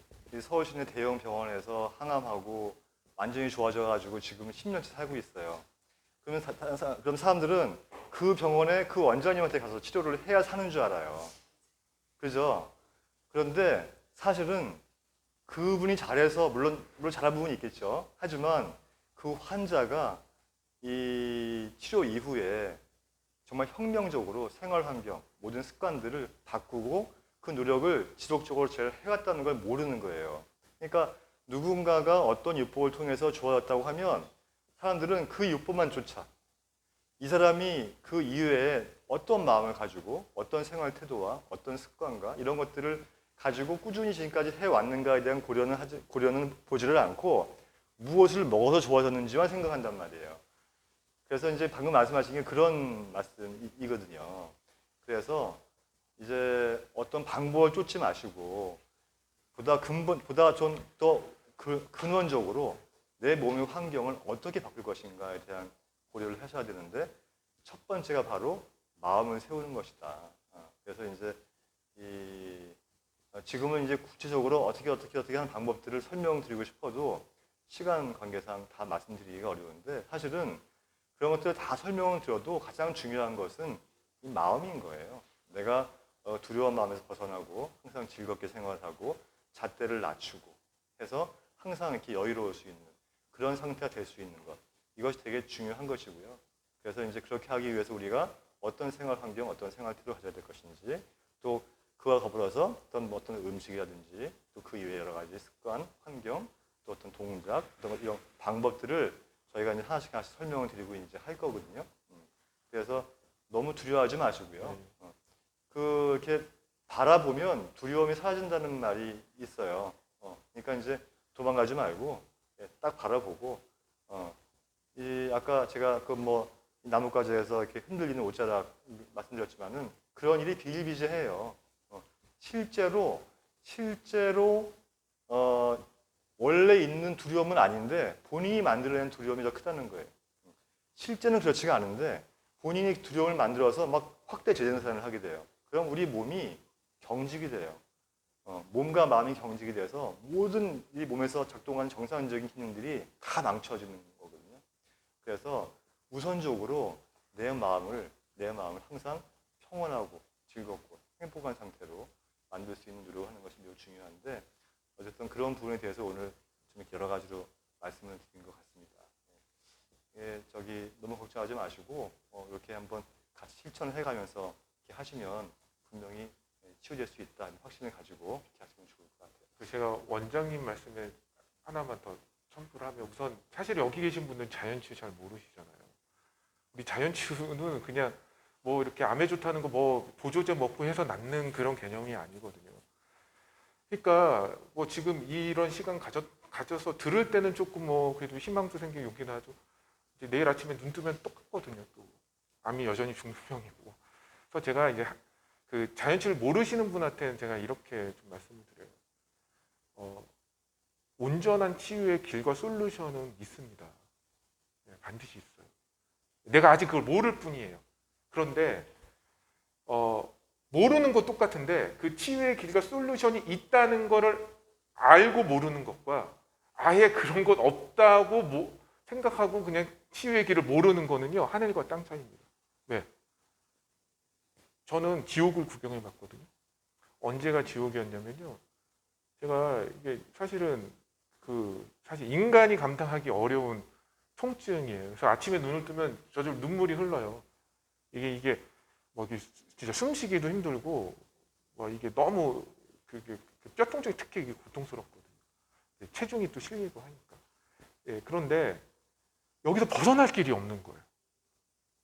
서울 시내 대형 병원에서 항암하고 완전히 좋아져가지고 지금 10년째 살고 있어요. 그럼 사람들은 그 병원에 그 원장님한테 가서 치료를 해야 사는 줄 알아요. 그죠? 그런데 사실은 그분이 잘해서 물론 잘한 부분이 있겠죠. 하지만 그 환자가 이 치료 이후에 정말 혁명적으로 생활 환경, 모든 습관들을 바꾸고 그 노력을 지속적으로 잘 해왔다는 걸 모르는 거예요. 그러니까 누군가가 어떤 요법을 통해서 좋아졌다고 하면 사람들은 그 요법만 쫓아. 이 사람이 그 이후에 어떤 마음을 가지고 어떤 생활 태도와 어떤 습관과 이런 것들을 가지고 꾸준히 지금까지 해왔는가에 대한 고려는 보지를 않고 무엇을 먹어서 좋아졌는지만 생각한단 말이에요. 그래서 이제 방금 말씀하신 게 그런 말씀이거든요. 그래서 이제 어떤 방법을 쫓지 마시고 보다 좀 더 근원적으로 내 몸의 환경을 어떻게 바꿀 것인가에 대한 고려를 하셔야 되는데 첫 번째가 바로 마음을 세우는 것이다. 그래서 이제 지금은 이제 구체적으로 어떻게 하는 방법들을 설명드리고 싶어도 시간 관계상 다 말씀드리기가 어려운데 사실은 그런 것들을 다 설명을 드려도 가장 중요한 것은 이 마음인 거예요. 내가 두려운 마음에서 벗어나고 항상 즐겁게 생활하고 잣대를 낮추고 해서 항상 이렇게 여유로울 수 있는 그런 상태가 될 수 있는 것. 이것이 되게 중요한 것이고요. 그래서 이제 그렇게 하기 위해서 우리가 어떤 생활 환경, 어떤 생활 태도를 가져야 될 것인지 또 그와 더불어서 어떤 음식이라든지 또 그 이외의 여러 가지 습관, 환경, 또 어떤 동작, 이런 방법들을 저희가 이제 하나씩 설명을 드리고 이제 할 거거든요. 그래서 너무 두려워하지 마시고요. 그렇게 바라보면 두려움이 사라진다는 말이 있어요. 그러니까 이제 도망가지 말고 딱 바라보고 아까 제가 나뭇가지에서 이렇게 흔들리는 옷자락 말씀드렸지만은 그런 일이 비일비재해요. 실제로 원래 있는 두려움은 아닌데 본인이 만들어낸 두려움이 더 크다는 거예요. 실제는 그렇지가 않은데 본인이 두려움을 만들어서 막 확대 재생산을 하게 돼요. 그럼 우리 몸이 경직이 돼요. 몸과 마음이 경직이 돼서 모든 이 몸에서 작동하는 정상적인 기능들이 다 망쳐지는 거거든요. 그래서 우선적으로 내 마음을 항상 평온하고 즐겁고 행복한 상태로 만들 수 있는 노력을 하는 것이 매우 중요한데 어쨌든 그런 부분에 대해서 오늘 좀 여러 가지로 말씀을 드린 것 같습니다. 너무 걱정하지 마시고 이렇게 한번 같이 실천을 해가면서 이렇게 하시면 분명히 치유될 수 있다 확신을 가지고 이렇게 하시면 좋을 것 같아요. 제가 원장님 말씀에 하나만 더 첨부를 하면 우선 사실 여기 계신 분들은 자연치유 잘 모르시잖아요. 우리 자연치유는 그냥 뭐 이렇게 암에 좋다는 거 뭐 보조제 먹고 해서 낫는 그런 개념이 아니거든요. 그러니까 뭐 지금 이런 시간 가져서 들을 때는 조금 뭐 그래도 희망도 생기고 용기도 하죠. 이제 내일 아침에 눈 뜨면 똑같거든요. 또 암이 여전히 중증형이고. 그래서 제가 이제 그 자연치유를 모르시는 분한테는 제가 이렇게 좀 말씀을 드려요. 온전한 치유의 길과 솔루션은 있습니다. 네, 반드시 있어요. 내가 아직 그걸 모를 뿐이에요. 그런데 모르는 거 똑같은데 그 치유의 길과 솔루션이 있다는 거를 알고 모르는 것과 아예 그런 것 없다고 생각하고 그냥 치유의 길을 모르는 거는요 하늘과 땅 차이입니다. 왜? 저는 지옥을 구경해 봤거든요. 언제가 지옥이었냐면요. 제가 이게 사실은 사실 인간이 감당하기 어려운 통증이에요. 그래서 아침에 눈을 뜨면 저절 눈물이 흘러요. 이게 뭐 진짜 숨쉬기도 힘들고 뭐 이게 너무 뼈 통증이 특히 이게 고통스럽거든요. 체중이 또 실리고 하니까. 예, 그런데 여기서 벗어날 길이 없는 거예요.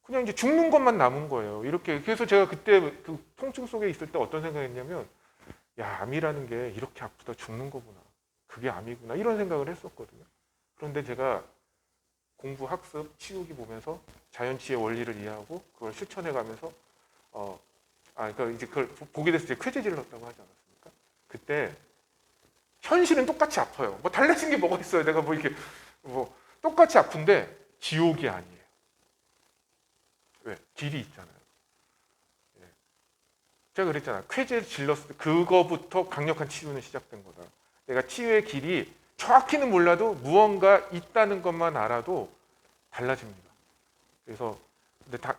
그냥 이제 죽는 것만 남은 거예요. 이렇게 그래서 제가 그때 그 통증 속에 있을 때 어떤 생각했냐면 야, 암이라는 게 이렇게 아프다 죽는 거구나. 그게 암이구나. 이런 생각을 했었거든요. 그런데 제가 공부, 학습, 치유기 보면서 자연치유의 원리를 이해하고 그걸 실천해 가면서 그러니까 이제 그걸 보게 됐을 때 쾌재 질렀다고 하지 않았습니까? 그때 현실은 똑같이 아파요. 뭐 달라진 게 뭐가 있어요? 내가 뭐 이렇게 뭐 똑같이 아픈데 지옥이 아니에요. 왜? 길이 있잖아요. 예. 제가 그랬잖아요. 쾌재 질렀을 때 그거부터 강력한 치유는 시작된 거다. 내가 치유의 길이 정확히는 몰라도 무언가 있다는 것만 알아도 달라집니다. 그래서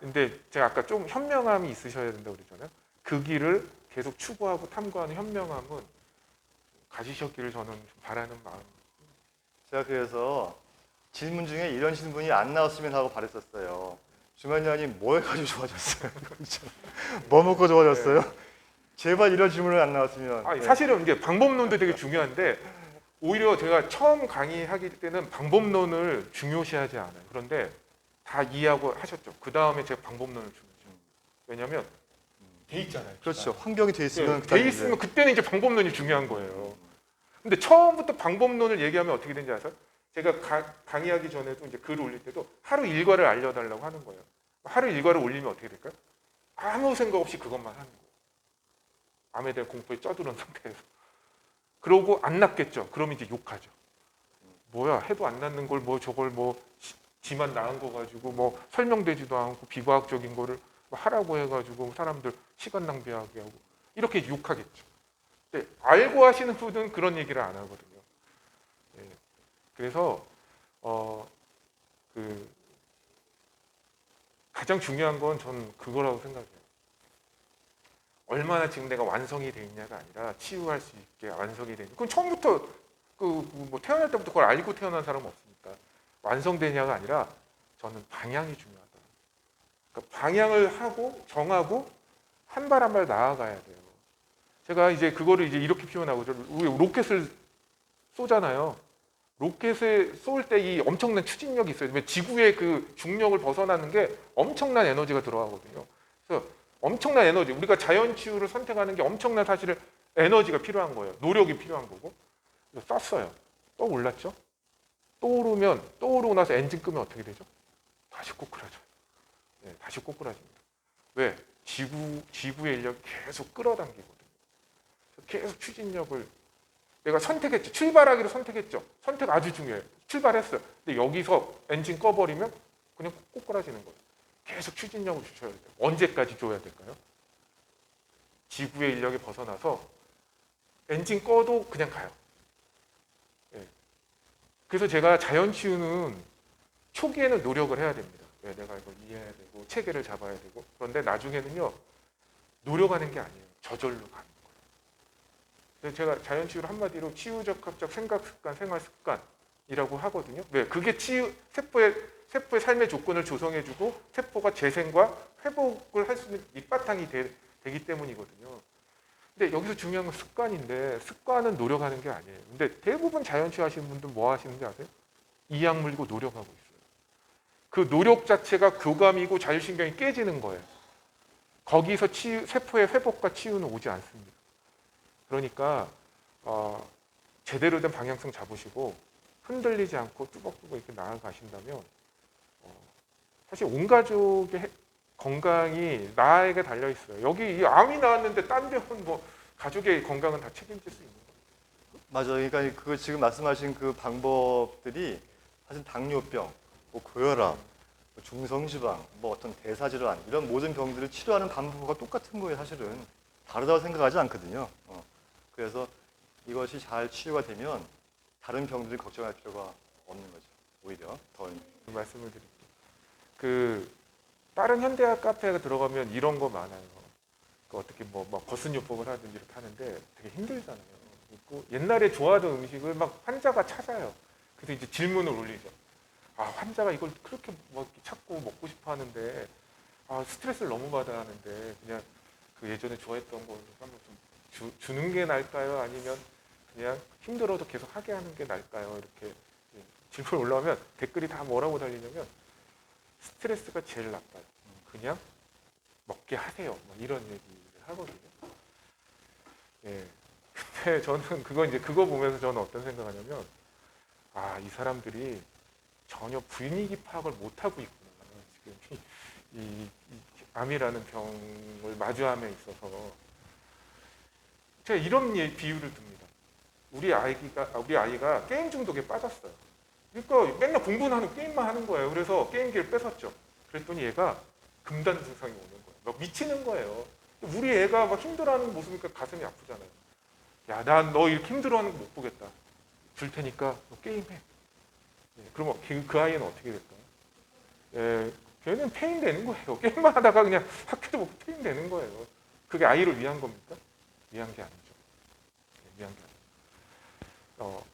근데 제가 아까 좀 현명함이 있으셔야 된다고 그랬잖아요. 그 길을 계속 추구하고 탐구하는 현명함은 가지셨기를 저는 좀 바라는 마음. 제가 그래서 질문 중에 이런 질문이 안 나왔으면 하고 바랬었어요. 주만장님 뭐 해가지고 좋아졌어요? 뭐 먹고 좋아졌어요? 제발 이런 질문이 안 나왔으면. 아니, 사실은 이제 방법론도 되게 중요한데 오히려 제가 처음 강의하기 때는 방법론을 중요시하지 않아요. 그런데 다 이해하고 하셨죠. 그 다음에 제가 방법론을 중요시해요. 왜냐하면 돼 있잖아요. 그렇죠. 환경이 돼 있으면 돼 있으면 그때는 이제 방법론이 중요한 거예요. 근데 처음부터 방법론을 얘기하면 어떻게 되는지 아세요? 제가 강의하기 전에도 이제 글을 올릴 때도 하루 일과를 알려달라고 하는 거예요. 하루 일과를 올리면 어떻게 될까요? 아무 생각 없이 그것만 하는 거예요. 암에 대한 공포에 쪄들은 상태에서. 그러고 안 낫겠죠. 그럼 이제 욕하죠. 뭐야 해도 안 낫는 걸 뭐 저걸 뭐 지만 나은 거 가지고 뭐 설명되지도 않고 비과학적인 거를 뭐 하라고 해가지고 사람들 시간 낭비하게 하고 이렇게 욕하겠죠. 근데 알고 하시는 분은 그런 얘기를 안 하거든요. 예. 그래서 가장 중요한 건 저는 그거라고 생각해요. 얼마나 지금 내가 완성이 돼 있냐가 아니라 치유할 수 있게 완성이 돼 있는. 그럼 처음부터 뭐 태어날 때부터 그걸 알고 태어난 사람은 없으니까 완성되냐가 아니라 저는 방향이 중요하다. 그러니까 방향을 하고 정하고 한 발 한 발 나아가야 돼요. 제가 이제 그거를 이제 이렇게 표현하고 우리 로켓을 쏘잖아요. 로켓을 쏠 때 이 엄청난 추진력이 있어요. 지구의 그 중력을 벗어나는 게 엄청난 에너지가 들어가거든요. 그래서 엄청난 에너지, 우리가 자연치유를 선택하는 게 엄청난 사실은 에너지가 필요한 거예요. 노력이 필요한 거고. 쐈어요. 또 올랐죠? 떠오르고 나서 엔진 끄면 어떻게 되죠? 다시 꼬꾸라져요. 네, 다시 꼬꾸라집니다. 왜? 지구의 인력이 계속 끌어당기거든요. 계속 추진력을 내가 선택했죠. 출발하기로 선택했죠. 선택 아주 중요해요. 출발했어요. 근데 여기서 엔진 꺼버리면 그냥 꼬꾸라지는 거예요. 계속 추진력을 주셔야 돼요. 언제까지 줘야 될까요? 지구의 인력에 벗어나서 엔진 꺼도 그냥 가요. 예. 그래서 제가 자연치유는 초기에는 노력을 해야 됩니다. 왜? 내가 이걸 이해해야 되고 체계를 잡아야 되고. 그런데 나중에는요. 노력하는 게 아니에요. 저절로 가는 거예요. 그래서 제가 자연치유를 한마디로 치유적합적 생각 습관, 생활 습관이 이라고 하거든요. 왜? 그게 세포의 삶의 조건을 조성해주고 세포가 재생과 회복을 할 수 있는 밑바탕이 되기 때문이거든요. 근데 여기서 중요한 건 습관인데 습관은 노력하는 게 아니에요. 근데 대부분 자연치유 하시는 분들 뭐 하시는지 아세요? 이악 물고 노력하고 있어요. 그 노력 자체가 교감이고 자율신경이 깨지는 거예요. 거기서 세포의 회복과 치유는 오지 않습니다. 그러니까 제대로 된 방향성 잡으시고 흔들리지 않고 뚜벅뚜벅 이렇게 나아가신다면 사실 온 가족의 건강이 나에게 달려 있어요. 여기 이 암이 나왔는데 딴 데는 뭐 가족의 건강은 다 책임질 수 있는 거예요. 맞아요. 그러니까 그 지금 말씀하신 그 방법들이 사실 당뇨병, 뭐 고혈압, 뭐 중성지방, 뭐 어떤 대사질환 이런 모든 병들을 치료하는 방법과 똑같은 거예요. 사실은 다르다고 생각하지 않거든요. 그래서 이것이 잘 치유가 되면 다른 병들을 걱정할 필요가 없는 거죠. 오히려 더 말씀을 드릴게요. 다른 현대학 카페에 들어가면 이런 거 많아요. 어떻게 뭐 거순요법을 하든지 이렇게 하는데 되게 힘들잖아요. 있고 옛날에 좋아하던 음식을 막 환자가 찾아요. 그래서 이제 질문을 올리죠. 환자가 이걸 그렇게 뭐 찾고 먹고 싶어 하는데 스트레스를 너무 받아 하는데 그냥 그 예전에 좋아했던 거 한번 좀 주는 게 나을까요? 아니면 그냥 힘들어도 계속 하게 하는 게 나을까요? 이렇게 질문 올라오면 댓글이 다 뭐라고 달리냐면 스트레스가 제일 나빠요. 그냥 먹게 하세요. 뭐 이런 얘기를 하거든요. 예. 근데 저는 그거 보면서 저는 어떤 생각하냐면 이 사람들이 전혀 분위기 파악을 못 하고 있구나. 지금 이 암이라는 병을 마주함에 있어서 제가 이런 비유를 듭니다. 우리 아이가 게임 중독에 빠졌어요. 그러니까 맨날 공부는 하는 게임만 하는 거예요. 그래서 게임기를 뺏었죠. 그랬더니 얘가 금단 증상이 오는 거예요. 막 미치는 거예요. 우리 애가 막 힘들어하는 모습이니까 가슴이 아프잖아요. 야, 난 너 이렇게 힘들어하는 거 못 보겠다. 줄 테니까 너 게임해. 그러면 그 아이는 어떻게 될까요? 걔는 페인 되는 거예요. 게임만 하다가 그냥 학교도 못 페인 되는 거예요. 그게 아이를 위한 겁니까? 위한 게 아니죠. 위한 게 아니죠.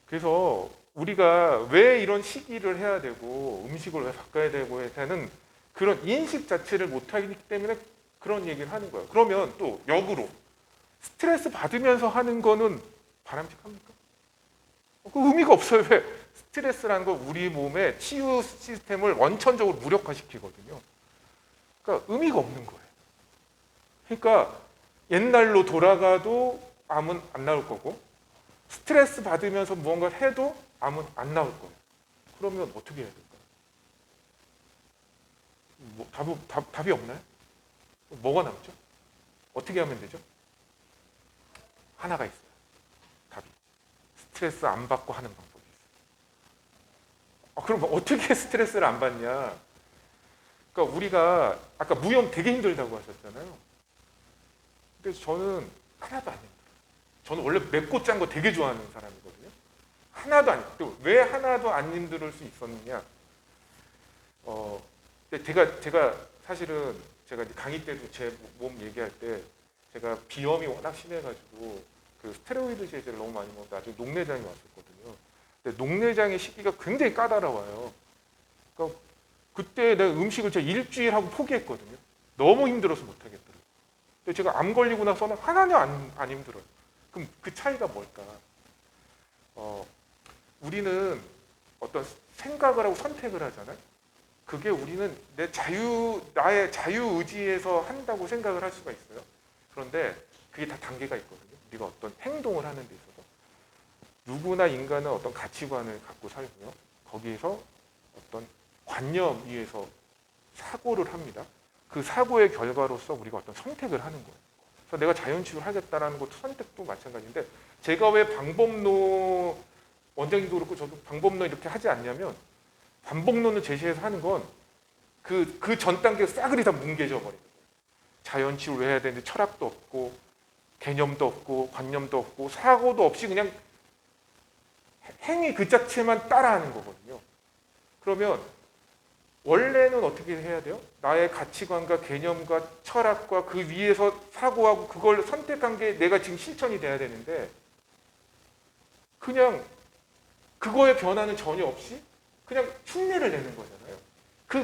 그래서 우리가 왜 이런 시기를 해야 되고 음식을 왜 바꿔야 되고 하는 그런 인식 자체를 못하기 때문에 그런 얘기를 하는 거예요. 그러면 또 역으로 스트레스 받으면서 하는 거는 바람직합니까? 그 의미가 없어요. 왜? 스트레스라는 건 우리 몸의 치유 시스템을 원천적으로 무력화시키거든요. 그러니까 의미가 없는 거예요. 그러니까 옛날로 돌아가도 암은 안 나올 거고 스트레스 받으면서 무언가를 해도 암은 안 나올 거예요. 그러면 어떻게 해야 될까요? 답이 없나요? 뭐가 남죠? 어떻게 하면 되죠? 하나가 있어요. 답이. 스트레스 안 받고 하는 방법이 있어요. 그럼 어떻게 스트레스를 안 받냐? 그러니까 우리가 아까 무염 되게 힘들다고 하셨잖아요. 그래서 저는 하나도 안 힘들어요. 저는 원래 맵고 짠 거 되게 좋아하는 사람이거든요. 하나도 안 힘들어요. 왜 하나도 안 힘들 수 있었느냐? 제가 사실은 제가 강의 때도 제 몸 얘기할 때 제가 비염이 워낙 심해가지고 그 스테로이드 제제를 너무 많이 먹다 아주 녹내장이 왔었거든요. 근데 녹내장의 시기가 굉장히 까다로워요. 그러니까 그때 내가 음식을 제가 일주일 하고 포기했거든요. 너무 힘들어서 못하겠더라고요. 근데 제가 암 걸리고 나서는 하나는 안 힘들어요. 그럼 그 차이가 뭘까? 우리는 어떤 생각을 하고 선택을 하잖아요. 그게 우리는 나의 자유의지에서 한다고 생각을 할 수가 있어요. 그런데 그게 다 단계가 있거든요. 우리가 어떤 행동을 하는 데 있어서. 누구나 인간은 어떤 가치관을 갖고 살고요. 거기에서 어떤 관념 위에서 사고를 합니다. 그 사고의 결과로서 우리가 어떤 선택을 하는 거예요. 그래서 내가 자연치유를 하겠다라는 것도 선택도 마찬가지인데 제가 왜 방법론 원장님도 그렇고 저도 방법론 이렇게 하지 않냐면 반복론을 제시해서 하는 건 그 전 단계 싸그리 다 뭉개져 버려요. 자연치유를 해야 되는데 철학도 없고 개념도 없고 관념도 없고 사고도 없이 그냥 행위 그 자체만 따라하는 거거든요. 그러면 원래는 어떻게 해야 돼요? 나의 가치관과 개념과 철학과 그 위에서 사고하고 그걸 선택한 게 내가 지금 실천이 돼야 되는데 그냥 그거에 변화는 전혀 없이 그냥 흉내를 내는 거잖아요. 그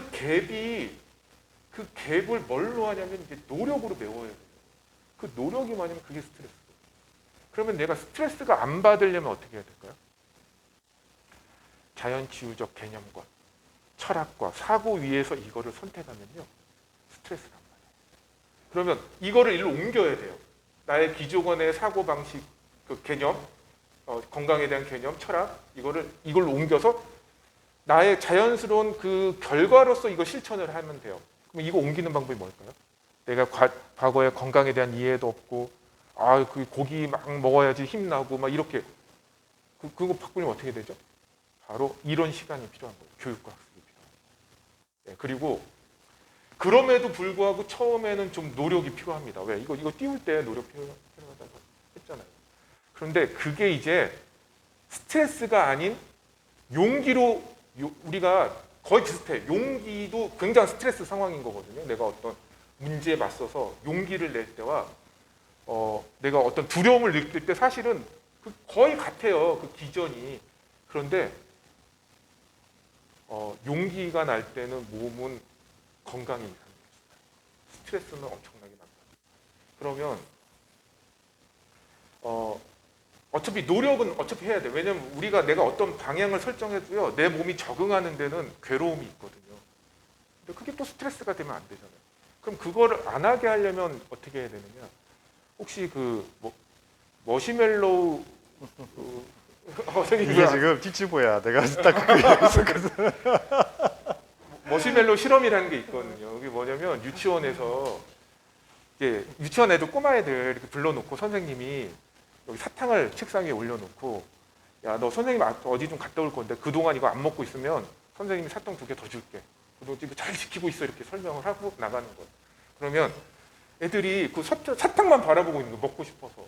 갭을 뭘로 하냐면 이제 노력으로 메워야 돼요. 그 노력이 많으면 그게 스트레스. 그러면 내가 스트레스가 안 받으려면 어떻게 해야 될까요? 자연치유적 개념과 철학과 사고 위에서 이거를 선택하면요. 스트레스를 안 받아요. 그러면 이거를 일로 옮겨야 돼요. 나의 기존의 사고방식, 그 개념, 건강에 대한 개념, 철학, 이걸로 옮겨서 나의 자연스러운 그 결과로서 이거 실천을 하면 돼요. 그럼 이거 옮기는 방법이 뭘까요? 내가 과거에 건강에 대한 이해도 없고, 그 고기 막 먹어야지 힘나고, 막 이렇게. 그거 바꾸면 어떻게 되죠? 바로 이런 시간이 필요한 거예요. 교육과 학습이 필요한 거예요. 네, 그리고 그럼에도 불구하고 처음에는 좀 노력이 필요합니다. 왜? 이거 띄울 때 노력 필요하다고 했잖아요. 그런데 그게 이제 스트레스가 아닌 용기로 우리가 거의 비슷해. 용기도 굉장히 스트레스 상황인 거거든요. 내가 어떤 문제에 맞서서 용기를 낼 때와 내가 어떤 두려움을 느낄 때 사실은 거의 같아요. 그 기전이. 그런데 용기가 날 때는 몸은 건강이 이상해요. 스트레스는 엄청나게 많다. 그러면 어차피 노력은 어차피 해야 돼. 왜냐면 내가 어떤 방향을 설정해도요, 내 몸이 적응하는 데는 괴로움이 있거든요. 근데 그게 또 스트레스가 되면 안 되잖아요. 그럼 그거를 안 하게 하려면 어떻게 해야 되느냐? 혹시 머시멜로우 이게 지금 찌찌보야. 내가 딱 그 얘기했었거든. 머시멜로우 실험이라는 게 있거든요. 이게 뭐냐면 유치원에서 이제 유치원 애들 꼬마 애들 이렇게 불러놓고 선생님이 여기 사탕을 책상에 올려놓고 야, 너 선생님 어디 좀 갔다 올 건데 그동안 이거 안 먹고 있으면 선생님이 사탕 2개 더 줄게. 너 이거 잘 지키고 있어. 이렇게 설명을 하고 나가는 거예요. 그러면 애들이 그 사탕만 바라보고 있는 거 먹고 싶어서.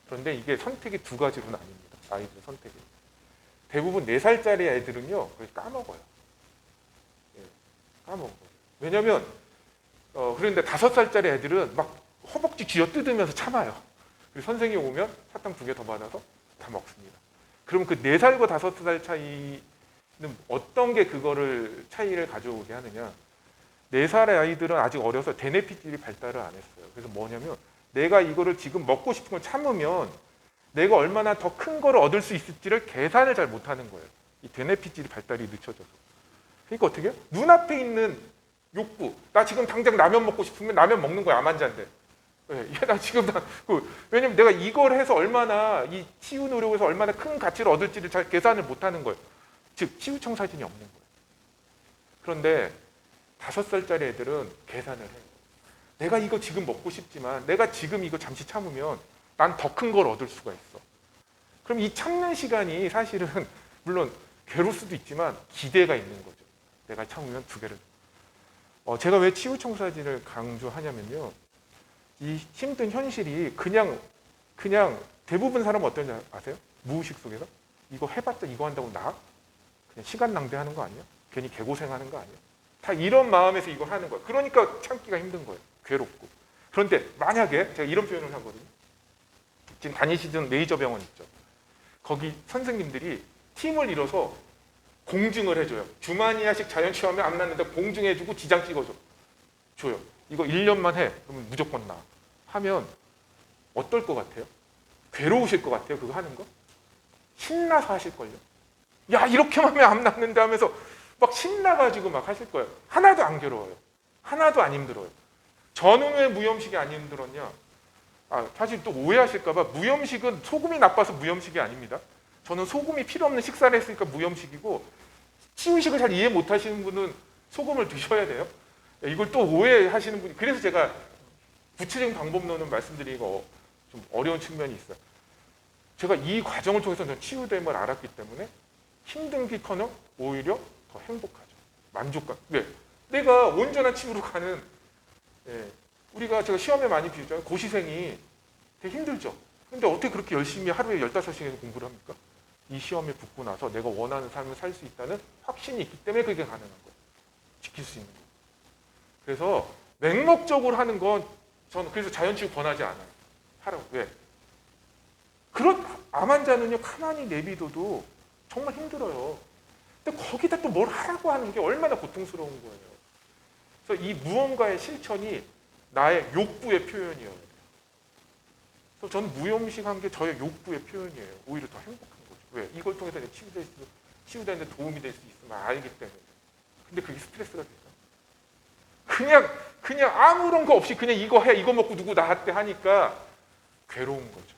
그런데 이게 선택이 2가지로 나뉩니다. 아이들 선택이. 대부분 4살짜리 애들은요, 그걸 까먹어요. 예, 까먹어요. 왜냐면, 그런데 5살짜리 애들은 막 허벅지 쥐어뜯으면서 참아요. 그리고 선생님이 오면 사탕 2개 더 받아서 다 먹습니다. 그럼 그 4살과 5살 차이는 어떤 게 그거를 차이를 가져오게 하느냐? 4살의 아이들은 아직 어려서 대뇌피질이 발달을 안 했어요. 그래서 뭐냐면 내가 이거를 지금 먹고 싶은 걸 참으면 내가 얼마나 더 큰 거를 얻을 수 있을지를 계산을 잘 못하는 거예요. 이 대뇌피질이 발달이 늦춰져서. 그러니까 어떻게 해요? 눈앞에 있는 욕구. 나 지금 당장 라면 먹고 싶으면 라면 먹는 거야. 암환자인데. 나 지금 왜냐면 내가 이걸 해서 얼마나 이 치유 노력에서 얼마나 큰 가치를 얻을지를 잘 계산을 못하는 거예요. 즉 치유청 사진이 없는 거예요. 그런데 5살짜리 애들은 계산을 해요. 내가 이거 지금 먹고 싶지만 내가 지금 이거 잠시 참으면 난 더 큰 걸 얻을 수가 있어. 그럼 이 참는 시간이 사실은 물론 괴로울 수도 있지만 기대가 있는 거죠. 내가 참으면 2개를. 제가 왜 치유청사진을 강조하냐면요. 이 힘든 현실이 그냥 대부분 사람은 어떤지 아세요? 무의식 속에서 이거 해봤자 이거 한다고 그냥 시간 낭비하는 거 아니야? 괜히 개고생하는 거 아니야? 다 이런 마음에서 이거 하는 거예요. 그러니까 참기가 힘든 거예요. 괴롭고. 그런데 만약에 제가 이런 표현을 하거든요. 지금 다니시던 메이저 병원 있죠. 거기 선생님들이 팀을 이뤄서 공증을 해줘요. 주마니아식 자연치유하면 안 낫는데 공증해주고 지장 찍어줘. 줘요. 이거 1년만 해. 그러면 무조건 나. 하면 어떨 것 같아요? 괴로우실 것 같아요? 그거 하는 거? 신나서 하실걸요? 야, 이렇게만 하면 안 낫는데 하면서 막 신나가지고 막 하실 거예요. 하나도 안 괴로워요. 하나도 안 힘들어요. 저는 왜 무염식이 안 힘들었냐? 사실 또 오해하실까봐 무염식은 소금이 나빠서 무염식이 아닙니다. 저는 소금이 필요 없는 식사를 했으니까 무염식이고 치유식을 잘 이해 못하시는 분은 소금을 드셔야 돼요. 이걸 또 오해하시는 분이 그래서 제가 구체적인 방법론은 말씀드리기가 좀 어려운 측면이 있어요. 제가 이 과정을 통해서 저는 치유됨을 알았기 때문에 힘든기커녕 오히려 더 행복하죠. 만족감. 왜? 내가 온전한 치유로 가는 제가 시험에 많이 비유잖아요. 고시생이 되게 힘들죠. 근데 어떻게 그렇게 열심히 하루에 15시간에서 공부를 합니까? 이 시험에 붙고 나서 내가 원하는 삶을 살 수 있다는 확신이 있기 때문에 그게 가능한 거예요. 지킬 수 있는 거예요. 그래서 맹목적으로 하는 건 저는 그래서 자연치유 권하지 않아요. 하라고. 왜? 암 환자는요, 가만히 내비둬도 정말 힘들어요. 근데 거기다 또 뭘 하라고 하는 게 얼마나 고통스러운 거예요. 그래서 이 무언가의 실천이 나의 욕구의 표현이어야 돼요. 그래서 저는 무용식한 게 저의 욕구의 표현이에요. 오히려 더 행복한 거죠. 왜? 이걸 통해서 내가 치유되는 데 도움이 될 수 있음을 알기 때문에. 근데 그게 스트레스가 되죠. 그냥 아무런 거 없이 그냥 이거 해, 이거 먹고 누구 나한테 하니까 괴로운 거죠.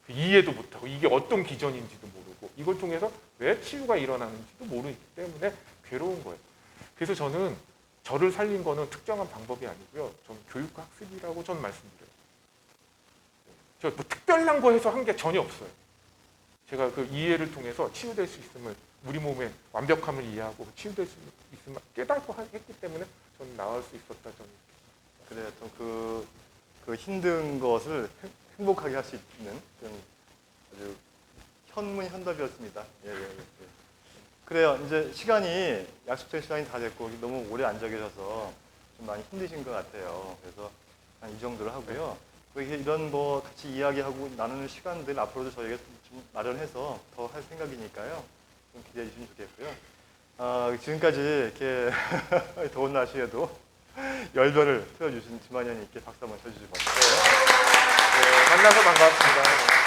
이해도 못하고 이게 어떤 기전인지도 모르고 이걸 통해서 왜 치유가 일어나는지도 모르기 때문에 괴로운 거예요. 그래서 저는 저를 살린 거는 특정한 방법이 아니고요. 저는 교육과 학습이라고 저는 말씀드려요. 저 뭐 특별한 거 해서 한 게 전혀 없어요. 제가 그 이해를 통해서 치유될 수 있음을 우리 몸의 완벽함을 이해하고 치유될 수 있음을 깨닫고 했기 때문에 저는 나을 수 있었다. 저는 그래요. 또 그 힘든 것을 행복하게 할 수 있는 그런 아주 현문현답이었습니다. 예, 예, 예. 그래요. 이제 시간이 약속된 시간이 다 됐고 너무 오래 앉아 계셔서 좀 많이 힘드신 것 같아요. 그래서 한 이 정도로 하고요. 이런 뭐 같이 이야기하고 나누는 시간들 앞으로도 저희가 좀 마련해서 더 할 생각이니까요. 좀 기대해 주시면 좋겠고요. 지금까지 이렇게 더운 날씨에도 열변을 틀어주신 주만현님께 박수 한번 쳐주시기 바랍니다. 만나서 반갑습니다.